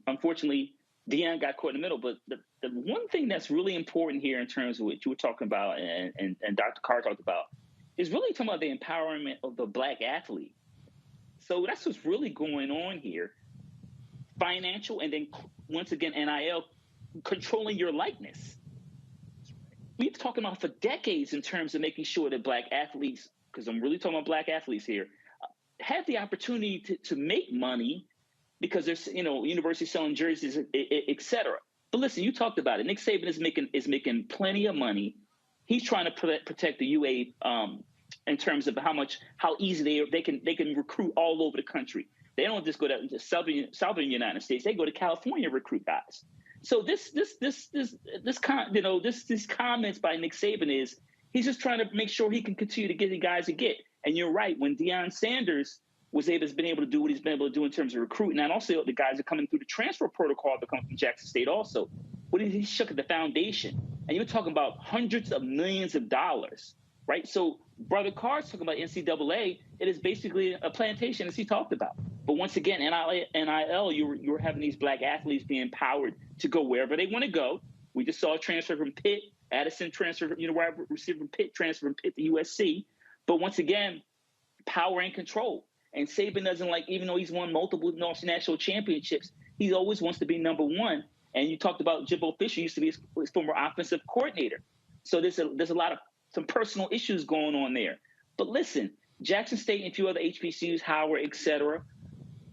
unfortunately, Deion got caught in the middle. But the one thing that's really important here in terms of what you were talking about and Dr. Carr talked about is really talking about the empowerment of the Black athlete. So that's what's really going on here. Financial, and then once again, NIL, controlling your likeness. We've been talking about for decades in terms of making sure that Black athletes, because I'm really talking about Black athletes here, have the opportunity to make money because there's, universities selling jerseys, et cetera. But listen, you talked about it. Nick Saban is making plenty of money. He's trying to protect the UA in terms of how easy they can recruit all over the country. They don't just go to southern United States. They go to California and recruit guys. So these comments by Nick Saban is he's just trying to make sure he can continue to get the guys to get. And you're right, when Deion Sanders has been able to do what he's been able to do in terms of recruiting, and also the guys are coming through the transfer protocol that come from Jackson State also. What he shook at the foundation, and you're talking about hundreds of millions of dollars, right? So Brother Carr's talking about NCAA. It is basically a plantation, as he talked about. But once again, NIL, you're having these Black athletes being empowered to go wherever they want to go. We just saw a transfer from Pitt, Addison transfer, wide receiver from Pitt, transfer from Pitt to USC. But once again, power and control. And Saban doesn't even though he's won multiple national championships, he always wants to be number one. And you talked about Jimbo Fisher used to be his former offensive coordinator. So there's a lot of some personal issues going on there. But listen, Jackson State and a few other HBCUs, Howard, et cetera,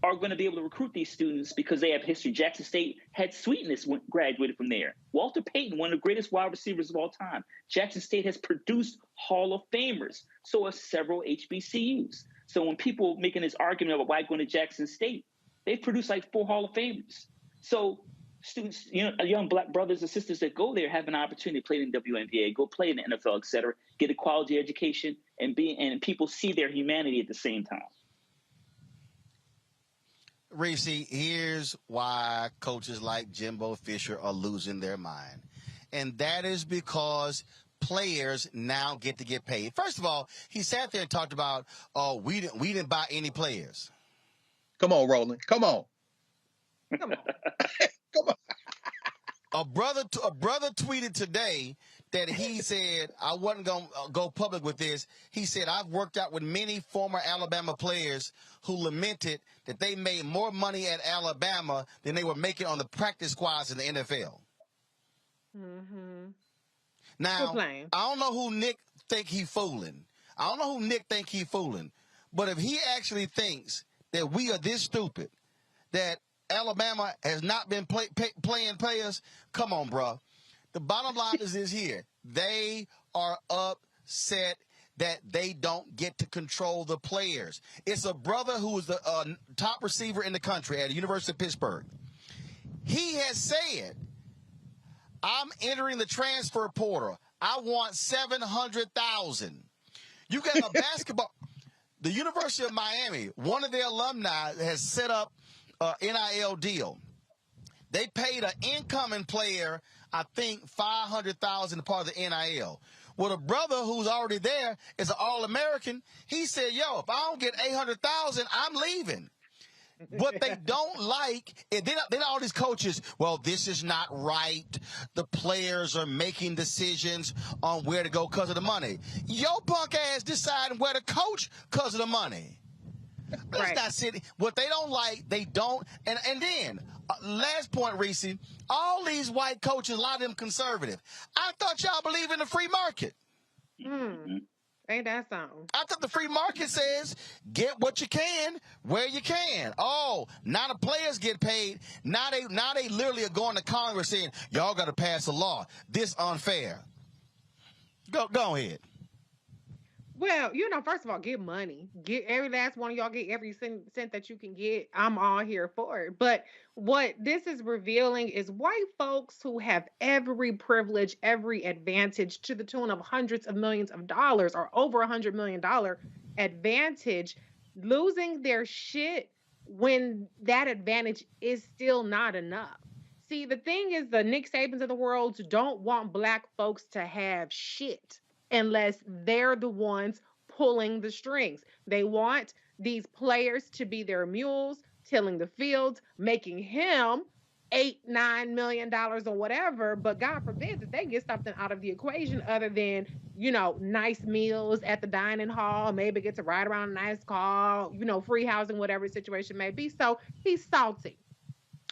are going to be able to recruit these students because they have history. Jackson State had Sweetness graduated from there. Walter Payton, one of the greatest wide receivers of all time. Jackson State has produced Hall of Famers. So have several HBCUs. So when people making this argument about why going to Jackson State, they've produced 4 Hall of Famers. So students, young Black brothers and sisters that go there have an opportunity to play in the WNBA, go play in the NFL, et cetera, get a quality education, and people see their humanity at the same time. Reese, here's why coaches like Jimbo Fisher are losing their mind. And that is because players now get to get paid. First of all, he sat there and talked about, we didn't buy any players. Come on, Roland. Come on. Come on. Come on. A brother tweeted today that he said, I wasn't going to go public with this. He said, I've worked out with many former Alabama players who lamented that they made more money at Alabama than they were making on the practice squads in the NFL. Mm-hmm. Now, I don't know who Nick think he fooling. But if he actually thinks that we are this stupid, that Alabama has not been playing players, come on, bro. The bottom line is this here. They are upset that they don't get to control the players. It's a brother who is the top receiver in the country at the University of Pittsburgh. He has said, I'm entering the transfer portal. I want 700,000. You got a basketball. The University of Miami, one of their alumni has set up an NIL deal. They paid an incoming player, I think, $500,000 part of the NIL. Well, the brother who's already there is an All-American. He said, yo, if I don't get 800,000, I'm leaving. What they don't like, and then all these coaches, well, this is not right. The players are making decisions on where to go because of the money. Your punk ass deciding where to coach because of the money. Let's not sit. What they don't like, they don't. And then, last point, Reese, all these white coaches, a lot of them conservative. I thought y'all believe in the free market. Ain't that something? I thought the free market says get what you can where you can. Oh, now the players get paid. Now they literally are going to Congress saying y'all got to pass a law. This unfair. Go ahead. Well, first of all, get money. Get every last one of y'all, get every cent that you can get. I'm all here for it. But what this is revealing is white folks who have every privilege, every advantage to the tune of hundreds of millions of dollars or over $100 million advantage, losing their shit when that advantage is still not enough. See, the thing is, the Nick Sabans of the world don't want black folks to have shit unless they're the ones pulling the strings. They want these players to be their mules, tilling the fields, making him $8-9 million or whatever. But God forbid that they get something out of the equation other than, nice meals at the dining hall, maybe get to ride around a nice car, free housing, whatever the situation may be. So he's salty.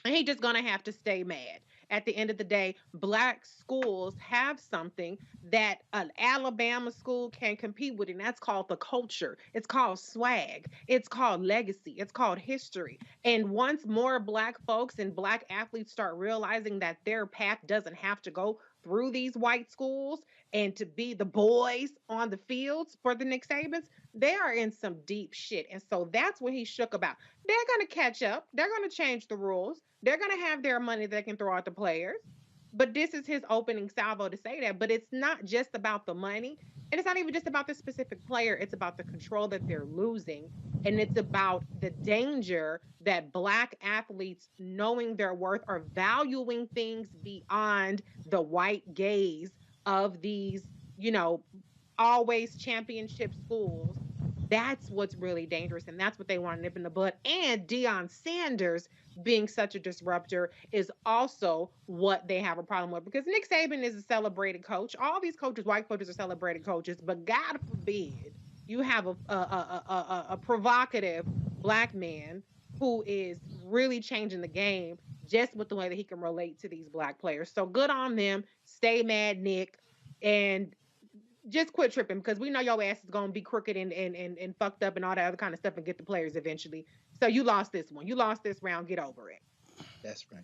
And he's just going to have to stay mad. At the end of the day, black schools have something that an Alabama school can compete with, and that's called the culture. It's called swag. It's called legacy. It's called history. And once more black folks and black athletes start realizing that their path doesn't have to go through these white schools and to be the boys on the fields for the Nick Sabans, they are in some deep shit. And so that's what he shook about. They're going to catch up. They're going to change the rules. They're going to have their money they can throw out the players. But this is his opening salvo to say that. But it's not just about the money. And it's not even just about the specific player. It's about the control that they're losing. And it's about the danger that black athletes, knowing their worth, are valuing things beyond the white gaze of these, always championship schools. That's what's really dangerous. And that's what they want to nip in the bud. And Deion Sanders being such a disruptor is also what they have a problem with, because Nick Saban is a celebrated coach. All these coaches, white coaches, are celebrated coaches, but God forbid you have a provocative black man who is really changing the game just with the way that he can relate to these black players. So good on them. Stay mad, Nick, and just quit tripping, because we know your ass is going to be crooked and fucked up and all that other kind of stuff and get the players eventually. So you lost this one. You lost this round. Get over it. That's right.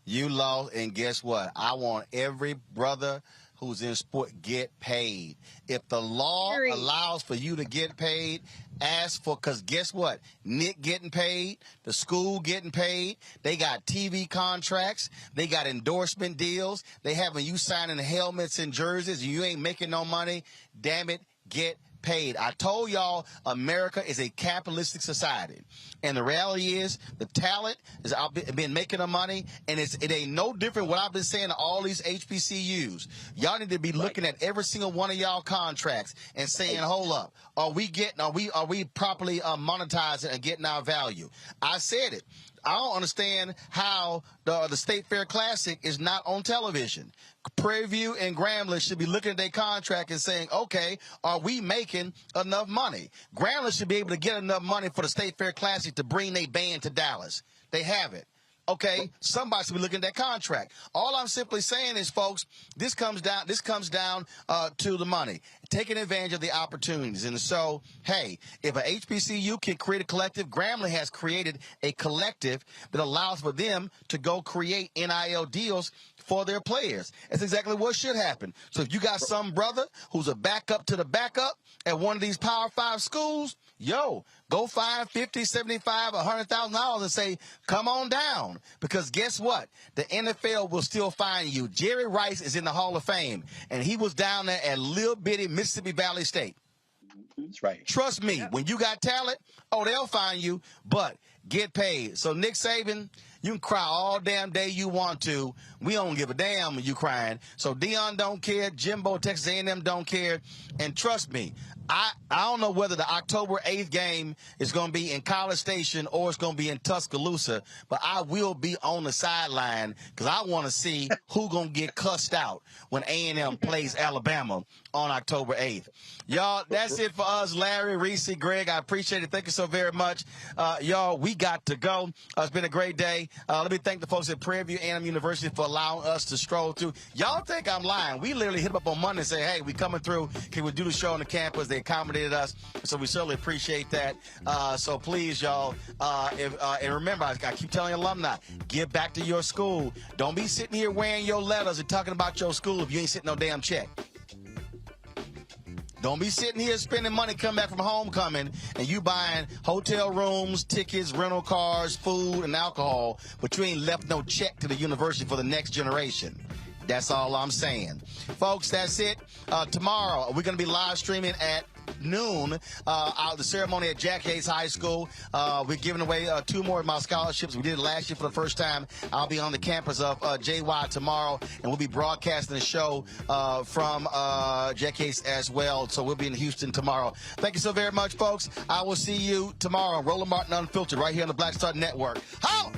You lost, and guess what? I want every brother who's in sport get paid. If the law allows for you to get paid, ask for, because guess what? Nick getting paid, the school getting paid, they got TV contracts, they got endorsement deals, they having you signing helmets and jerseys, and you ain't making no money. Damn it, get paid. I told y'all America is a capitalistic society, and the reality is the talent is out been making the money, and it ain't no different what I've been saying to all these HBCUs. Y'all need to be looking at every single one of y'all contracts and saying, hold up, are we properly monetizing and getting our value? I said it. I don't understand how the State Fair Classic is not on television. Prairie View and Grambling should be looking at their contract and saying, okay, are we making enough money? Grambling should be able to get enough money for the State Fair Classic to bring their band to Dallas. They have it. Okay, somebody should be looking at that contract. All I'm simply saying is, folks, this comes down to the money, taking advantage of the opportunities. And so, hey, if a HBCU can create a collective, Grambling has created a collective that allows for them to go create NIL deals for their players. That's exactly what should happen. So if you got some brother who's a backup to the backup at one of these Power 5 schools, yo, go find $50, $75, $100,000 and say, come on down. Because guess what? The NFL will still find you. Jerry Rice is in the Hall of Fame, and he was down there at little bitty Mississippi Valley State. That's right. Trust me, when you got talent, they'll find you, but get paid. So Nick Saban, you can cry all damn day you want to. We don't give a damn when you crying. So Dion don't care. Jimbo, Texas A&M don't care. And trust me, I don't know whether the October 8th game is going to be in College Station or it's going to be in Tuscaloosa, but I will be on the sideline because I want to see who going to get cussed out when A&M plays Alabama on October 8th. Y'all, that's it for us. Larry, Reese, Greg, I appreciate it. Thank you so very much. Y'all, we got to go. It's been a great day. Let me thank the folks at Prairie View A and M University for allowing us to stroll through. Y'all think I'm lying. We literally hit them up on Monday and say, hey, we coming through. Can we do the show on the campus? They accommodated us, so we certainly appreciate that. So please, y'all, and remember, I keep telling alumni, give back to your school. Don't be sitting here wearing your letters and talking about your school if you ain't sitting no damn check. Don't be sitting here spending money coming back from homecoming and you buying hotel rooms, tickets, rental cars, food, and alcohol, but you ain't left no check to the university for the next generation. That's all I'm saying. Folks, that's it. Tomorrow, we're going to be live streaming at noon the ceremony at Jack Hayes High School. We're giving away 2 more of my scholarships. We did it last year for the first time. I'll be on the campus of JY tomorrow, and we'll be broadcasting the show from Jack Hayes as well. So we'll be in Houston tomorrow. Thank you so very much, folks. I will see you tomorrow on Roland Martin Unfiltered right here on the Black Star Network. Holla!